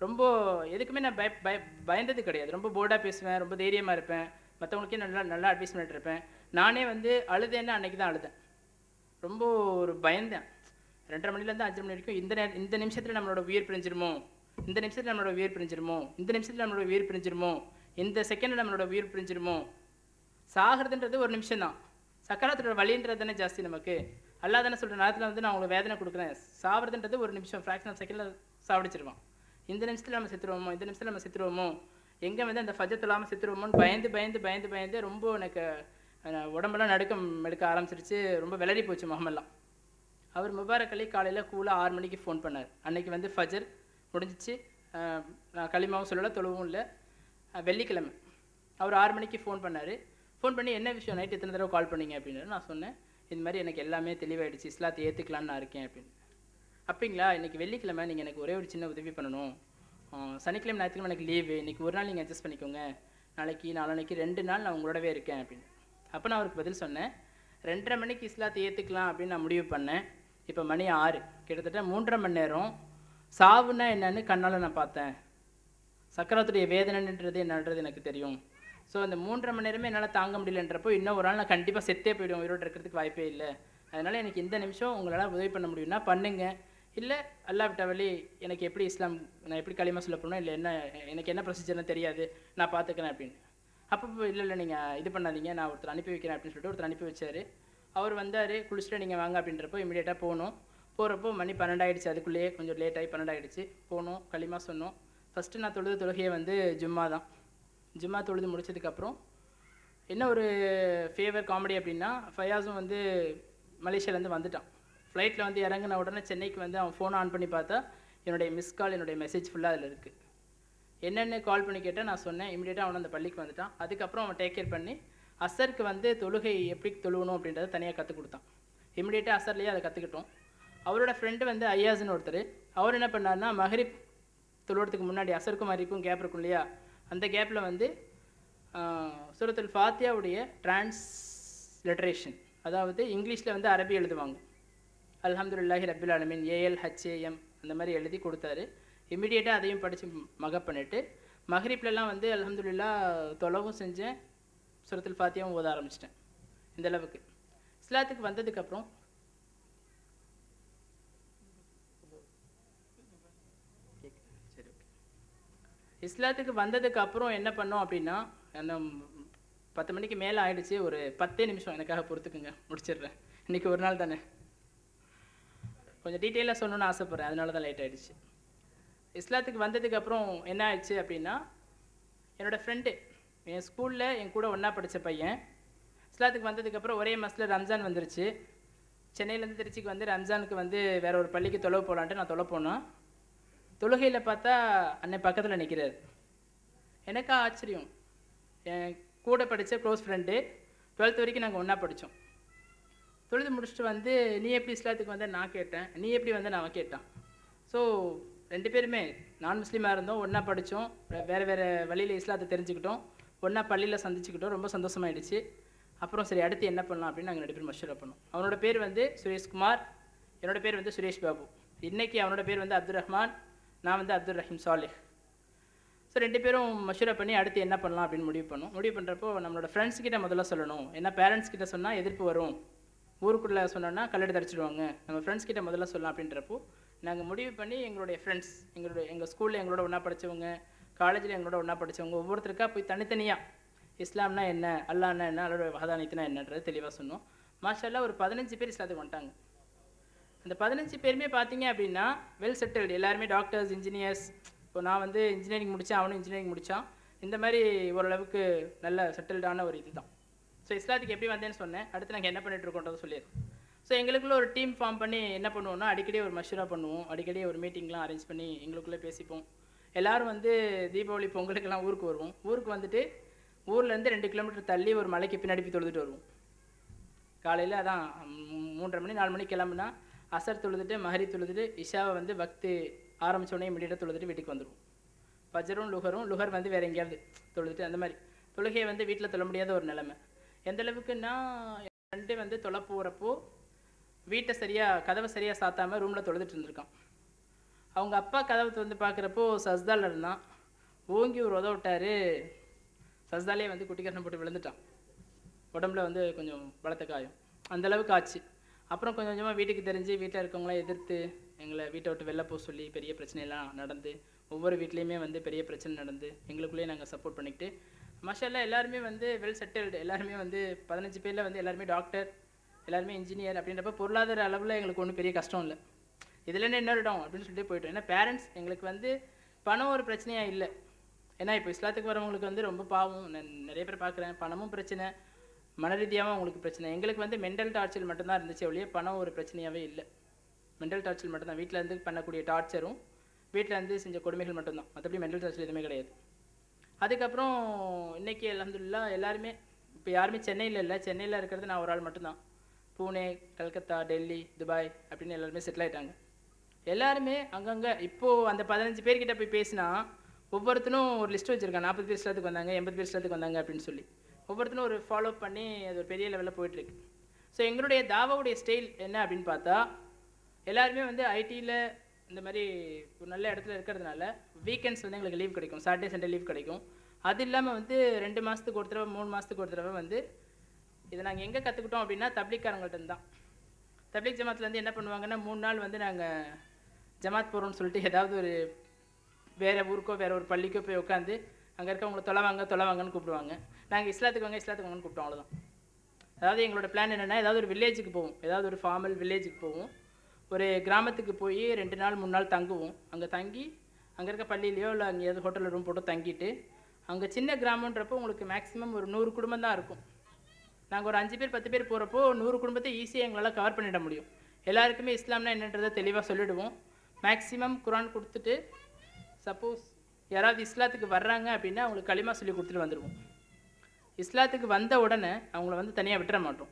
B: ரொம்ப எதுக்குமே நான் பயந்தது கிடையாது. ரொம்ப போல்டாக பேசுவேன், ரொம்ப தைரியமாக இருப்பேன், மற்றவங்களுக்கே நல்லா அட்வைஸ் பண்ணிட்டு இருப்பேன். நானே வந்து அழுதேன்னா அன்றைக்கி தான் அழுதேன், ரொம்ப ஒரு பயந்தேன். 2:30 மணிலேருந்து 5 மணி வரைக்கும் இந்த நிமிஷத்தில் நம்மளோட உயிர் பிரிஞ்சிருமோ, இந்த நிமிஷத்தில் நம்மளோட உயிர் பிரிஞ்சிருமோ, இந்த நிமிஷத்தில் நம்மளோட உயிர் பிரிஞ்சிருமோ, இந்த செகண்டில் நம்மளோட உயிர் பிரிஞ்சிருமோ. சாகிறதுன்றது ஒரு நிமிஷம் தான், சக்கராத்தோட வழின்றது தானே ஜாஸ்தி நமக்கு. அல்லாஹ் தானே சொல்கிற நேரத்தில் வந்து நான் உங்களுக்கு வேதனை கொடுக்குறேன். சாகிறதுன்றது ஒரு நிமிஷம், ஃப்ராக்ஷன் ஆஃப் செகண்டில் சாவடிச்சிருவான். இந்த நிமிஷத்தில் நம்ம செத்துருவோமோ, எங்கே வந்து அந்த ஃபஜ்ர் இல்லாமல் செத்துருவோமோன்னு பயந்து ரொம்ப எனக்கு உடம்பெல்லாம் நடுக்கம் எடுக்க ஆரம்பிச்சிருச்சு. ரொம்ப விளறி போச்சு முகமெல்லாம். அவர் முபாரக் அலி காலையில் கூலாக 6 மணிக்கு ஃபோன் பண்ணார். அன்றைக்கி வந்து ஃபஜர் முடிஞ்சிச்சு, நான் களிமாவும் சொல்லலை, தொழுவும் இல்லை, வெள்ளிக்கிழமை. அவர் 6 மணிக்கு ஃபோன் பண்ணார். ஃபோன் பண்ணி என்ன விஷயம், நைட்டு எத்தனை தடவை கால் பண்ணீங்க அப்படின்னு. நான் சொன்னேன், இது மாதிரி எனக்கு எல்லாமே தெளிவாயிடுச்சு, இஸ்லாத்தை ஏற்றுக்கலான்னு நான் இருக்கேன் அப்படின்னு. அப்படிங்களா, இன்றைக்கி வெள்ளிக்கிழமை நீங்கள் எனக்கு ஒரே ஒரு சின்ன உதவி பண்ணணும், சனிக்கிழமை ஞாயிற்றுக்கிழமை எனக்கு லீவு, இன்றைக்கி ஒரு நாள் நீங்கள் அட்ஜஸ்ட் பண்ணிக்கோங்க, நாளைக்கு 2 நாள் நான் உங்களோடவே இருக்கேன் அப்படின்னு. அப்போ நான் அவருக்கு பதில் சொன்னேன், 2:30 மணிக்கு இஸ்லாத்தை ஏற்றுக்கலாம் அப்படின்னு நான் முடிவு பண்ணேன். இப்போ மணி 6, கிட்டத்தட்ட 3.5 மணி நேரம் சாவுன்னா என்னன்னு கண்ணால் நான் பார்த்தேன், சக்கராத்துடைய வேதனைன்றது என்னன்றது எனக்கு தெரியும். ஸோ அந்த 3.5 மணி நேரமே என்னால் தாங்க முடியலன்றப்போ இன்னும் ஒரு நாள் நான் கண்டிப்பாக செத்தே போயிடுவேன், உயிரோடு இருக்கிறதுக்கு வாய்ப்பே இல்லை. அதனால் எனக்கு இந்த நிமிஷம் உங்களால் உதவி பண்ண முடியும்னா பண்ணுங்க, இல்லை அல்லாஹ் விட்ட வழி எனக்கு எப்படி இஸ்லாம் நான் எப்படி களிமா சொல்ல போகணும், இல்லை என்ன எனக்கு என்ன ப்ரொசீஜர்னு தெரியாது, நான் பார்த்துக்கிறேன் அப்படின்னு. அப்போ இல்லை நீங்கள் இது பண்ணாதீங்க, நான் ஒருத்தர் அனுப்பி வைக்கிறேன் அப்படின்னு சொல்லிட்டு ஒருத்தர் அனுப்பி வச்சார். அவர் வந்தார், குளிச்சுட்டு நீங்கள் வாங்க அப்படின்றப்போ இமீடியட்டாக போகணும். போகிறப்போ மணி 12 ஆகிடுச்சு, அதுக்குள்ளேயே கொஞ்சம் லேட் ஆகி 12 ஆகிடுச்சு. போனோம், களிமா சொன்னோம். ஃபஸ்ட்டு நான் தொழுகையை வந்து ஜும்மா தான். ஜும்மா தொழுது முடிச்சதுக்கப்புறம் என்ன ஒரு ஃபேவர் காமெடி அப்படின்னா, ஃபயாஸும் வந்து மலேசியாவிலேருந்து வந்துட்டான். ஃப்ளைட்டில் வந்து இறங்கின உடனே சென்னைக்கு வந்து அவன் ஃபோன் ஆன் பண்ணி பார்த்தா என்னுடைய மிஸ் கால், என்னுடைய மெசேஜ் ஃபுல்லாக அதில் இருக்குது. என்னென்னு கால் பண்ணி கேட்டால் நான் சொன்னேன். இமீடியட்டாக அவன் அந்த பள்ளிக்கு வந்துட்டான். அதுக்கப்புறம் அவன் டேக் கேர் பண்ணி அசருக்கு வந்து தொழுகை எப்படி தொழுவணும் அப்படின்றத தனியாக கற்றுக் கொடுத்தான். இமீடியட்டாக அசர்லேயே அதை கற்றுக்கிட்டோம். அவரோட ஃப்ரெண்டு வந்து ஐயாஸ்னு ஒருத்தர், அவர் என்ன பண்ணார்னா மஹரிப் தொழுவதுக்கு முன்னாடி அசருக்கும் மஹரிப்பும் கேப் இருக்கும் இல்லையா, அந்த கேப்பில் வந்து சூரத்துல் ஃபாத்தியாவுடைய டிரான்ஸ்லிட்ரேஷன், அதாவது இங்கிலீஷில் வந்து அரபி எழுதுவாங்க, அல்ஹம்துலில்லாஹி ரப்பில் ஆலமீன் ALHAM அந்த மாதிரி எழுதி கொடுத்தாரு. இமீடியட்டாக அதையும் படித்து மகப் பண்ணிவிட்டு மஹரிப்லலாம் வந்து அல்ஹம்துலில்லாஹ் தொலவும் செஞ்சேன், சூரத்துல் ஃபாத்தியாவும் ஓத ஆரம்பிச்சிட்டேன். இந்த அளவுக்கு இஸ்லாத்துக்கு வந்ததுக்கப்புறம் என்ன பண்ணோம் அப்படின்னா, அந்த 10 மணிக்கு மேலே ஆகிடுச்சு. ஒரு 10 நிமிஷம் எனக்காக பொறுத்துக்குங்க, முடிச்சிடுறேன். இன்றைக்கி ஒரு நாள் தானே, கொஞ்சம் டீட்டெயிலாக சொல்லணும்னு ஆசைப்பட்றேன், அதனால தான் லேட் ஆகிடுச்சு. இஸ்லாத்துக்கு வந்ததுக்கப்புறம் என்ன ஆயிடுச்சு அப்படின்னா, என்னோடய ஃப்ரெண்டு என் ஸ்கூலில் என் கூட ஒன்றா படித்த பையன் இஸ்லாத்துக்கு வந்ததுக்கப்புறம் ஒரே மாதத்தில் ரம்ஜான் வந்துருச்சு. சென்னையிலேருந்து திருச்சிக்கு வந்து ரம்ஜானுக்கு வந்து வேறு ஒரு பள்ளிக்கு தொலைவு போகலான்ட்டு நான் தொலை போனேன். தொழுகையில் பார்த்தா அன்னை பக்கத்தில் நிற்கிறார். எனக்கா ஆச்சரியம். என் கூட படித்த க்ளோஸ் ஃப்ரெண்டு, 12th வரைக்கும் நாங்கள் ஒன்றா படித்தோம். தொழுது முடிச்சுட்டு வந்து நீ எப்படி இஸ்லாத்துக்கு வந்த நான் கேட்டேன், நீ எப்படி வந்து நான் கேட்டான். ஸோ 2 பேருமே நான் முஸ்லீமாக இருந்தோம், ஒன்றா படித்தோம், வேறு வேறு வழியில் இஸ்லாத்தை தெரிஞ்சுக்கிட்டோம், ஒன்றா பள்ளியில் சந்திச்சுக்கிட்டோம். ரொம்ப சந்தோஷமாயிடுச்சு. அப்புறம் சரி அடுத்து என்ன பண்ணலாம் அப்படின்னு நாங்கள் 2 பேரும் மஷூரா பண்ணோம். அவனோட பேர் வந்து சுரேஷ்குமார், என்னோடய பேர் வந்து சுரேஷ் பாபு. இன்றைக்கி அவனோட பேர் வந்து அப்துல் ரஹ்மான், நான் வந்து அப்துல் ரஹீம் சாலிஹ். ஸோ 2 பேரும் மஷூரா பண்ணி அடுத்து என்ன பண்ணலாம் அப்படின்னு முடிவு பண்ணோம். முடிவு பண்ணுறப்போ நம்மளோட ஃப்ரெண்ட்ஸ்கிட்ட முதல்ல சொல்லணும், ஏன்னா பேரண்ட்ஸ் கிட்ட சொன்னால் எதிர்ப்பு வரும், ஊருக்குள்ளே சொன்னோன்னா கல்லெடுத்து அடிச்சிடுவாங்க, நம்ம ஃப்ரெண்ட்ஸ் கிட்ட முதல்ல சொல்லலாம் அப்படின்றப்போ நாங்கள் முடிவு பண்ணி எங்களுடைய ஃப்ரெண்ட்ஸ், எங்கள் ஸ்கூலில் எங்களோட ஒன்றா படித்தவங்க, காலேஜில் எங்களோட ஒன்றா படித்தவங்க ஒவ்வொருத்தருக்காக போய் தனித்தனியாக இஸ்லாம்னா என்ன, அல்லாஹ்னா என்ன, அல்லாஹ்வுடைய வஹதானியத்துனா என்னன்றது தெளிவாக சொன்னோம். மாஷா அல்லாஹ் ஒரு 15 பேர் இஸ்லாத்துக்கு வந்துட்டாங்க. அந்த 15 பேருமே பார்த்தீங்க அப்படின்னா வெல் செட்டில்டு, எல்லாருமே டாக்டர்ஸ், இன்ஜினியர்ஸ். இப்போ நான் வந்து இன்ஜினியரிங் முடித்தேன், அவனும் இன்ஜினியரிங் முடித்தான். இந்த மாதிரி ஓரளவுக்கு நல்ல செட்டில்டான ஒரு இது தான். ஸோ இஸ்லாத்துக்கு எப்படி வந்தேன்னு சொன்னேன். அடுத்து நாங்கள் என்ன பண்ணிட்டு இருக்கோன்றதை சொல்லிடுறோம். ஸோ எங்களுக்குள்ள ஒரு டீம் ஃபார்ம் பண்ணி என்ன பண்ணுவோம்னா, அடிக்கடி ஒரு மஷூரா பண்ணுவோம், அடிக்கடி ஒரு மீட்டிங்லாம் அரேஞ்ச் பண்ணி எங்களுக்குள்ளே பேசிப்போம். எல்லோரும் வந்து தீபாவளி பொங்கலுக்கெல்லாம் ஊருக்கு வருவோம். ஊருக்கு வந்துட்டு ஊர்லேருந்து 2 கிலோமீட்டர் தள்ளி ஒரு மலைக்கு பின்னாடி போய் தொழுதுட்டு வருவோம். காலையில் அதான் 3:30 மணி 4 மணிக்கு கிளம்புனா அசர் தொழுதுட்டு மஹரிப் தொழுதுட்டு இஷாவை வந்து வக்து ஆரம்பித்தோடனே இமீடியட்டாக தொழுதுட்டு வீட்டுக்கு வந்துடுவோம். ஃபஜரும் லுகர் வந்து வேறு எங்கேயாவது தொழுதுட்டு அந்த மாதிரி தொழுகையை வந்து வீட்டில் தொழ முடியாத ஒரு நிலைமை. எந்த அளவுக்குன்னா என் ஃப்ரெண்டு வந்து தொலை போகிறப்போ வீட்டை கதவை சரியாக சாத்தாமல் ரூமில் தொழுதுட்டு இருந்திருக்கான். அவங்க அப்பா கதவை வந்து பார்க்குறப்போ சஸ்தாவில் இருந்தான். ஓங்கி ஒரு உதவ விட்டார், சஸ்தாலே வந்து குட்டிக்கரணம் போட்டு விழுந்துட்டான். உடம்புல வந்து கொஞ்சம் பலத்த காயம், அந்தளவுக்கு ஆச்சு. அப்புறம் கொஞ்சம் கொஞ்சமாக வீட்டுக்கு தெரிஞ்சு வீட்டில் இருக்கவங்களாம் எதிர்த்து எங்களை வீட்டை விட்டு வெளில போக சொல்லி பெரிய பிரச்சனையெல்லாம் நடந்து, ஒவ்வொரு வீட்லேயுமே வந்து பெரிய பிரச்சனை நடந்து எங்களுக்குள்ளேயே நாங்கள் சப்போர்ட் பண்ணிக்கிட்டு மாஷா எல்லாருமே வந்து வெல் செட்டில்டு. எல்லாருமே வந்து 15 பேரில் வந்து எல்லாருமே டாக்டர், எல்லாருமே இன்ஜினியர். அப்படின்றப்ப பொருளாதார அளவில் எங்களுக்கு ஒன்றும் பெரிய கஷ்டம் இல்லை. இதுலேருந்து என்ன இடம் அப்படின்னு சொல்லிட்டு போயிட்டோம். ஏன்னா பேரண்ட்ஸ் எங்களுக்கு வந்து பணம் ஒரு பிரச்சனையாக இல்லை. ஏன்னா இப்போ இஸ்லாத்துக்கு வரவங்களுக்கு வந்து ரொம்ப பாவம், நிறைய பேர் பார்க்குறேன், பணமும் பிரச்சனை, மன ரீதியாகவும் அவங்களுக்கு பிரச்சனை. எங்களுக்கு வந்து மென்டல் டார்ச்சர் மட்டும்தான் இருந்துச்சு ஒழிய பணம் ஒரு பிரச்சனையாகவே இல்லை. மென்டல் டார்ச்சர் மட்டும்தான், வீட்டில் இருந்து பண்ணக்கூடிய டார்ச்சரும் வீட்டில் இருந்து செஞ்ச கொடுமைகள் மட்டும்தான், மற்றபடி மென்டல் டார்ச்சர் எதுவுமே கிடையாது. அதுக்கப்புறம் இன்றைக்கி அல்ஹம்துலில்லாஹ் எல்லாருமே இப்போ யாருமே சென்னையில் இல்லை, சென்னையில் இருக்கிறது நான் ஒரு ஆள் மட்டும்தான். பூனே, கல்கத்தா, டெல்லி, துபாய் அப்படின்னு எல்லாருமே செட்டில் ஆகிட்டாங்க. எல்லாருமே அங்கங்கே இப்போது அந்த 15 பேர்கிட்ட போய் பேசினா ஒவ்வொருத்தரும் ஒரு லிஸ்ட்டு வச்சுருக்காங்க. 40 பேர் இஸ்லாத்துக்கு வந்தாங்க, 80 பேர் இஸ்லாத்துக்கு வந்தாங்க அப்படின்னு சொல்லி ஒவ்வொருத்தரும் ஒரு ஃபாலோ பண்ணி அது ஒரு பெரிய லெவலில் போயிட்டுருக்கு. ஸோ எங்களுடைய தாவாவுடைய ஸ்டைல் என்ன அப்படின்னு பார்த்தா, எல்லாருமே வந்து ஐடியில் இந்த மாதிரி ஒரு நல்ல இடத்துல இருக்கிறதுனால வீக்கெண்ட்ஸ் வந்து எங்களுக்கு லீவ் கிடைக்கும், சாட்டர்டே சண்டே லீவ் கிடைக்கும். அது இல்லாமல் வந்து 2 மாதத்துக்கு ஒரு தடவை 3 மாதத்துக்கு ஒரு தடவை வந்து இதை நாங்கள் எங்கே கற்றுக்கிட்டோம் அப்படின்னா தப்லீக்காரங்கள்ட்ட தான். தப்லீக் ஜமாத்தில் என்ன பண்ணுவாங்கன்னா 3 நாள் வந்து நாங்கள் ஜமாத் போகிறோம்னு சொல்லிட்டு ஏதாவது ஒரு வேறு ஊருக்கோ வேறு ஒரு பள்ளிக்கோ போய் உட்காந்து அங்கே இருக்கவங்களை தொலைவாங்கன்னு கூப்பிடுவாங்க. நாங்கள் இஸ்லாத்துக்கு வாங்கன்னு கூப்பிட்டோம், அவ்வளோதான். அதாவது எங்களோட பிளான் என்னென்னா ஏதாவது ஒரு வில்லேஜுக்கு போவோம், ஏதாவது ஒரு ஃபார்மல் வில்லேஜுக்கு போவோம், ஒரு கிராமத்துக்கு போய் 2 நாள் 3 நாள் தங்குவோம். அங்கே தங்கி அங்கே இருக்க பள்ளியிலையோ இல்லை அங்கே ஏதாவது ஹோட்டலில் ரூம் போட்டு தங்கிட்டு, அங்கே சின்ன கிராமன்றப்போ உங்களுக்கு மேக்ஸிமம் ஒரு 100 குடும்பம் தான் இருக்கும். நாங்கள் ஒரு 5 பேர் 10 பேர் போகிறப்போ 100 குடும்பத்தை ஈஸியாக எங்களால் கவர் பண்ணிட முடியும். எல்லாருக்குமே இஸ்லாம்னா என்னன்றதை தெளிவாக சொல்லிவிடுவோம். மேக்ஸிமம் குரான் கொடுத்துட்டு சப்போஸ் யாராவது இஸ்லாத்துக்கு வர்றாங்க அப்படின்னா அவங்களுக்கு களிமா சொல்லி கொடுத்துட்டு வந்துடுவோம். இஸ்லாத்துக்கு வந்த உடனே அவங்கள வந்து தனியாக விட்டுற மாட்டோம்.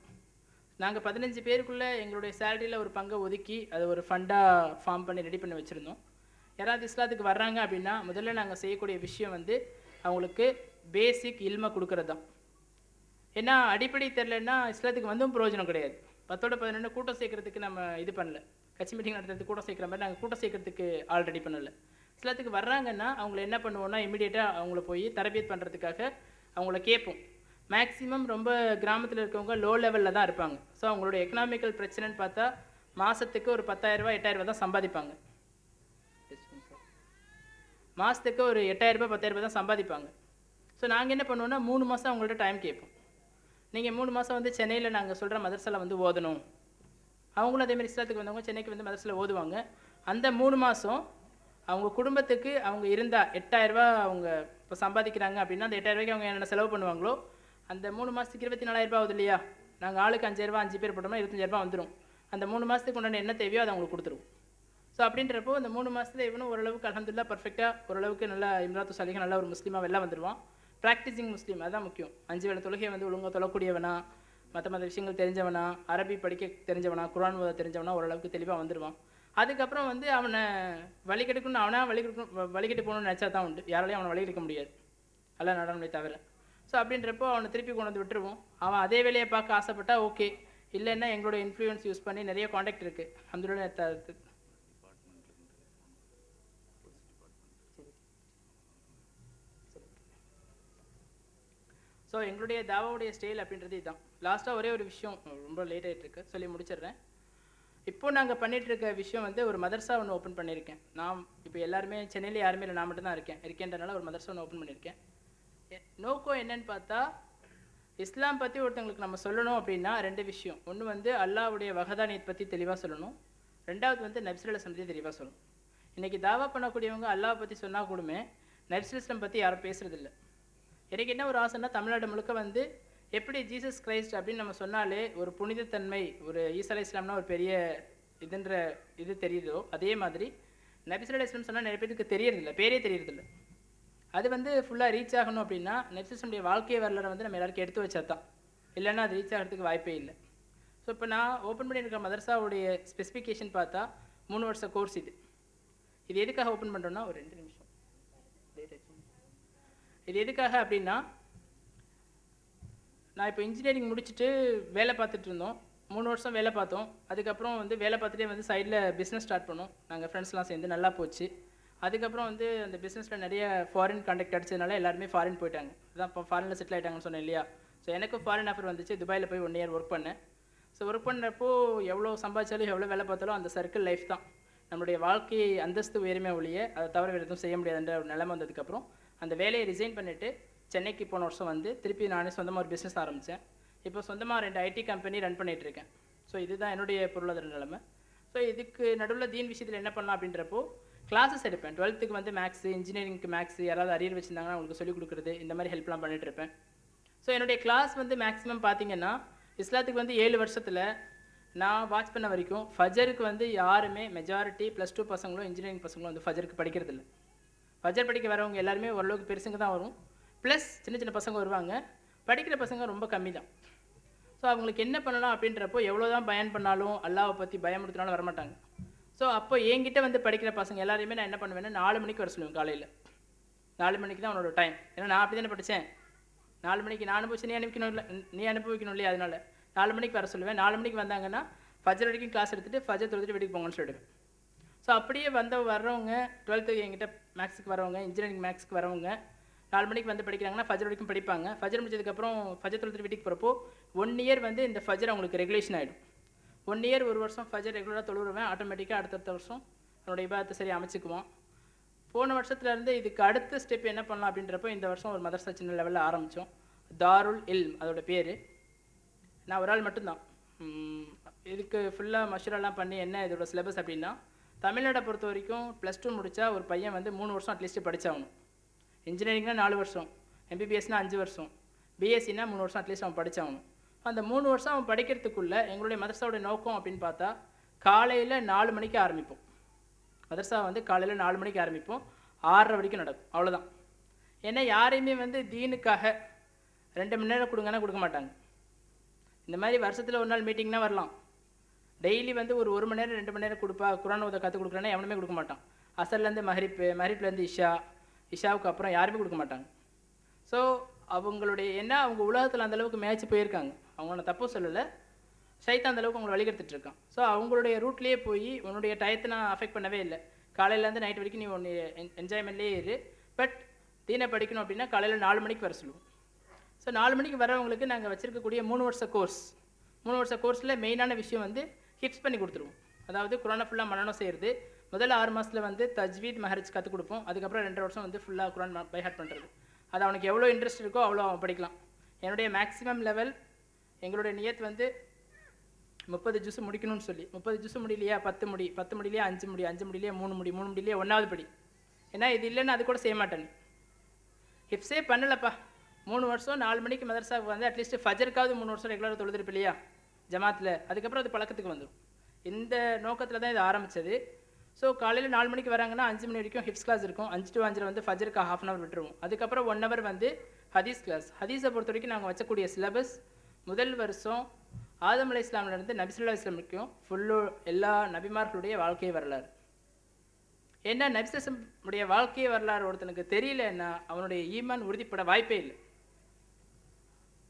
B: நாங்கள் 15 பேருக்குள்ளே எங்களுடைய சேலரியில் ஒரு பங்கை ஒதுக்கி அதை ஒரு ஃபண்டாக ஃபார்ம் பண்ணி ரெடி பண்ணி வச்சுருந்தோம். யாராவது இஸ்லாத்துக்கு வர்றாங்க அப்படின்னா முதல்ல நாங்கள் செய்யக்கூடிய விஷயம் வந்து அவங்களுக்கு பேசிக் இல்மை கொடுக்கறது தான். ஏன்னா அடிப்படை தெரிலன்னா இஸ்லாத்துக்கு வந்தும் பிரயோஜனம் கிடையாது. 10ஓட 11 கூட்டம் சேர்க்கறதுக்கு நம்ம இது பண்ணல, கட்சி மீட்டிங் நடத்துறதுக்கு கூட்டம் சேர்க்குற மாதிரி நாங்கள் கூட்டம் சேர்க்கறதுக்கு ஆல் ரெடி பண்ணலை. இஸ்லாத்துக்கு வர்றாங்கன்னா அவங்கள என்ன பண்ணுவோம்னா இமீடியட்டாக அவங்கள போய் தரபியத் பண்ணுறதுக்காக அவங்கள கேட்போம். மேக்ஸிமம் ரொம்ப கிராமத்தில் இருக்கவங்க லோ லெவலில் தான் இருப்பாங்க. ஸோ அவங்களோட எக்கனாமிக்கல் பிரச்சனைன்னு பார்த்தா மாதத்துக்கு ஒரு 10,000 ரூபா 8,000 ரூபா தான் சம்பாதிப்பாங்க. மாதத்துக்கு ஒரு 8,000 ரூபா 10,000 ரூபா தான் சம்பாதிப்பாங்க. ஸோ நாங்கள் என்ன பண்ணுவோம்னா 3 மாதம் அவங்கள்ட்ட டைம் கேட்போம். நீங்கள் 3 மாதம் வந்து சென்னையில் நாங்கள் சொல்கிற மதரசாவில் வந்து ஓதணும். அவங்களும் அதேமாதிரி இஸ்லாத்துக்கு வந்தவங்க சென்னைக்கு வந்து மதரசாவில் ஓதுவாங்க. அந்த 3 மாதம் அவங்க குடும்பத்துக்கு அவங்க இருந்தால் 8,000 ரூபா அவங்க இப்போ சம்பாதிக்கிறாங்க அப்படின்னா அந்த 8,000 ரூபாய்க்கு அவங்க என்ன செலவு பண்ணுவாங்களோ அந்த 3 மாதத்துக்கு 24,000 ரூபா ஆகுது இல்லையா? நாங்கள் ஆளுக்கு 5,000 ரூபா 5 பேர் போட்டோம்னா 25,000 ரூபா வந்துடும். அந்த 3 மாதத்துக்கு உண்டான என்ன தேவையோ அதை அவங்களுக்கு கொடுத்துருவோம். ஸோ அப்படின்றப்போ அந்த 3 மாதத்தில் இவனும் ஓரளவுக்கு அல்ஹம்துலில்லாஹ் பர்ஃபெக்டாக ஓரளவுக்கு நல்லா இம்ராத்து சாலிஹா நல்லா ஒரு முஸ்லீமாக வெளில வந்துடுவான். ப்ராக்டிசிங் முஸ்லீம் அதுதான் முக்கியம். 5 வேளை தொழுகையை வந்து ஒழுங்காக தொழக்கூடியவனா, மற்ற விஷயங்கள் தெரிஞ்சவனா, அரபி படிக்க தெரிஞ்சவனா, குர்ஆன் ஓத தெரிஞ்சவனா ஓரளவுக்கு தெளிவாக வந்துடுவான். அதுக்கப்புறம் வந்து அவனை வழிகெடுக்கணும், அவனாக வழிகெட்டு போகணும்னு நினச்சா தான் உண்டு. யாராலையும் அவனை வழிகெடுக்க முடியாது அல்ல நடனமே தவிர. ஸோ அப்படின்றப்போ அவனை திருப்பி கொண்டு வந்து விட்டுருவோம். அவன் அதே வேலையை பார்க்க ஆசைப்பட்டா ஓகே, இல்லைன்னா எங்களோட இன்ஃப்ளூயன்ஸ் யூஸ் பண்ணி நிறைய காண்டாக்ட் இருக்குது அல்ஹம்துலில்லாஹ். ஸோ எங்களுடைய தாவாவுடைய ஸ்டைல் அப்படின்றது இதுதான். லாஸ்ட்டாக ஒரே ஒரு விஷயம் ரொம்ப லேட் ஆகிட்டு இருக்கு சொல்லி முடிச்சிடுறேன். இப்போ நாங்கள் பண்ணிகிட்டு இருக்க விஷயம் வந்து ஒரு மதரசா ஒன்று ஓப்பன் பண்ணியிருக்கேன். நான் இப்போ எல்லாருமே சென்னையில் யாருமே இல்லை, நான் மட்டும் தான் இருக்கேன்றனால ஒரு மதரசா ஒன்று ஓப்பன் பண்ணியிருக்கேன். நோக்கம் என்னன்னு பார்த்தா இஸ்லாம் பற்றி ஒருத்தவங்களுக்கு நம்ம சொல்லணும் அப்படின்னா 2 விஷயம். ஒன்று வந்து அல்லாஹ்வுடைய வஹதானியத் பற்றி தெளிவாக சொல்லணும், 2வது வந்து நபி ஸல்லல்லாஹு அலைஹி வஸல்லம் பற்றி தெளிவாக சொல்லணும். இன்றைக்கி தாவா பண்ணக்கூடியவங்க அல்லாஹ் பற்றி சொன்னால் கூடமே நபி ஸல்லல்லாஹு அலைஹி வஸல்லம் பற்றி யாரும் பேசுகிறதில்ல. எனக்கு என்ன ஒரு ஆசைன்னா தமிழ்நாடு முழுக்க வந்து எப்படி ஜீசஸ் கிரைஸ்ட் அப்படின்னு நம்ம சொன்னாலே ஒரு புனிதத்தன்மை, ஒரு ஈசா அலைஹிஸ்ஸலாம்னா ஒரு பெரிய இது தெரியுதோ அதே மாதிரி நபி ஸல்லல்லாஹு அலைஹி வஸல்லம் சொன்னால் நிறைய பேருக்கு தெரியறதில்ல, பேரே தெரியறதில்ல. அது வந்து ஃபுல்லாக ரீச் ஆகணும் அப்படின்னா நபி ஸல்லல்லாஹு அலைஹி வஸல்லம் வாழ்க்கை வரலாறு வந்து நம்ம எல்லாருக்கும் எடுத்து வச்சா தான், இல்லைன்னா அது ரீச் ஆகிறதுக்கு வாய்ப்பே இல்லை. ஸோ இப்போ நான் ஓப்பன் பண்ணியிருக்க மதரசாவுடைய ஸ்பெசிஃபிகேஷன் பார்த்தா 3 வருஷ கோர்ஸ் இது. இது எதுக்காக ஓப்பன் பண்ணுறோன்னா ஒரு 2 நிமிஷம் இது எதுக்காக அப்படின்னா நான் இப்போ இன்ஜினியரிங் முடிச்சுட்டு வேலை பார்த்துட்டு இருந்தோம். 3 வருஷம் வேலை பார்த்தோம். அதுக்கப்புறம் வந்து வேலை பார்த்துட்டே வந்து சைடில் பிஸ்னஸ் ஸ்டார்ட் பண்ணோம். நாங்கள் ஃப்ரெண்ட்ஸ்லாம் சேர்ந்து நல்லா போச்சு. அதுக்கப்புறம் வந்து அந்த பிஸ்னஸில் நிறைய ஃபாரின் கான்டாக்ட் அடிச்சதுனால எல்லாருமே ஃபாரின் போயிட்டாங்க. அதான் இப்போ ஃபாரினில் செட்டில் ஆகிட்டாங்கன்னு சொன்னேன் இல்லையா? ஸோ எனக்கும் ஃபாரின் ஆஃபர் வந்துச்சு. துபாயில் போய் 1 இயர் ஒர்க் பண்ணேன். ஸோ ஒர்க் பண்ணுறப்போ எவ்வளோ சம்பாதிச்சாலும் எவ்வளோ வேலை பார்த்தாலும் அந்த சர்க்கிள் லைஃப் தான் நம்மளுடைய வாழ்க்கையை அந்தஸ்து உயருமே ஒழிய அதை தவிர வேறு எதுவும் செய்ய முடியாதுன்ற ஒரு நிலைமை வந்ததுக்கப்புறம் அந்த வேலையை ரிசைன் பண்ணிவிட்டு சென்னைக்கு போன வருஷம் வந்து திருப்பி நானே சொந்தமாக ஒரு பிஸ்னஸ் ஆரம்பித்தேன். இப்போ சொந்தமாக 2 ஐடி கம்பெனி ரன் பண்ணிகிட்ருக்கேன். ஸோ இதுதான் என்னுடைய பொருளாதார நிலைமை. ஸோ இதுக்கு நடுவில் தீன் விஷயத்தில் என்ன பண்ணலாம் அப்படின்றப்போ கிளாஸஸ் எடுப்பேன். 12th வந்து மேக்ஸு, இன்ஜினியரிங்க்கு மேக்ஸு, யாராவது அரியர் வச்சுருந்தாங்கன்னா அவங்களுக்கு சொல்லிக் கொடுக்குறது, இந்த மாதிரி ஹெல்ப்லாம் பண்ணிகிட்ருப்பேன். ஸோ என்னுடைய கிளாஸ் வந்து மேக்ஸிமம் பார்த்தீங்கன்னா இஸ்லாத்துக்கு வந்து 7 வருஷத்தில் நான் வாட்ச் பண்ண வரைக்கும் ஃபஜருக்கு வந்து யாருமே மெஜாரிட்டி +2 பசங்களும் இன்ஜினியரிங் பசங்களும் வந்து ஃபஜருக்கு படிக்கிறதில்ல. ஃபஜர் படிக்க வரவங்க எல்லாருமே ஓரளவுக்கு பெருசுங்க தான் வரும், ப்ளஸ் சின்ன சின்ன பசங்க வருவாங்க. படிக்கிற பசங்க ரொம்ப கம்மி தான். ஸோ அவங்களுக்கு என்ன பண்ணலாம் அப்படின்றப்போ எவ்வளோ தான் பயன் பண்ணாலும் அல்லாவை பற்றி பயமுறுத்தினாலும் வரமாட்டாங்க. ஸோ அப்போ என்கிட்ட வந்து படிக்கிற பசங்க எல்லாரையுமே நான் என்ன பண்ணுவேன்னா 4 மணிக்கு வர சொல்லுவேன். காலையில் 4 மணிக்கு தான் அவனோட டைம். ஏன்னா நான் அப்படி தானே படித்தேன். 4 மணிக்கு நான் அனுபவிச்சு நீ அனுபவிக்கணும் இல்லையா? அதனால 4 மணிக்கு வர சொல்லுவேன். 4 மணிக்கு வந்தாங்கன்னா ஃபஜர் வரைக்கும் கிளாஸ் எடுத்துகிட்டு ஃபஜர் தொழுதுட்டு வீட்டுக்கு போங்கன்னு சொல்லிடுவேன். ஸோ அப்படியே வர்றவங்க 12th என்கிட்ட மேக்ஸுக்கு வரவங்க, இன்ஜினியரிங் மேக்ஸுக்கு வரவங்க 4 மணிக்கு வந்து படிக்கிறாங்கன்னா ஃபஜர் வரைக்கும் படிப்பாங்க. ஃபஜர் முடிச்சதுக்கப்புறம் ஃபஜர் தொழுதுட்டு வீட்டுக்கு போகிறப்போ 1 இயர் வந்து இந்த ஃபஜர் அவங்களுக்கு ரெகுலேஷன் ஆகிடும். 1 இயர் 1 வருஷம் ஃபஜர் ரெகுலராக தொழுவேன். ஆட்டோமேட்டிக்காக அடுத்தடுத்த வருஷம் என்னோட இபாதத்தை சரி அமைச்சிக்குவோம். போன வருஷத்துலேருந்து இதுக்கு அடுத்த ஸ்டெப் என்ன பண்ணலாம் அப்படின்றப்போ இந்த வருஷம் ஒரு மதரசா சின்ன லெவலில் ஆரம்பித்தோம். தாருல் இல்ம் அதோட பேர். நான் ஒரு ஆள் மட்டும்தான். இதுக்கு ஃபுல்லாக மஷூரெல்லாம் பண்ணி என்ன இதோட சிலபஸ் அப்படின்னா, தமிழ்நாட்டை பொறுத்த வரைக்கும் +2 முடித்தா ஒரு பையன் வந்து 3 வருஷம் அட்லீஸ்ட் படித்தாகணும். இன்ஜினியரிங்னா 4 வருஷம், MBBSனா 5 வருஷம், BScனா 3 வருஷம் அட்லீஸ்ட் அவன் படித்தாகணும். அந்த 3 வருஷம் அவன் படிக்கிறதுக்குள்ளே எங்களுடைய மதரசாவோட நோக்கம் அப்படின்னு பார்த்தா, காலையில் 4 மணிக்கு ஆரம்பிப்போம். மதரசா வந்து காலையில் 4 மணிக்கு ஆரம்பிப்போம், 6:30 வரைக்கும் நடக்கும். அவ்வளோதான். ஏன்னா யாரையுமே வந்து தீனுக்காக 2 மணி நேரம் கொடுங்கன்னா கொடுக்க மாட்டாங்க. இந்த மாதிரி வருஷத்தில் ஒரு நாள் மீட்டிங்னா வரலாம். டெய்லி வந்து ஒரு 1 மணி நேரம் 2 மணி நேரம் கொடுப்பா குரான் ஓத கற்றுக் கொடுக்குறேன்னா எவனுமே கொடுக்க மாட்டான். அசர்லேருந்து மஹரிப்லேருந்து இஷாவுக்கு அப்புறம் யாருமே கொடுக்க மாட்டாங்க. ஸோ அவங்களுடைய என்ன அவங்க உலகத்தில் அந்தளவுக்கு மேய்ச்சி போயிருக்காங்க. அவங்க நான் தப்பு சொல்லலை, சைத்தான் அந்தளவுக்கு அவங்களை வழிகெடுத்துட்டு இருக்கான். ஸோ அவங்களுடைய ரூட்லேயே போய் உன்னுடைய டயத்தை நான் அஃபெக்ட் பண்ணவே இல்லை. காலையிலேருந்து நைட் வரைக்கும் நீ ஒன்று என்ஜாய்மெண்ட்லேயே இரு. பட் தீனை படிக்கணும் அப்படின்னா காலையில் 4 மணிக்கு வர சொல்லுவோம். ஸோ 4 மணிக்கு வரவங்களுக்கு நாங்கள் வச்சுருக்கக்கூடிய 3 வருஷ கோர்ஸ், 3 வருஷ கோர்ஸில் மெயினான விஷயம் வந்து ஹிப்ஸ் பண்ணி கொடுத்துருவோம். அதாவது குரானை ஃபுல்லாக மனனம் செய்கிறது. முதல்ல 6 மாதத்தில் வந்து தஜ்வீத் மஹரஜ் கற்றுக் கொடுப்போம். அதுக்கப்புறம் 2 வருஷம் வந்து ஃபுல்லாக குரான் பை ஹார்ட் பண்ணுறது. அது அவனுக்கு எவ்வளோ இன்ட்ரெஸ்ட் இருக்கோ அவ்வளோ அவன் படிக்கலாம். என்னுடைய மேக்ஸிமம் லெவல் எங்களுடைய நியத் வந்து 30 ஜூஸ் முடிக்கணும்னு சொல்லி, 30 ஜூஸ் முடியலையா 10 முடி, 10 முடியலையா 5 முடி, 5 முடியலையா 3 முடி, 3 முடியலையா 1வது படி. ஏன்னா இது இல்லைன்னு அது கூட செய்ய மாட்டேன். ஹிப்ஸே பண்ணலப்பா. 3 வருஷம் 4 மணிக்கு மதரசாவுக்கு வந்து அட்லீஸ்ட் ஃபஜருக்காவது 3 வருஷம் ரெகுலராக தொழுதுருப்பு இல்லையா ஜமாத்தில், அதுக்கப்புறம் அது பழக்கத்துக்கு வந்துடும். இந்த நோக்கத்தில் தான் இது ஆரம்பித்தது. ஸோ காலையில் 4 மணிக்கு வராங்கன்னா 5 மணி வரைக்கும் ஹிப்ஸ் கிளாஸ் இருக்கும். 5 to 5 வந்து ஃபஜருக்கு ½ அன் அவர் விட்டுருவோம். அதுக்கப்புறம் 1 hour வந்து ஹதீஸ் கிளாஸ். ஹதீஸை பொறுத்த வரைக்கும் நாங்கள் வச்சக்கூடிய சிலபஸ் முதல் வருஷம் ஆதம் அலைஹிஸ்ஸலாம்லேருந்து நபி ஸல்லல்லாஹு அலைஹி வஸல்லம் வரைக்கும் ஃபுல்லு எல்லா நபிமார்களுடைய வாழ்க்கை வரலாறு. ஏன்னா நபி ஸல்லல்லாஹு அலைஹி வஸல்லம் உடைய வாழ்க்கை வரலாறு ஒருத்தனுக்கு தெரியலன்னா அவனுடைய ஈமான் உறுதிப்பட வாய்ப்பே இல்லை.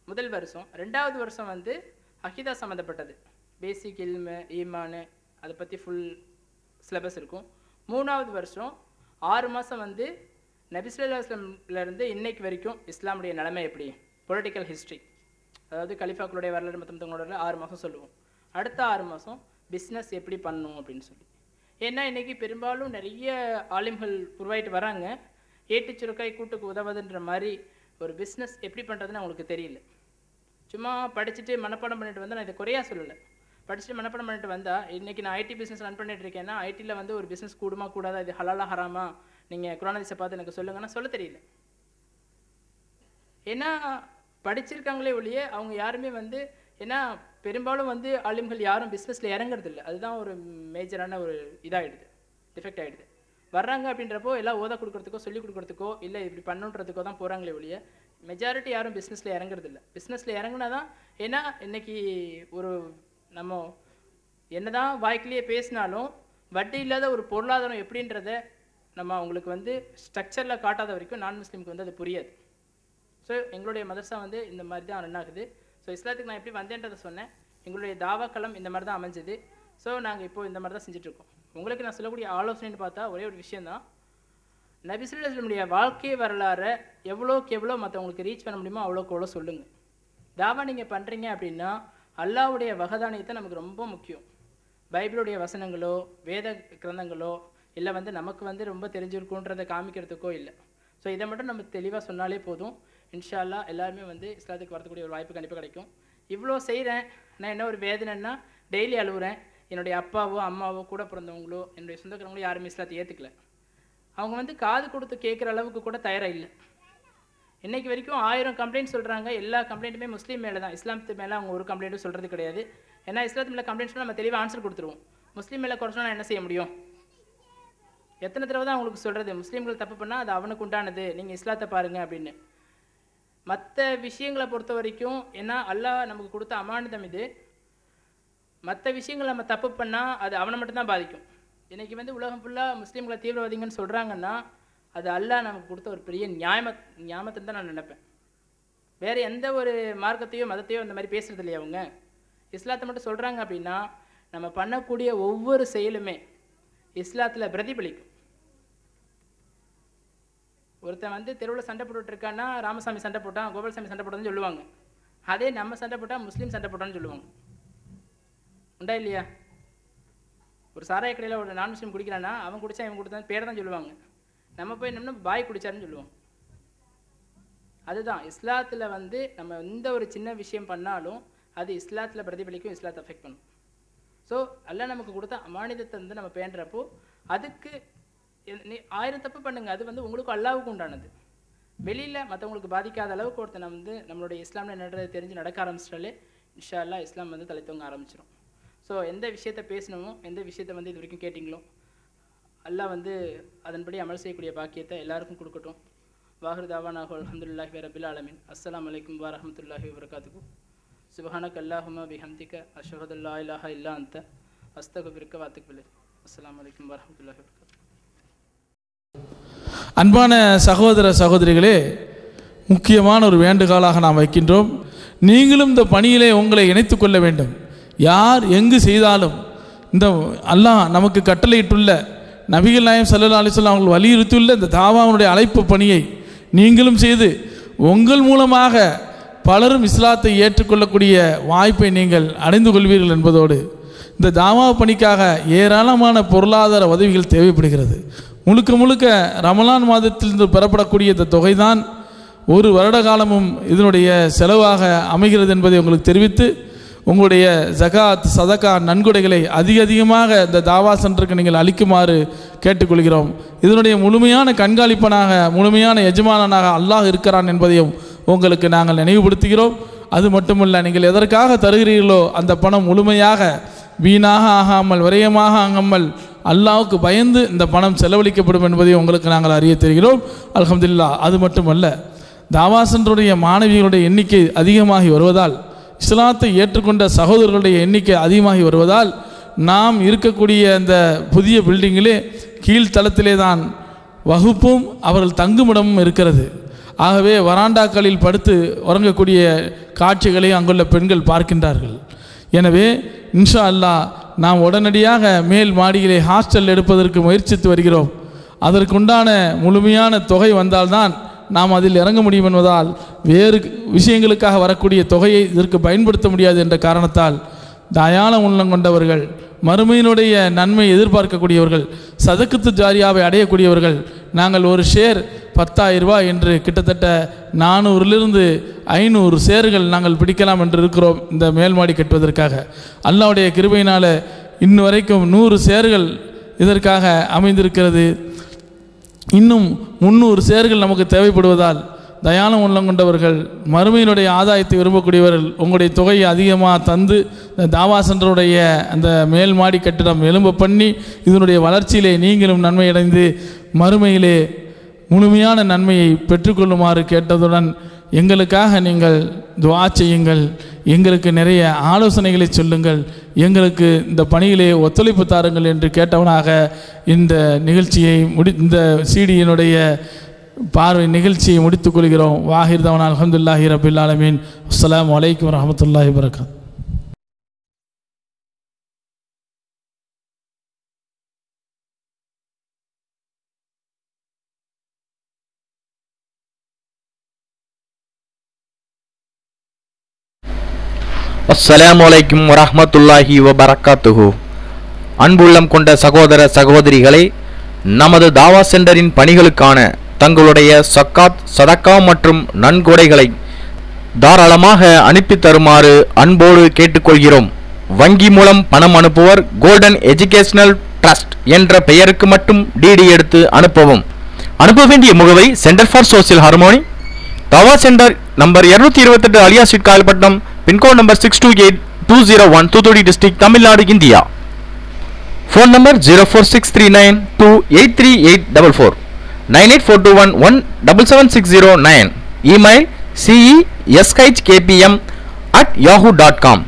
B: முதல் வருஷம். 2வது வருஷம் வந்து அகீதா சம்மந்தப்பட்டது, பேசிக் இல்மு ஈமானு அதை பற்றி ஃபுல் சிலபஸ் இருக்கும். 3வது வருஷம் 6 மாதம் வந்து நபி ஸல்லல்லாஹு அலைஹி வஸல்லம் இன்னைக்கு வரைக்கும் இஸ்லாமுடைய நிலைமை எப்படி, பொலிட்டிக்கல் ஹிஸ்ட்ரி, அதாவது கலிஃபாக்களுடைய வரலாறு மற்றவங்களோட 6 மாதம் சொல்லுவோம். அடுத்த 6 மாதம் பிஸ்னஸ் எப்படி பண்ணணும் அப்படின்னு சொல்லி. ஏன்னா இன்றைக்கி பெரும்பாலும் நிறைய ஆலிம்கள் உருவாயிட்டு வராங்க. ஏட்டு சுருக்காய் கூட்டுக்கு உதவுதுன்ற மாதிரி ஒரு பிஸ்னஸ் எப்படி பண்ணுறதுன்னு அவங்களுக்கு தெரியல. சும்மா படிச்சுட்டு மனப்பாடம் பண்ணிட்டு வந்தால், நான் இதை குறையாக சொல்லலை, படிச்சுட்டு மனப்பாடம் பண்ணிட்டு வந்தால், இன்றைக்கி நான் ஐடி பிஸ்னஸ் ரன் பண்ணிட்டு இருக்கேன்னா ஐடியில் வந்து ஒரு பிஸ்னஸ் கூடுமா கூடாதா, இது ஹலாலா ஹராமா, நீங்கள் குர்ஆன் ஹதீஸை பார்த்து எனக்கு சொல்லுங்கன்னா சொல்ல தெரியல. ஏன்னா படிச்சிருக்காங்களே ஒழிய அவங்க யாருமே வந்து, ஏன்னா பெரும்பாலும் வந்து ஆலிம்கள் யாரும் பிஸ்னஸில் இறங்குறது இல்லை. அதுதான் ஒரு மேஜரான ஒரு இதாகிடுது, டிஃபெக்ட் ஆகிடுது. வர்றாங்க அப்படின்றப்போ எல்லாம் ஓத கொடுக்குறதுக்கோ சொல்லிக் கொடுக்குறதுக்கோ இல்லை இப்படி பண்ணுன்றதுக்கோ தான் போகிறாங்களே ஒழிய மெஜாரிட்டி யாரும் பிஸ்னஸில் இறங்குறது இல்லை. பிஸ்னஸில் இறங்குனா தான், ஏன்னா இன்றைக்கி ஒரு நம்ம என்ன தான் வாய்க்கிலேயே பேசினாலும் வட்டி இல்லாத ஒரு பொருளாதாரம் எப்படின்றத நம்ம அவங்களுக்கு வந்து ஸ்ட்ரக்சரில் காட்டாத வரைக்கும் நான் முஸ்லீமுக்கு வந்து அது புரியாது. ஸோ எங்களுடைய மதரசா வந்து இந்த மாதிரி தான் ரன் ஆகுது. ஸோ இஸ்லாத்துக்கு நான் எப்படி வந்தேன்றதை சொன்னேன். எங்களுடைய தாவாக்களம் இந்த மாதிரி தான் அமைஞ்சது. ஸோ நாங்கள் இப்போது இந்த மாதிரி தான் செஞ்சுட்ருக்கோம். உங்களுக்கு நான் சொல்லக்கூடிய ஆலோசனைன்னு பார்த்தா ஒரே ஒரு விஷயந்தான், நபி ஸல்லல்லாஹு அலைஹி வஸல்லம் வாழ்க்கை வரலாறை எவ்வளோக்கு எவ்வளோ மற்றவங்களுக்கு ரீச் பண்ண முடியுமோ அவ்வளோக்கு எவ்வளோ சொல்லுங்கள். தாவா நீங்கள் பண்ணுறீங்க அப்படின்னா அல்லாஹ்வுடைய வகதானியத்தை நமக்கு ரொம்ப முக்கியம். பைபிளுடைய வசனங்களோ வேத கிரந்தங்களோ இல்லை வந்து நமக்கு வந்து ரொம்ப தெரிஞ்சிருக்குன்றதை காமிக்கிறதுக்கோ இல்லை. ஸோ இதை மட்டும் நம்ம தெளிவாக சொன்னாலே போதும். இன்ஷா அல்லாஹ் எல்லாருமே வந்து இஸ்லாத்துக்கு வரக்கூடிய ஒரு வாய்ப்பு கண்டிப்பாக கிடைக்கும். இவ்வளோ செய்கிறேன், நான் என்ன ஒரு வேதனைன்னா டெய்லி அழுகுறேன். என்னுடைய அப்பாவோ அம்மாவோ கூட பிறந்தவங்களோ என்னுடைய சொந்தக்காரங்களோ யாருமே இஸ்லாத்தை ஏற்றுக்கல. அவங்க வந்து காது கொடுத்து கேட்குற அளவுக்கு கூட தயாராக இல்லை. இன்றைக்கு வரைக்கும் 1000 கம்ப்ளைண்ட் சொல்கிறாங்க. எல்லா கம்ப்ளைண்ட்டுமே முஸ்லீம் மேலே தான், இஸ்லாமத்து மேலே அவங்க ஒரு கம்ப்ளைண்ட்டும் சொல்கிறது கிடையாது. ஏன்னா இஸ்லாத்து மேலே கம்ப்ளைண்ட் சொன்னால் நம்ம தெளிவாக ஆன்சர் கொடுத்துருவோம். முஸ்லீம் மேலே குறைச்சா நான் என்ன செய்ய முடியும்? எத்தனை தடவை தான் அவங்களுக்கு சொல்கிறது, முஸ்லீம்கள் தப்பு பண்ணால் அது அவனுக்கு உண்டானது, நீங்கள் இஸ்லாத்தை பாருங்கள் அப்படின்னு. மற்ற விஷயங்களை பொறுத்த வரைக்கும் ஏன்னா அல்லாஹ் நமக்கு கொடுத்த அமானிதம் இது. மற்ற விஷயங்கள் நம்ம தப்பு பண்ணால் அது அவனை மட்டும்தான் பாதிக்கும். இன்றைக்கி வந்து உலகம் ஃபுல்லாக முஸ்லீம்களை தீவிரவாதிங்கன்னு சொல்கிறாங்கன்னா அது அல்லாஹ் நமக்கு கொடுத்த ஒரு பெரிய ஞாபகத்துன்னு தான் நான் நினைப்பேன். வேறு எந்த ஒரு மார்க்கத்தையோ மதத்தையோ அந்த மாதிரி பேசுகிறது இல்லையா அவங்க. இஸ்லாத்தை மட்டும் சொல்கிறாங்க அப்படின்னா நம்ம பண்ணக்கூடிய ஒவ்வொரு செயலுமே இஸ்லாத்தில் பிரதிபலிக்கும். ஒருத்தன் வந்து தெருவில் சண்டை போட்டுட்டு இருக்கான்னா ராமசாமி சண்டை போட்டான், கோபாலசாமி சண்டை போட்டான்னு சொல்லுவாங்க. அதே நம்ம சண்டை போட்டால் முஸ்லீம் சண்டை போட்டான்னு சொல்லுவாங்க. உண்டா இல்லையா? ஒரு சாராய கடையில் ஒரு நான் முஸ்லீம் குடிக்கிறான்னா அவன் குடித்தா இவன் குடித்தான் பேரை தான் சொல்லுவாங்க. நம்ம போய் என்னம்னா பாய் குடிச்சாருன்னு சொல்லுவோம். அதுதான் இஸ்லாத்தில் வந்து நம்ம எந்த ஒரு சின்ன விஷயம் பண்ணாலும் அது இஸ்லாத்தில் பிரதிபலிக்கும், இஸ்லாத்தை அஃபெக்ட் பண்ணும். ஸோ அல்லாஹ் நமக்கு கொடுத்த அமானிதத்தை வந்து நம்ம பேண்டுறப்போ அதுக்கு நீ 1000 தப்பு பண்ணுங்க, அது வந்து உங்களுக்கு அல்லாஹ்வுக்கு உண்டானது. வெளியில் மற்றவங்களுக்கு பாதிக்காத அளவுக்கு ஒருத்தனை வந்து நம்மளுடைய இஸ்லாமில் என்னன்றது தெரிஞ்சு நடக்க ஆரம்பிச்சிட்டாலே இன்ஷா அல்லாஹ் இஸ்லாம் வந்து தலைத்தவங்க ஆரம்பிச்சிடும். ஸோ எந்த விஷயத்தை பேசணுமோ, எந்த விஷயத்தை வந்து இது வரைக்கும் கேட்டிங்களோ அல்லாஹ் வந்து அதன்படி அமல் செய்யக்கூடிய பாக்கியத்தை எல்லாருக்கும் கொடுக்கட்டும். வாஹிர் தாவானாஹு அல்ஹம்துலில்லாஹி ரப்பில் ஆலமீன். அஸ்ஸலாமு அலைக்கும் வரஹ்மத்துல்லாஹி வபரகாத்துஹு. சுப்ஹானக அல்லாஹும்ம பிஹம்திக அஷ்ஹது அல்லா இலாஹ இல்லா அன்த அஸ்தக்ஃபிருக வ அத்தூபு இலைக். அஸ்ஸலாமு அலைக்கும் வரஹ்மத்துல்லாஹி வபரகாத்துஹு.
C: அன்பான சகோதர சகோதரிகளே, முக்கியமான ஒரு வேண்டுகோளாக நாம் வைக்கின்றோம். நீங்களும் இந்த பணியிலே உங்களை இணைத்து கொள்ள வேண்டும். யார் எங்கு செய்தாலும் இந்த அல்லாஹ் நமக்கு கட்டளையிட்டுள்ள நபிகள் நாயகம் ஸல்லல்லாஹு அலைஹி வஸல்லம் அவர்கள் வலியுறுத்தியுள்ள இந்த தாவாவுடைய அழைப்பு பணியை நீங்களும் செய்து உங்கள் மூலமாக பலரும் இஸ்லாத்தை ஏற்றுக்கொள்ளக்கூடிய வாய்ப்பை நீங்கள் அடைந்து கொள்வீர்கள் என்பதோடு இந்த தாவா பணிக்காக ஏராளமான பொருளாதார உதவிகள் தேவைப்படுகிறது. முழுக்க முழுக்க ரமலான் மாதத்திலிருந்து பெறப்படக்கூடிய இந்த தொகைதான் ஒரு வருட காலமும் இதனுடைய செலவாக அமைகிறது என்பதை உங்களுக்கு தெரிவித்து உங்களுடைய ஜகாத் சதகா நன்கொடைகளை அதிகமாக இந்த தாவா சென்டருக்கு நீங்கள் அளிக்குமாறு கேட்டுக்கொள்கிறோம். இதனுடைய முழுமையான கண்காணிப்பனாக முழுமையான எஜமானனாக அல்லாஹ் இருக்கிறான் என்பதையும் உங்களுக்கு நாங்கள் நினைவுபடுத்துகிறோம். அது மட்டுமல்ல, நீங்கள் எதற்காக தருகிறீர்களோ அந்த பணம் முழுமையாக வீணாக ஆகாமல் விரயமாக ஆகாமல் அல்லாஹ்வுக்கு பயந்து இந்த பணம் செலவழிக்கப்படும் என்பதை உங்களுக்கு நாங்கள் அறிய தெரிகிறோம். அல்ஹம்துலில்லாஹ். அது மட்டுமல்ல, தாவா சென்டருடைய மாணவிகளுடைய எண்ணிக்கை அதிகமாகி வருவதால், இஸ்லாத்தை ஏற்றுக்கொண்ட சகோதரர்களுடைய எண்ணிக்கை அதிகமாகி வருவதால் நாம் இருக்கக்கூடிய இந்த புதிய பில்டிங்கிலே கீழ்த்தளத்திலே தான் வகுப்பும் அவர்கள் தங்குமிடமும் இருக்கிறது. ஆகவே வராண்டாக்களில் படுத்து உறங்கக்கூடிய காட்சிகளை அங்குள்ள பெண்கள் பார்க்கின்றார்கள். எனவே இன்ஷா அல்லாஹ் நாம் உடனடியாக மேல் மாடியிலே ஹாஸ்டல் எடுப்பதற்கு முயற்சித்து வருகிறோம். அதற்குண்டான முழுமையான தொகை வந்தால்தான் நாம் அதில் இறங்க முடியும் என்பதால் வேறு விஷயங்களுக்காக வரக்கூடிய தொகையை இதற்கு பயன்படுத்த முடியாது என்ற காரணத்தால் தயாள உள்ளம் கொண்டவர்கள், மறுமையினுடைய நன்மை எதிர்பார்க்கக்கூடியவர்கள், சதக்கத்து ஜாரியாவை அடையக்கூடியவர்கள் நாங்கள் ஒரு ஷேர் 10,000 ரூபாய் என்று கிட்டத்தட்ட 400 500 ஷேர்கள் நாங்கள் பிடிக்கலாம் என்று இருக்கிறோம். இந்த மேல்மாடி கட்டுவதற்காக அல்லாஹ்வுடைய கிருபையினால் இன்னும் வரைக்கும் 100 ஷேர்கள் இதற்காக அமைந்திருக்கிறது. இன்னும் 300 ஷேர்கள் நமக்கு தேவைப்படுவதால் தயாளம் உள்ளம் கொண்டவர்கள், மறுமையினுடைய ஆதாயத்தை விரும்பக்கூடியவர்கள் உங்களுடைய தொகையை அதிகமாக தந்து இந்த தாவா சென்டருடைய அந்த மேல் மாடி கட்டிடம் எழும்ப பண்ணி இதனுடைய வளர்ச்சியிலே நீங்களும் நன்மை அடைந்து மறுமையிலே முழுமையான நன்மையை பெற்றுக்கொள்ளுமாறு கேட்டதுடன் எங்களுக்காக நீங்கள் துஆ செய்யுங்கள், எங்களுக்கு நிறைய ஆலோசனைகளை சொல்லுங்கள், எங்களுக்கு இந்த பணியிலே ஒத்துழைப்பு தாருங்கள் என்று கேட்டவனாக இந்த நிகழ்ச்சியை இந்த சிடியினுடைய பார்வை நிகழ்ச்சியை முடித்துக் கொள்கிறோம். வாஹிர் தவானா அல்ஹம்துலில்லாஹி ரப்பில் ஆலமீன். அஸ்ஸலாமு அலைக்கும் வரஹ்மத்துல்லாஹி வபரகாத்துஹு.
D: அஸ்ஸலாமு அலைக்கும் வரஹ்மத்துல்லாஹி வபரகாத்துஹு. அன்புள்ளம் கொண்ட சகோதர சகோதரிகளே, நமது தாவா சென்டரின் பணிகளுக்கான தங்களுடைய சக்காத் சதக்கா மற்றும் நன்கொடைகளை தாராளமாக அனுப்பி தருமாறு அன்போடு கேட்டுக்கொள்கிறோம். வங்கி மூலம் பணம் அனுப்புவர் கோல்டன் எஜுகேஷனல் ட்ரஸ்ட் என்ற பெயருக்கு மட்டும் டிடி எடுத்து அனுப்பவும். அனுப்ப வேண்டிய முகவரி centre for social harmony, Dawa centre number 228 Aliya street, Kayalpattinam, pincode number 628201, Thoothukudi district, Tamil Nadu, India. Phone number 04639283844, 984211776009. Email ceskpm@yahoo.com.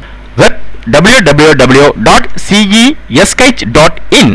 D: web www.ceskh.in.